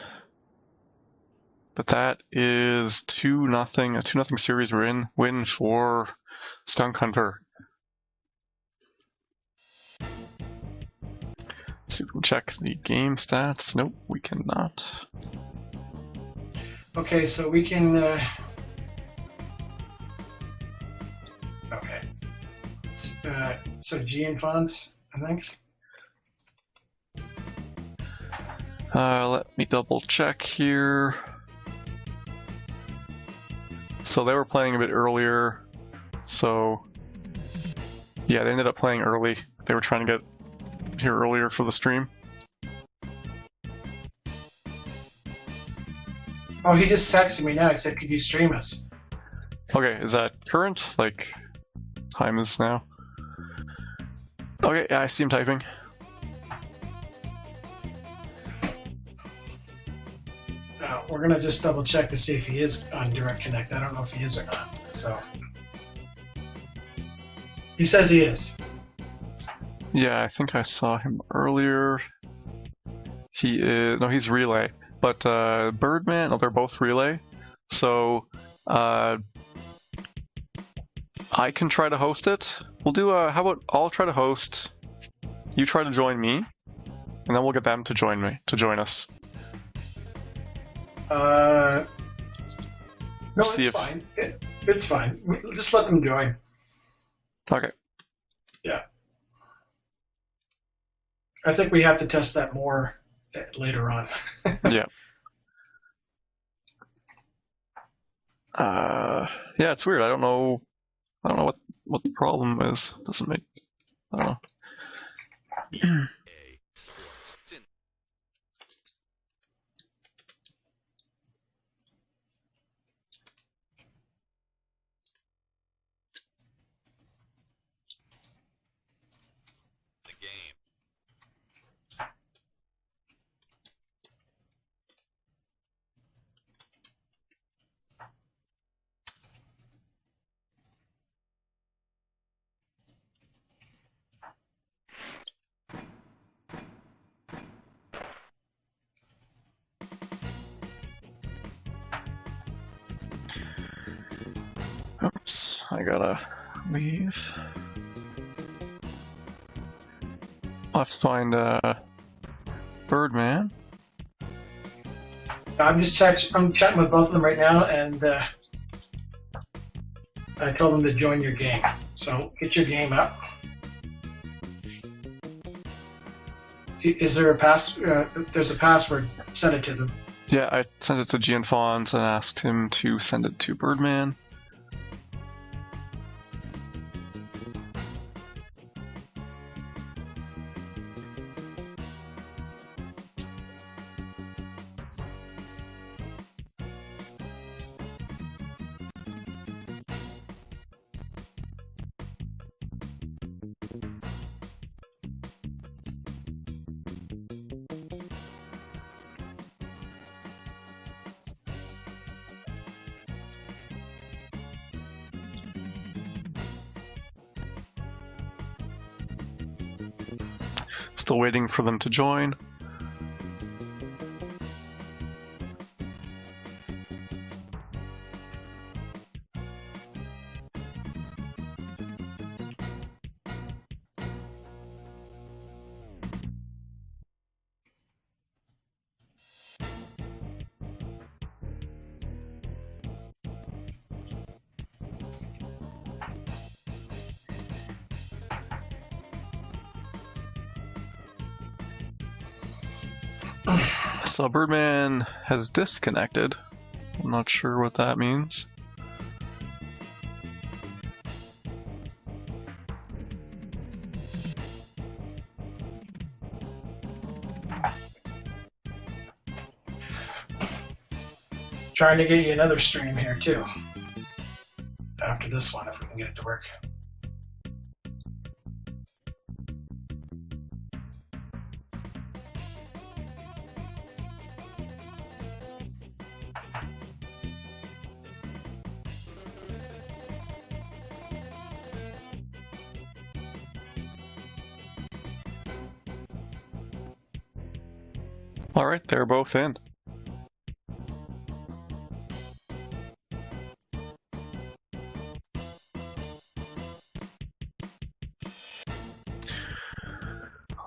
But that is 2-0, a 2-0 series win for Skunk Hunter. Let's see if we can check the game stats. Nope, we cannot. Okay, so we can... Okay. So Gian Fonts, I think. Let me double check here. So they were playing a bit earlier. So yeah, they ended up playing early. They were trying to get here earlier for the stream. Oh, he just texted me now. He said, "Could you stream us?" Okay, is that current? Like, time is now? Okay, yeah, I see him typing. We're gonna just double check to see if he is on Direct Connect. I don't know if he is or not. So he says he is. Yeah, I think I saw him earlier. He is he's relay, but Birdman. No, they're both relay. So I can try to host it. We'll do how about I'll try to host. You try to join me, and then we'll get them to join us. No, it's fine. It's fine. Just let them join. Okay. Yeah. I think we have to test that more later on. Yeah. Yeah, it's weird. I don't know what the problem is. Doesn't make. I don't know. Oops, I gotta leave. I'll have to find Birdman. I'm chatting with both of them right now, and I told them to join your game. So get your game up. Is there a there's a password. Send it to them. Yeah, I sent it to Gian Fons and asked him to send it to Birdman. Still waiting for them to join. So Birdman has disconnected. I'm not sure what that means. Trying to get you another stream here too. After this one, if we can get it to work. All right, they're both in.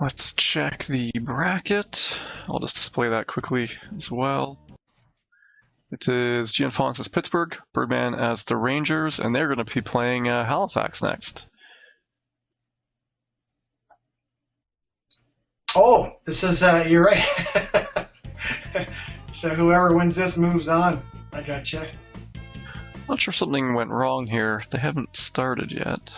Let's check the bracket. I'll just display that quickly as well. It is Gianfons as Pittsburgh, Birdman as the Rangers, and they're going to be playing Halifax next. Oh, this is, you're right. So whoever wins this moves on. I gotcha. Not sure something went wrong here. They haven't started yet.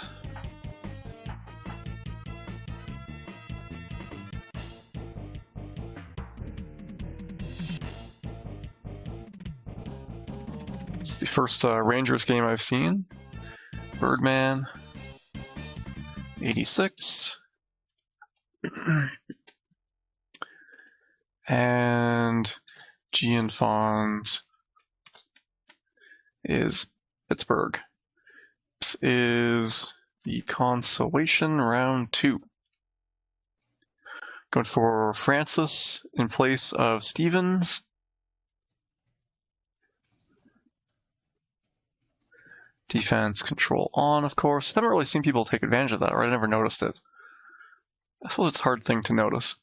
It's the first Rangers game I've seen. Birdman, 86. And Gianfons is Pittsburgh. This is the consolation round 2. Going for Francis in place of Stevens. Defense control on, of course. Haven't really seen people take advantage of that, or I never noticed it. I suppose it's a hard thing to notice.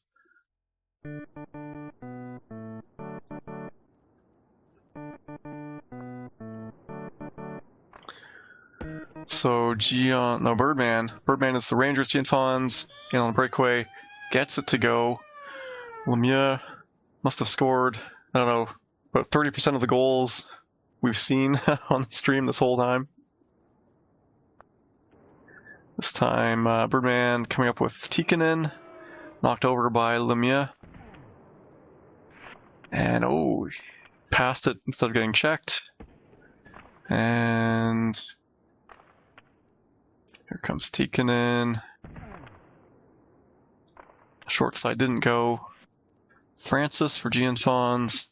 So Birdman. Birdman is the Rangers. Gianfons in on the breakaway, gets it to go. Lemieux must have scored, I don't know, about 30% of the goals we've seen on the stream this whole time. This time, Birdman coming up with Tikkanen, knocked over by Lemieux. And, oh, passed it instead of getting checked. And here comes Tikkanen. Short side didn't go. Francis for Gianfons.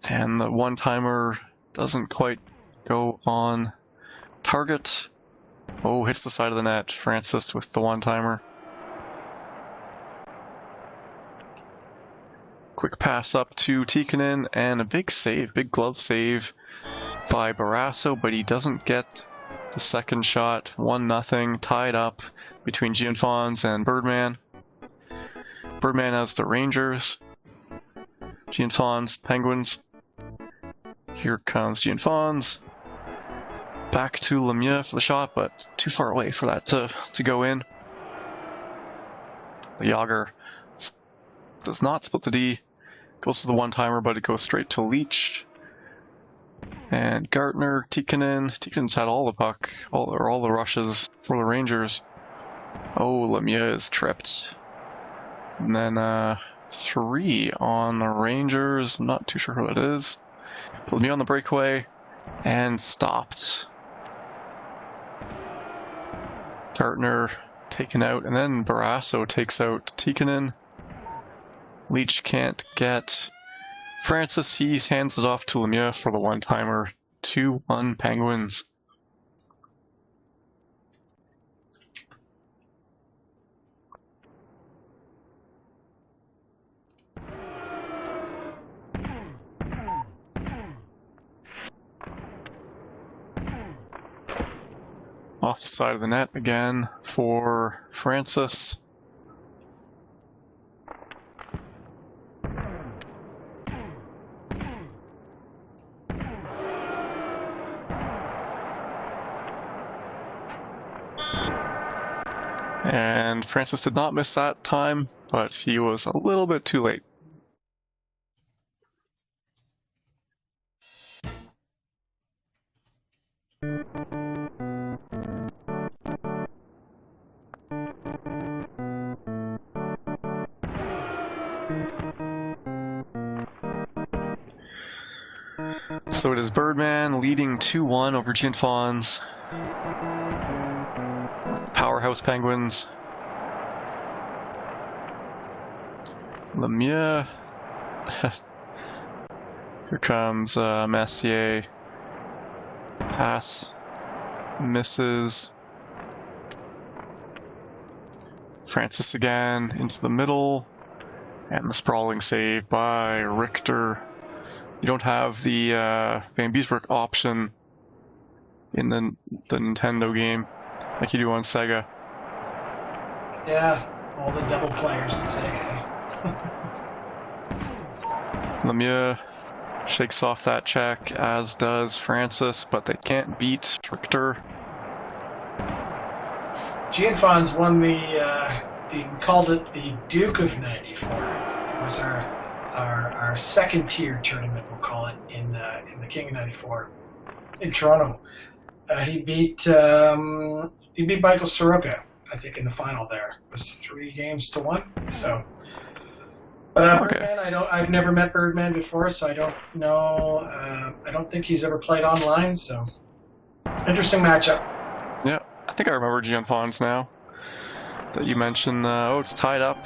And the one-timer doesn't quite go on target. Oh, hits the side of the net. Francis with the one-timer. Quick pass up to Tikkanen, and a big save, big glove save by Barrasso, but he doesn't get the second shot. 1-0, tied up between Gianfons and Birdman. Birdman has the Rangers. Gianfons, Penguins. Here comes Gianfons. Back to Lemieux for the shot, but too far away for that to go in. The Yager does not split the D. Goes to the one-timer, but it goes straight to Leach. And Gartner, Tikkanen. Tikkanen's had all the puck, all the rushes for the Rangers. Oh, Lemieux is tripped. And then 3 on the Rangers. I'm not too sure who that is. Lemieux on the breakaway and stopped. Gartner taken out, and then Barrasso takes out Tikkanen. Leach can't get Francis. He hands it off to Lemieux for the one-timer. 2-1 Penguins. Off the side of the net again for Francis. And Francis did not miss that time, but he was a little bit too late. So it is Birdman leading 2-1 over Jinfons. Powerhouse Penguins. Lemieux. Here comes Messier. Pass. Misses. Francis again into the middle. And the sprawling save by Richter. You don't have the Van Beesbrook option in the Nintendo game like you do on Sega. Yeah, all the double players in Sega. Lemieux shakes off that check, as does Francis, but they can't beat Richter. Gianfons won we called it the Duke of '94. It was our second tier tournament, we'll call it, in the King of '94 in Toronto. He beat Michael Soroka, I think, in the final. There it was 3-1. So, but Okay. Birdman, I've never met Birdman before, so I don't know. I don't think he's ever played online. So, interesting matchup. Yeah, I think I remember Gianfons now that you mentioned. Oh, it's tied up.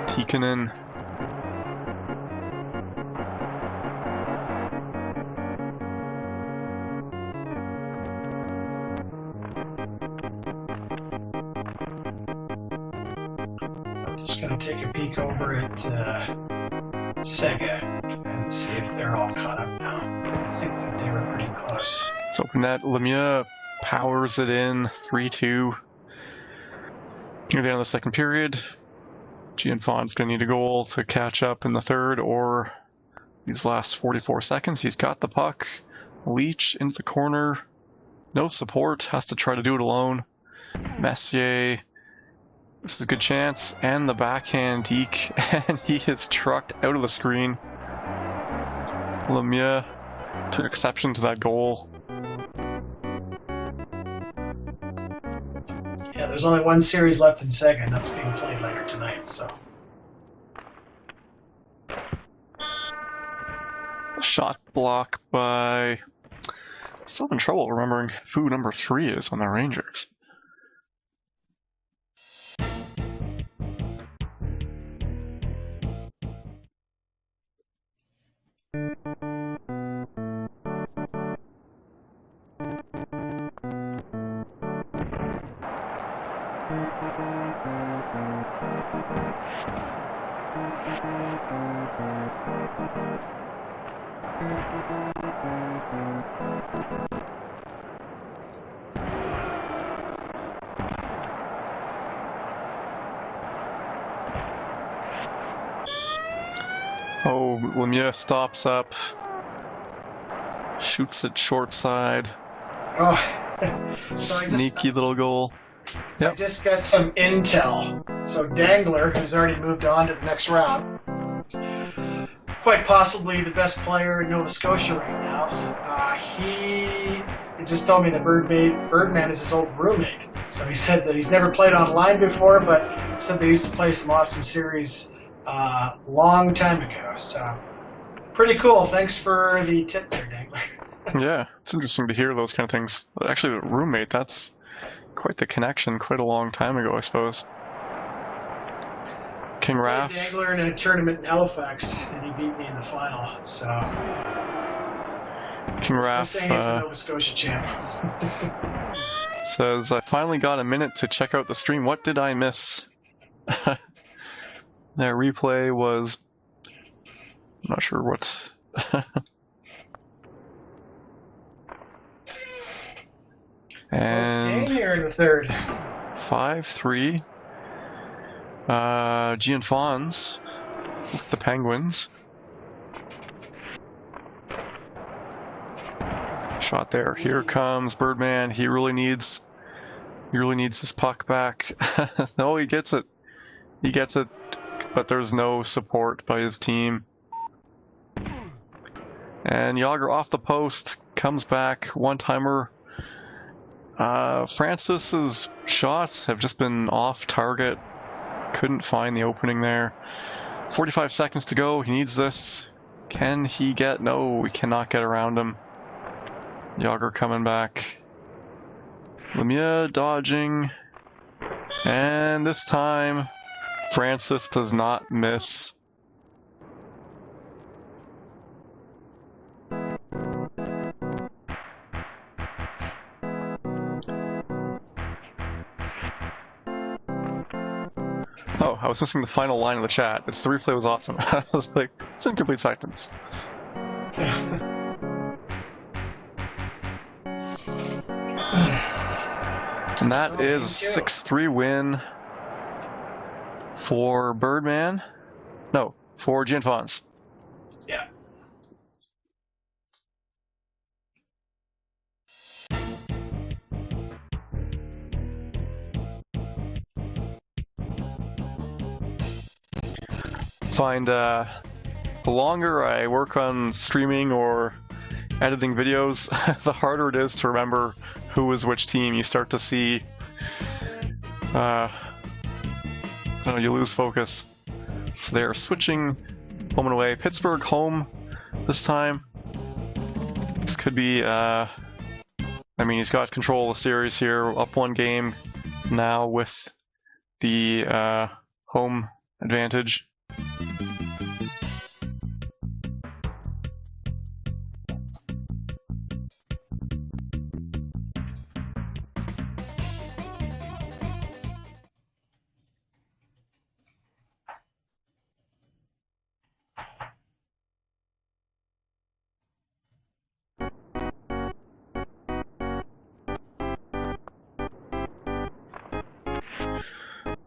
Tikkanen. Just going to take a peek over at Sega and see if they're all caught up now. I think that they were pretty close. Let's open that. Lemieux powers it in. 3-2. Near the end of the second period. Gianfon's going to need a goal to catch up in the third, or these last 44 seconds. He's got the puck. Leach into the corner. No support. Has to try to do it alone. Messier. This is a good chance. And the backhand deke. And he is trucked out of the screen. Lemieux took exception to that goal. Yeah, there's only one series left in Sega, and that's being played later tonight, so. Shot block by... Still in trouble remembering who number 3 is on the Rangers. Oh, Lemieux stops up, shoots it short side. Oh, so Sneaky little goal. I just got some intel. So Dangler, who's already moved on to the next round, quite possibly the best player in Nova Scotia right now, he just told me that Birdman is his old roommate. So he said that he's never played online before, but said they used to play some awesome series long time ago. So pretty cool. Thanks for the tip there, Dangler. Yeah, it's interesting to hear those kind of things. Actually, the roommate, that's quite the connection, quite a long time ago, I suppose. King Raff. Dangler in a tournament in Halifax, and he beat me in the final. So King Raff I'm saying he's the Nova Scotia champ. says, I finally got a minute to check out the stream. What did I miss? That replay was... I'm not sure what... And game here in the third. 5-3. Gianfons with the Penguins. Shot there. Here comes Birdman. He really needs his puck back. No, he gets it. He gets it, but there's no support by his team. And Yager off the post comes back, one-timer. Francis's shots have just been off target. Couldn't find the opening there. 45 seconds to go. He needs this. Can he get... No, we cannot get around him. Yager coming back. Lemieux dodging. And this time, Francis does not miss. Oh, I was missing the final line of the chat. It's the replay was awesome. I was like, it's incomplete sentence. And that is 6-3 win for Birdman. No, for Gianfons. Yeah. Find the longer I work on streaming or editing videos, the harder it is to remember who is which team. You start to see, you lose focus. So they're switching home and away. Pittsburgh home this time. This could be, I mean, he's got control of the series here, up one game now with the home advantage.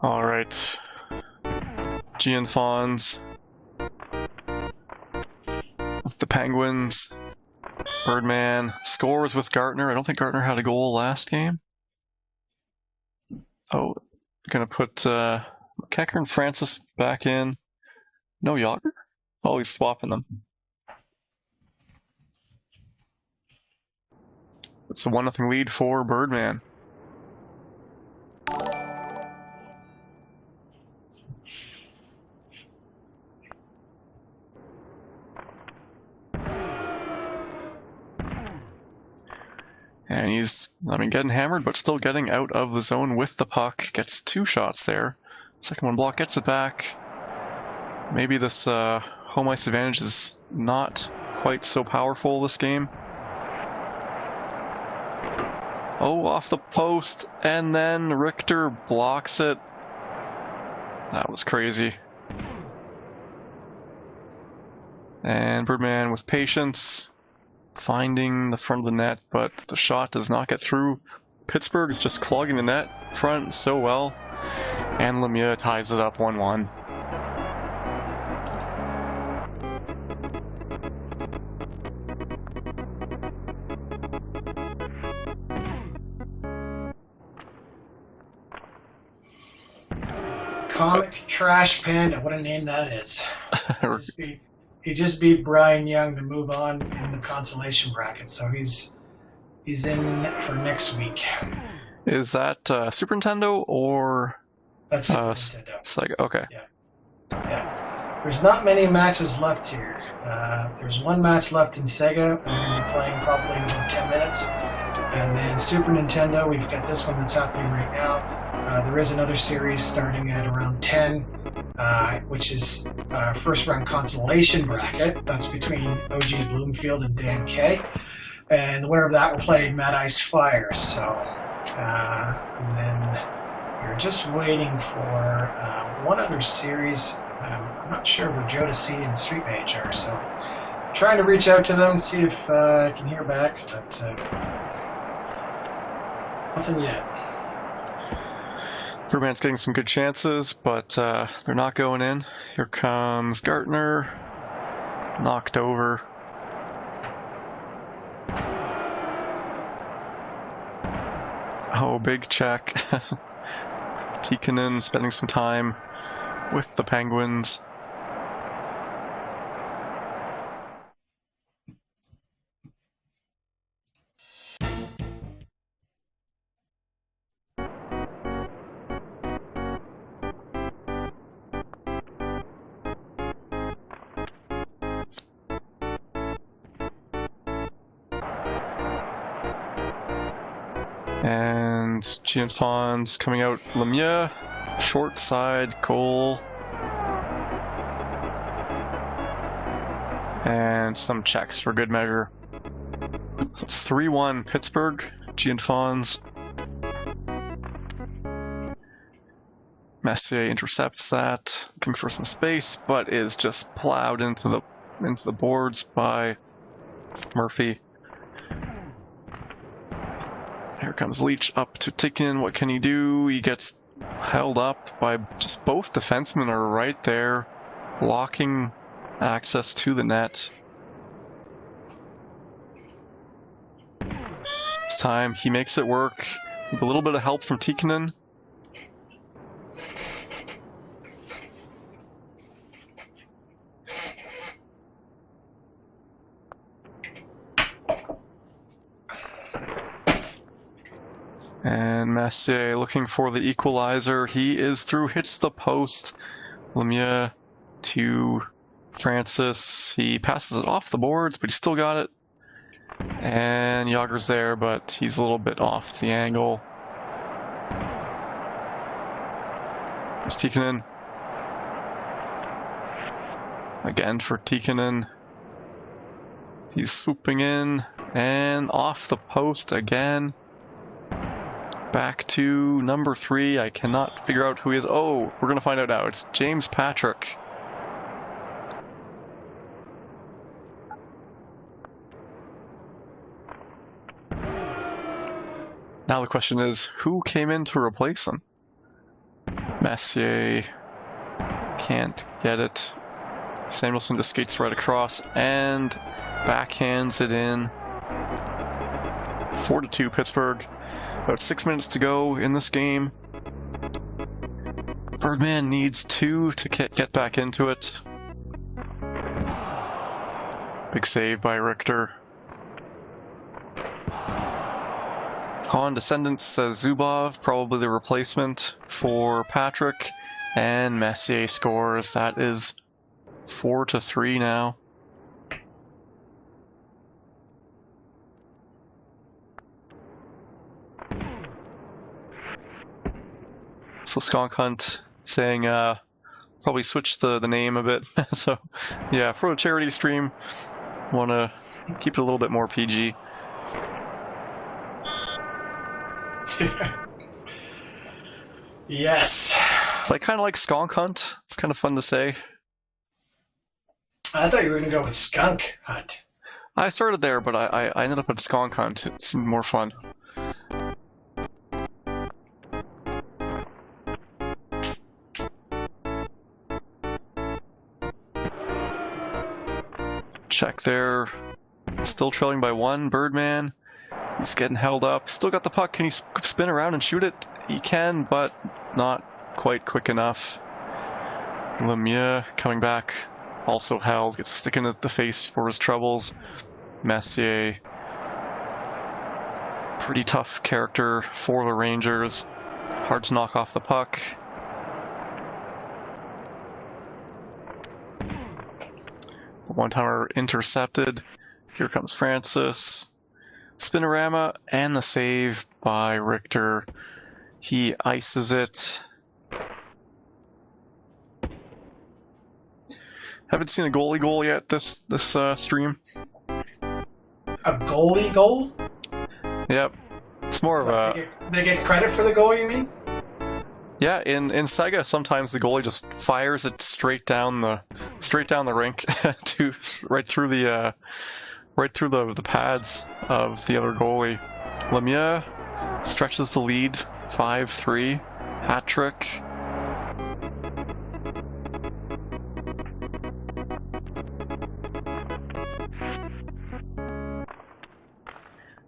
Alright. Gianfons with the Penguins. Birdman scores with Gartner. I don't think Gartner had a goal last game. Oh, gonna put Kecker and Francis back in. No Yager? Oh, he's swapping them. It's a 1-0 lead for Birdman. And he's, I mean, getting hammered, but still getting out of the zone with the puck. Gets 2 shots there. Second one block, gets it back. Maybe this home ice advantage is not quite so powerful this game. Oh, off the post, and then Richter blocks it. That was crazy. And Birdman with patience, finding the front of the net, but the shot does not get through. Pittsburgh is just clogging the net front so well, and Lemieux ties it up 1-1. Comic Trash Panda, what a name that is. He just beat Brian Young to move on in the consolation bracket, so he's in for next week. Is that Super Nintendo or? That's Super Nintendo. Sega. Okay. Yeah. There's not many matches left here. There's one match left in Sega, and they're going to be playing probably in about 10 minutes. And then Super Nintendo, we've got this one that's happening right now. There is another series starting at around 10, which is first round consolation bracket. That's between OG Bloomfield and Dan Kay. And the winner of that will play Mad Ice Fire. So, and then you're just waiting for one other series. I'm not sure where Jodeci and Street Mage are, so trying to reach out to them, see if I can hear back, but nothing yet. Birdman's getting some good chances, but they're not going in. Here comes Gartner. Knocked over. Oh, big check. Tikkanen spending some time with the Penguins. And Gianfon's coming out. Lemieux, short side, goal. And some checks for good measure. So it's 3-1 Pittsburgh. Gianfon's. Messier intercepts that, looking for some space, but is just plowed into the boards by Murphy. Here comes Leach up to Tikkanen. What can he do? He gets held up by just both defensemen are right there, blocking access to the net. This time he makes it work with a little bit of help from Tikkanen. And Messier looking for the equalizer. He is through, hits the post. Lemieux to Francis. He passes it off the boards, but he still got it. And Yager's there, but he's a little bit off the angle. There's Tikkanen. Again for Tikkanen. He's swooping in and off the post again. Back to number 3. I cannot figure out who he is. Oh, we're going to find out now. It's James Patrick. Now the question is, who came in to replace him? Messier can't get it. Samuelson just skates right across and backhands it in. 4-2 Pittsburgh. About 6 minutes to go in this game. Birdman needs 2 to get back into it. Big save by Richter. Condescendence says Zubov, probably the replacement for Patrick. And Messier scores. That is 4-3 now. So Skunk Hunt saying probably switch the name a bit. So yeah, for a charity stream, want to keep it a little bit more PG. Yes. But I kind of like Skunk Hunt. It's kind of fun to say. I thought you were going to go with Skunk Hunt. I started there, but I ended up at Skunk Hunt. It seemed more fun. Check there. Still trailing by 1. Birdman. He's getting held up. Still got the puck. Can he spin around and shoot it? He can, but not quite quick enough. Lemieux coming back. Also held. Gets a stick in the face for his troubles. Messier. Pretty tough character for the Rangers. Hard to knock off the puck. The one-timer intercepted. Here comes Francis. Spinorama and the save by Richter. He ices it. Haven't seen a goalie goal yet this stream. A goalie goal? Yep. It's more of a... They get credit for the goal, you mean? Yeah, in Sega sometimes the goalie just fires it straight down the rink to right through the pads of the other goalie. Lemieux stretches the lead, 5-3. Hat trick.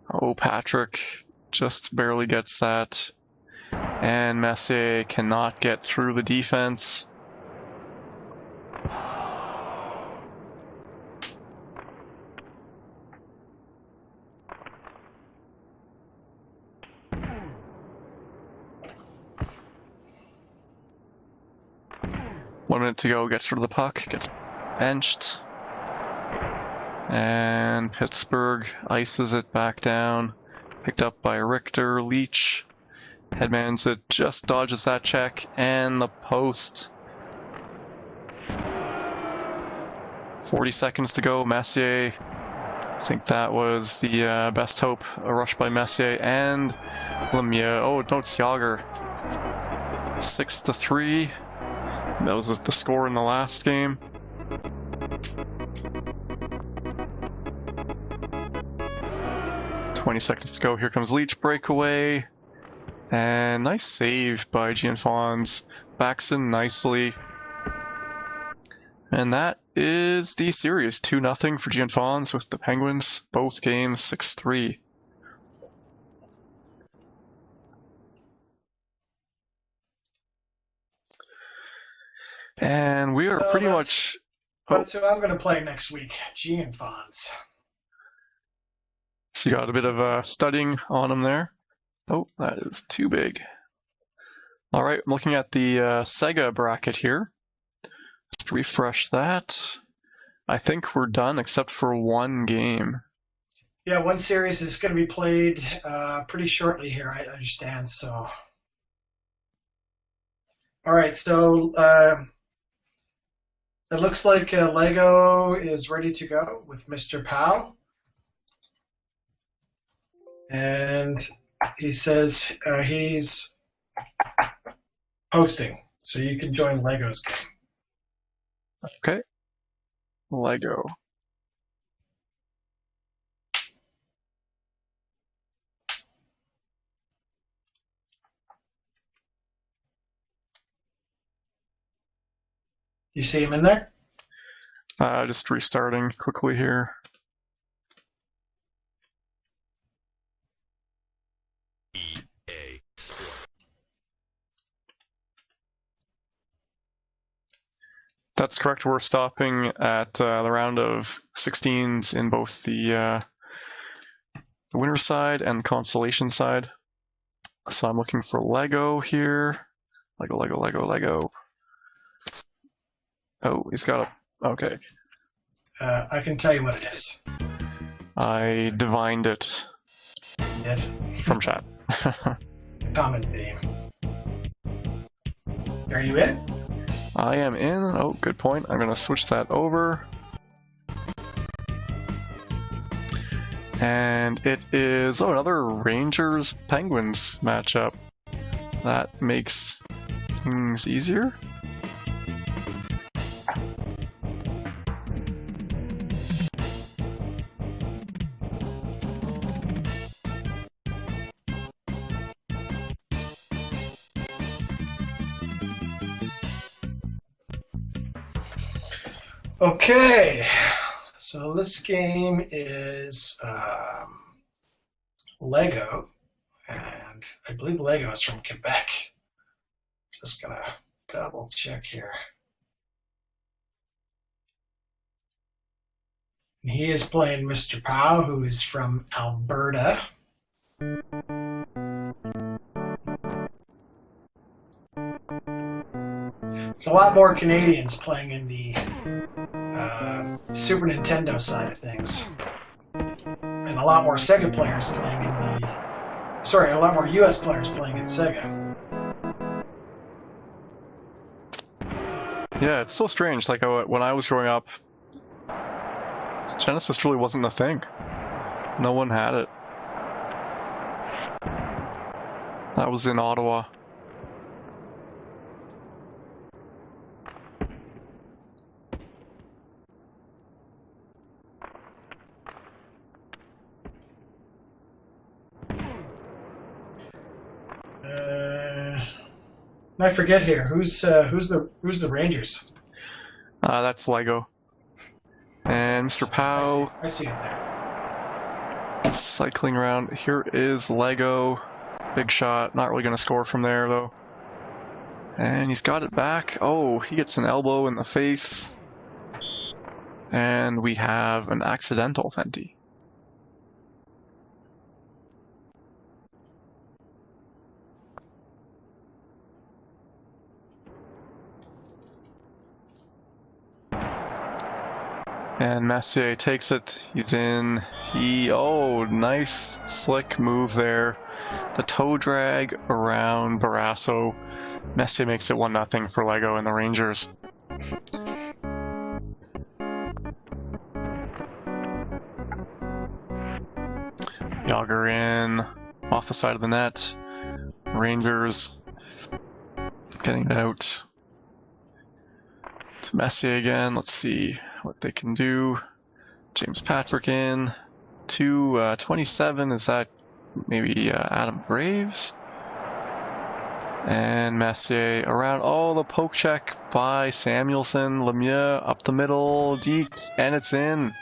Oh, Patrick just barely gets that. And Messier cannot get through the defense. One minute to go, gets rid of the puck, gets benched. And Pittsburgh ices it back down. Picked up by Richter. Leach. Headman's just dodges that check. And the post. 40 seconds to go. Messier. I think that was the best hope. A rush by Messier and Lemieux. Oh, no, it's Yager. 6-3. That was the score in the last game. $20 to go. Here comes Leach breakaway. And nice save by Gianfons. Backs in nicely. And that is the series. 2-0 for Gianfons with the Penguins. Both games 6-3. And we are pretty much... That's who I'm going to play next week. Gianfons. So you got a bit of studying on him there. Oh, that is too big. All right, I'm looking at the Sega bracket here. Let's refresh that. I think we're done except for one game. Yeah, one series is going to be played pretty shortly here, I understand. So, all right. So it looks like Lego is ready to go with Mr. Powell, and he says he's hosting, so you can join Lego's game. Okay. Lego. You see him in there? Just restarting quickly here. That's correct. We're stopping at the round of 16s in both the winner side and consolation side. So I'm looking for Lego here. Lego. Oh, he's got a... Okay. I can tell you what it is. I divined it. Yes. From chat. Common theme. Are you in? I am in. Oh, good point. I'm going to switch that over. And it is, another Rangers-Penguins matchup. That makes things easier. Okay, so this game is Lego, and I believe Lego is from Quebec. Just gonna double check here. And he is playing Mr. Powell, who is from Alberta. There's a lot more Canadians playing in the Super Nintendo side of things. And a lot more Sega players playing in the... Sorry, a lot more US players playing in Sega. Yeah, it's so strange. Like, when I was growing up, Genesis really wasn't a thing. No one had it. That was in Ottawa. I forget here. Who's the Rangers? That's Lego. And Mr. Powell. I see it there. Cycling around. Here is Lego. Big shot. Not really going to score from there, though. And he's got it back. Oh, he gets an elbow in the face. And we have an accidental Fenty. And Messier takes it. He's in. Oh, nice slick move there. The toe drag around Barrasso. Messier makes it 1-0 for Lego and the Rangers. Yager in. Off the side of the net. Rangers getting it out to Messier again. Let's see what they can do. James Patrick in. 27, is that maybe Adam Graves? And Messier around. Oh, the poke check by Samuelson. Lemieux up the middle. Deke, and it's in.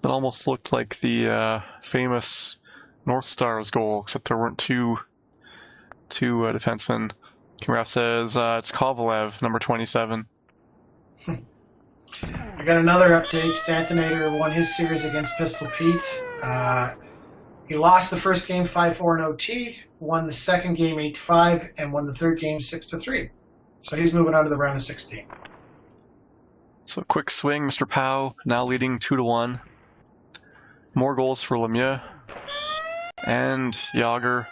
That almost looked like the famous North Stars goal, except there weren't two defensemen. Kimraf says it's Kovalev, number 27. I got another update. Stantinator won his series against Pistol Pete. He lost the first game 5-4 in OT, won the second game 8-5, and won the third game 6-3. So he's moving on to the round of 16. So quick swing, Mr. Powell, now leading 2-1. More goals for Lemieux and Yager.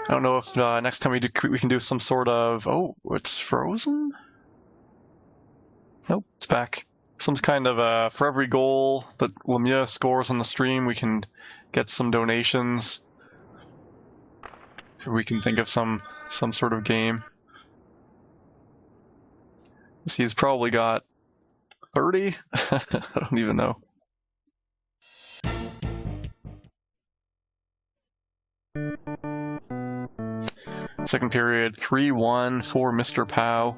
I don't know if next time we can do some sort of... Oh, it's frozen? Nope, it's back. Some kind of, for every goal that Lemieux scores on the stream, we can get some donations. We can think of some sort of game. He's probably got 30? I don't even know. Second period, 3-1 for Mr. Powell.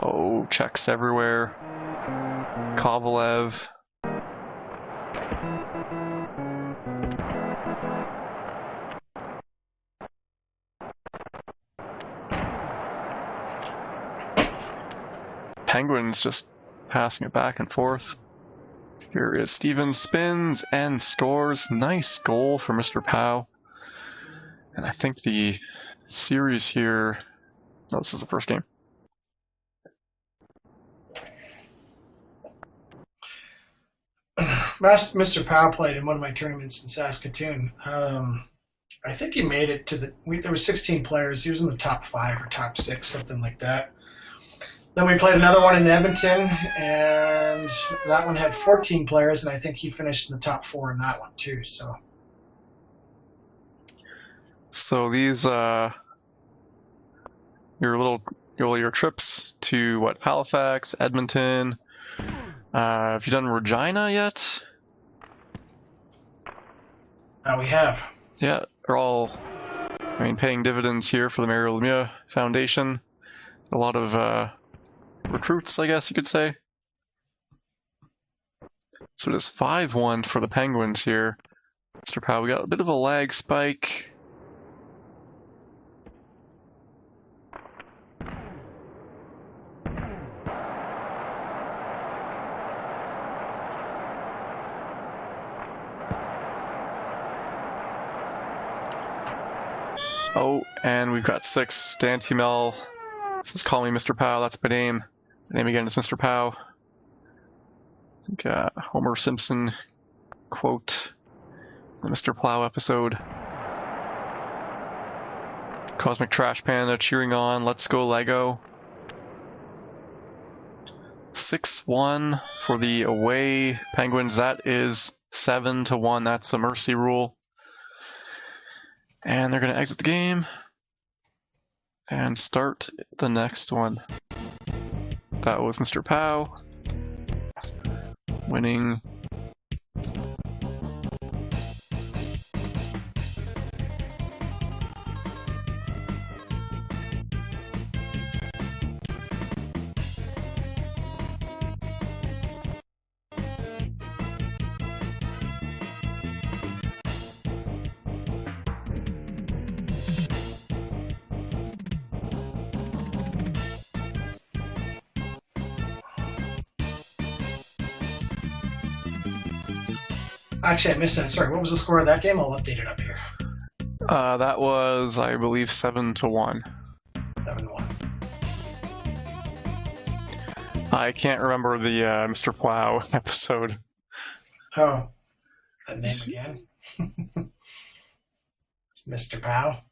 Oh, checks everywhere. Kovalev. Penguins just passing it back and forth. Here is Stevens, spins and scores. Nice goal for Mr. Powell. And I think the series here... No, this is the first game. Mr. Powell played in one of my tournaments in Saskatoon. I think he made it to the... there were 16 players. He was in the top 5 or top 6, something like that. Then we played another one in Edmonton, and that one had 14 players, and I think he finished in the top 4 in that one too. So these your trips to what, Halifax, Edmonton. Have you done Regina yet? We have. Yeah, they're all, paying dividends here for the Mario Lemieux Foundation. A lot of recruits, I guess you could say. So it is 5-1 for the Penguins here. Mr. Powell, we got a bit of a lag spike. Oh, and we've got 6. Dan Timel says, "Call me Mr. Powell." That's my name. The name again is Mr. Powell. I think Homer Simpson quote, the Mr. Plow episode. Cosmic Trash Panda cheering on. Let's go Lego. 6-1 for the away Penguins. That is 7-1. That's the mercy rule. And they're going to exit the game and start the next one. That was Mr. Powell winning. Actually, I missed that. Sorry, what was the score of that game? I'll update it up here. That was, I believe, 7-1. 7-1. I can't remember the Mr. Plow episode. Oh, that name again? It's Mr. Pow.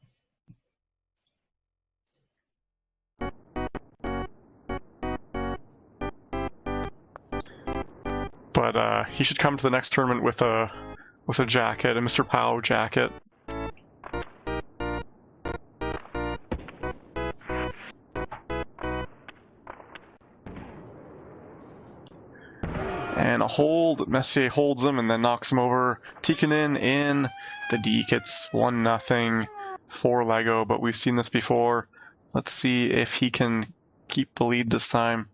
But he should come to the next tournament with a jacket, a Mr. Pow jacket. And a hold, Messier holds him and then knocks him over. Tikkanen in, the deke, it's 1-0 for Lego, but we've seen this before. Let's see if he can keep the lead this time.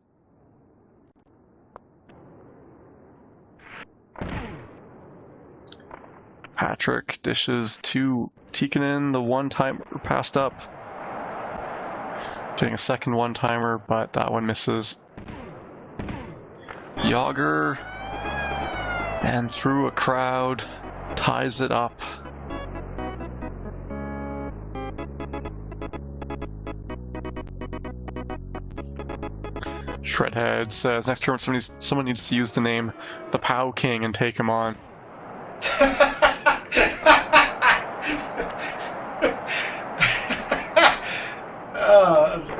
Patrick dishes to Tikkanen, the one-timer passed up. Getting a second one-timer, but that one misses. Yager, and through a crowd, ties it up. Shredhead says, next term someone needs to use the name the Pow King and take him on. Oh, that's good.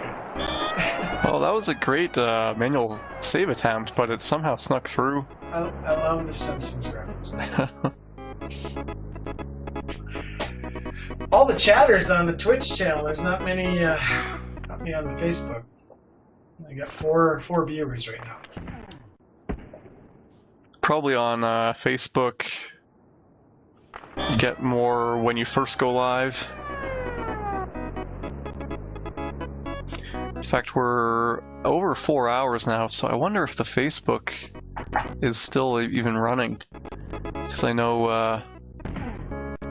Well, that was a great manual save attempt, but it somehow snuck through. I love the Simpsons references. All the chatters on the Twitch channel. There's not many on the Facebook. I got four viewers right now. Probably on Facebook. You get more when you first go live. In fact, we're over 4 hours now, so I wonder if the Facebook is still even running. Because I know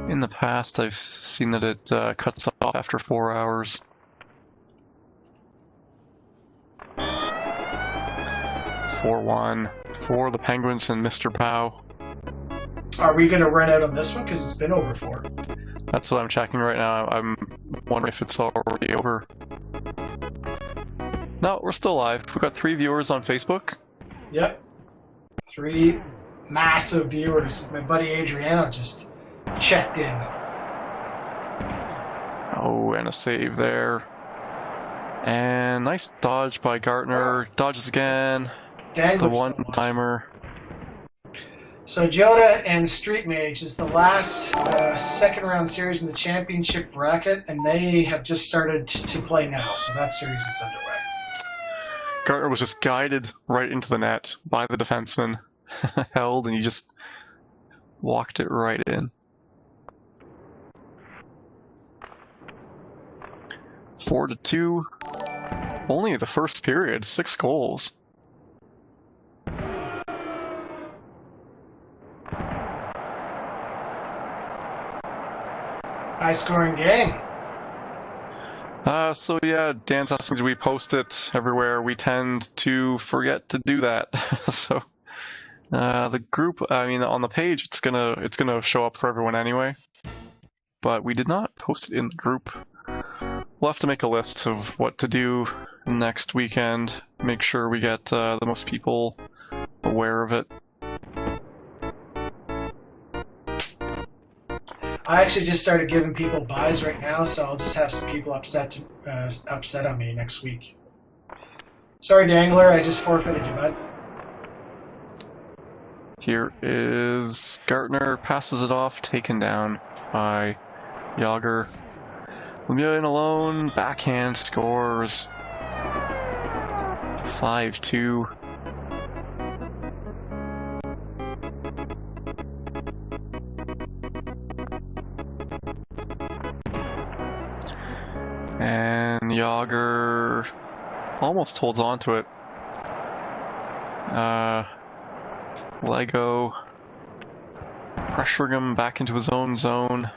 in the past I've seen that it cuts off after 4 hours. (4-1) for the Penguins and Mr. Pow. Are we going to run out on this one? Because it's been over 4. That's what I'm checking right now. I'm wondering if it's already over. No, we're still live. We've got 3 viewers on Facebook. Yep. 3 massive viewers. My buddy Adriano just checked in. Oh, and a save there. And nice dodge by Gartner. Dodges again. The one-timer. So Joda and Street Mage is the last second round series in the championship bracket, and they have just started to play now, so that series is underway. Gartner was just guided right into the net by the defenseman. Held, and he just walked it right in. 4-2. Only the first period, 6 goals. High-scoring game. So yeah, Dan's asking, do we post it everywhere? We tend to forget to do that. So the group, I mean, on the page, it's gonna show up for everyone anyway. But we did not post it in the group. We'll have to make a list of what to do next weekend. Make sure we get the most people aware of it. I actually just started giving people buys right now, so I'll just have some people upset on me next week. Sorry, Dangler, I just forfeited you, bud. Here is Gartner, passes it off, taken down by Yager. Lemieux in alone, backhand scores. 5-2. And Yager almost holds on to it. Lego pressuring him back into his own zone.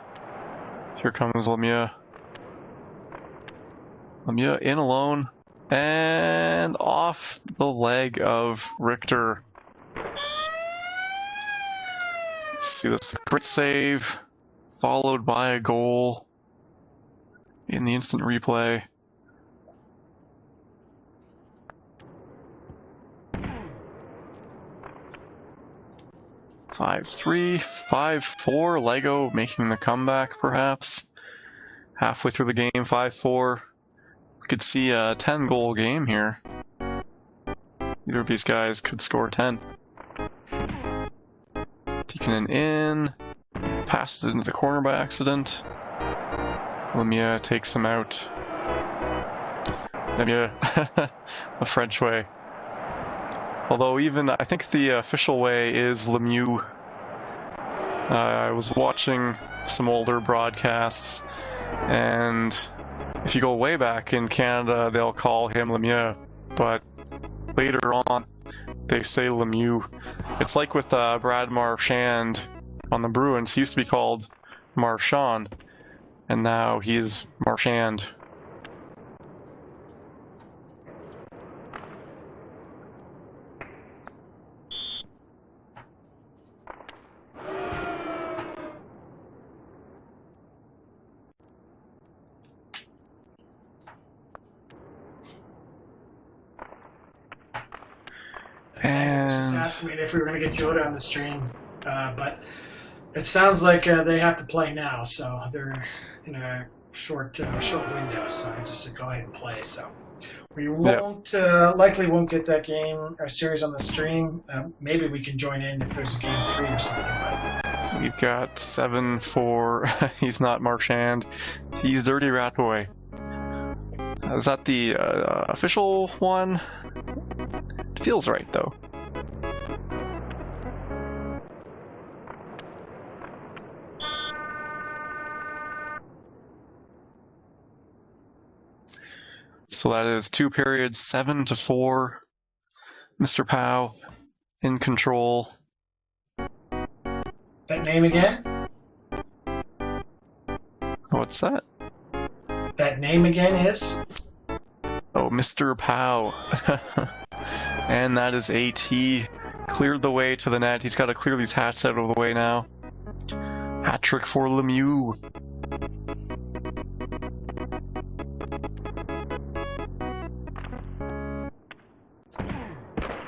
Here comes Lemieux. Lemieux in alone. And off the leg of Richter. Let's see this. Great save. followed by a goal in the instant replay. (5-3), 5-4, Lego making the comeback perhaps. Halfway through the game, 5-4. We could see a 10-goal game here. Either of these guys could score 10. Tikkanen in, passes it into the corner by accident. Lemieux takes him out. Lemieux, the French way. Although even, I think the official way is Lemieux. I was watching some older broadcasts, and if you go way back in Canada, they'll call him Lemieux, but later on, they say Lemieux. It's like with Brad Marchand on the Bruins. He used to be called Marchand, and now he's Marchand. Just asking me if we were going to get Joda on the stream, but it sounds like they have to play now, so they're in a short window. So I just said go ahead and play. So we won't likely won't get that game or series on the stream. Maybe we can join in if there's a game 3 or something. But we've got 7-4. He's not Marchand. He's Dirty Rat Boy. Is that the official one? It feels right though. So that is 2 periods, 7-4. Mr. Pow in control. that name again? What's that? That name again is? Oh, Mr. Pow. And that is AT. Cleared the way to the net. He's got to clear these hats out of the way now. Hat trick for Lemieux.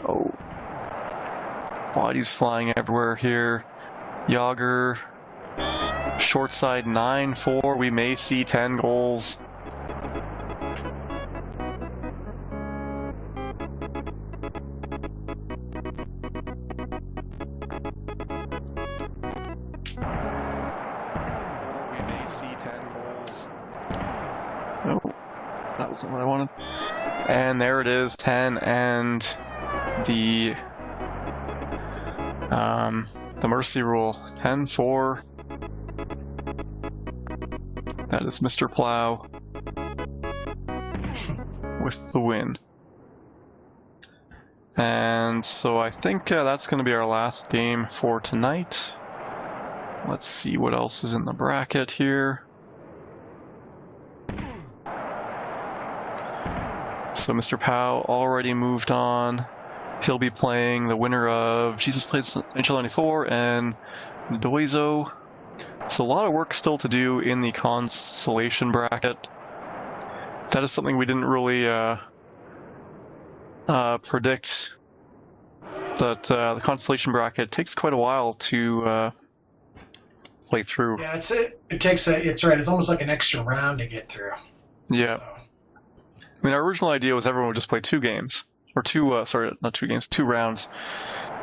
Oh. Bodies flying everywhere here. Yager. Short side 9-4. We may see 10 goals. Oh, that wasn't what I wanted. And there it is, 10, and the mercy rule, 10-4. That is Mr. Plow with the win. And so I think that's going to be our last game for tonight. Let's see what else is in the bracket here. So Mr. Pow already moved on. He'll be playing the winner of Jesus Plays NHL 94 and Doizo. So a lot of work still to do in the consolation bracket. That is something we didn't really predict. That the consolation bracket takes quite a while to play through. Yeah, it's right. It's almost like an extra round to get through. Yeah. So. I mean, our original idea was everyone would just play 2 games. Or 2, sorry, not 2 games, 2 rounds.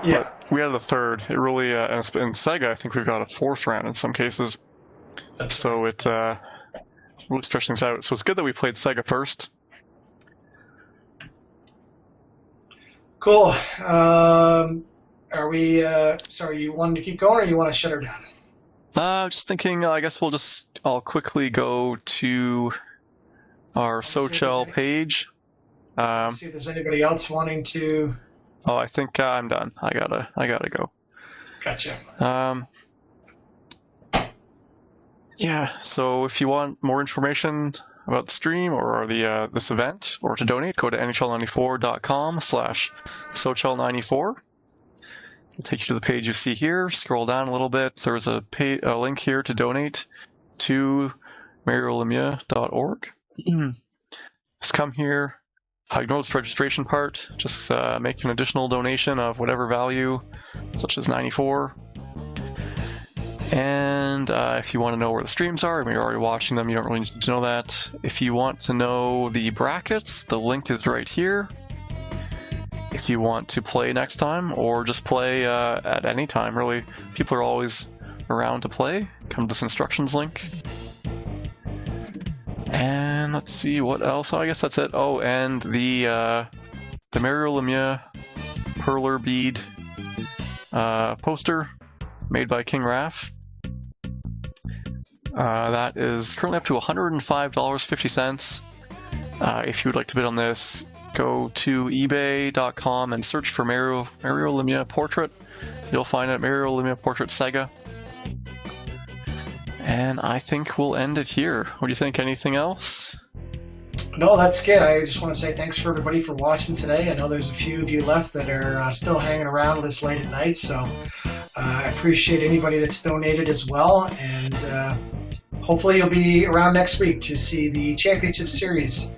Yeah. But we added a third. It really, and in Sega, I think we've got a 4th round in some cases. So it really stretched things out. So it's good that we played Sega first. Cool. Are we, sorry, you wanted to keep going or you want to shut her down? Just thinking, I guess I'll quickly go to our SoCHEL page. See if there's anybody else wanting to. Oh, I think I'm done. I gotta go. Gotcha. Yeah. So if you want more information about the stream or the this event, or to donate, go to NHL94.com/SoCHEL94. I'll take you to the page you see here. Scroll down a little bit. There's a link here to donate to mariolemieux.org. Just come here. Ignore this registration part. Just make an additional donation of whatever value, such as 94. And if you want to know where the streams are, I mean, you're already watching them, you don't really need to know that. If you want to know the brackets, the link is right here. If you want to play next time, or just play at any time, really. People are always around to play. Come to this instructions link. And let's see, what else? Oh, I guess that's it. Oh, and the Mario Lemieux Perler bead poster made by King Raph. That is currently up to $105.50. If you would like to bid on this, go to ebay.com and search for Mario Lemieux Portrait. You'll find it, Mario Lemieux Portrait Sega. And I think we'll end it here. What do you think? Anything else? No, that's good. I just want to say thanks for everybody for watching today. I know there's a few of you left that are still hanging around this late at night, so I appreciate anybody that's donated as well. And hopefully you'll be around next week to see the Championship Series,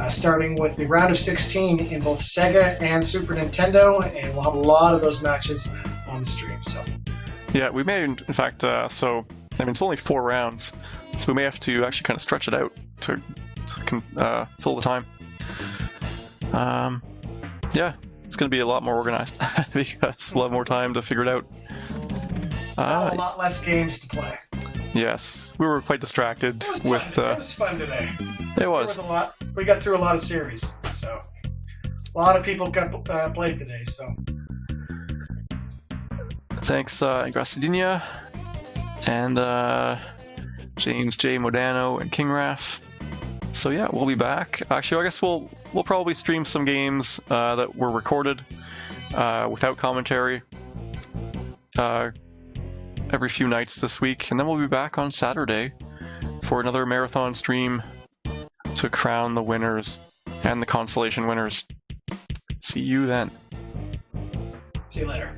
starting with the round of 16 in both Sega and Super Nintendo, and we'll have a lot of those matches on the stream. So yeah, we may, in fact, I mean, it's only 4 rounds, so we may have to actually kind of stretch it out to fill the time. Yeah, it's going to be a lot more organized because we'll have more time to figure it out. a lot less games to play. Yes, we were quite distracted with. It was fun today. It was. A lot. We got through a lot of series, so a lot of people got played today. So thanks, Ingressidinia, and James J. Modano and King Raph. So yeah, we'll be back. Actually, I guess we'll probably stream some games that were recorded without commentary every few nights this week, and then we'll be back on Saturday for another marathon stream to crown the winners and the consolation winners. See you then. See you later.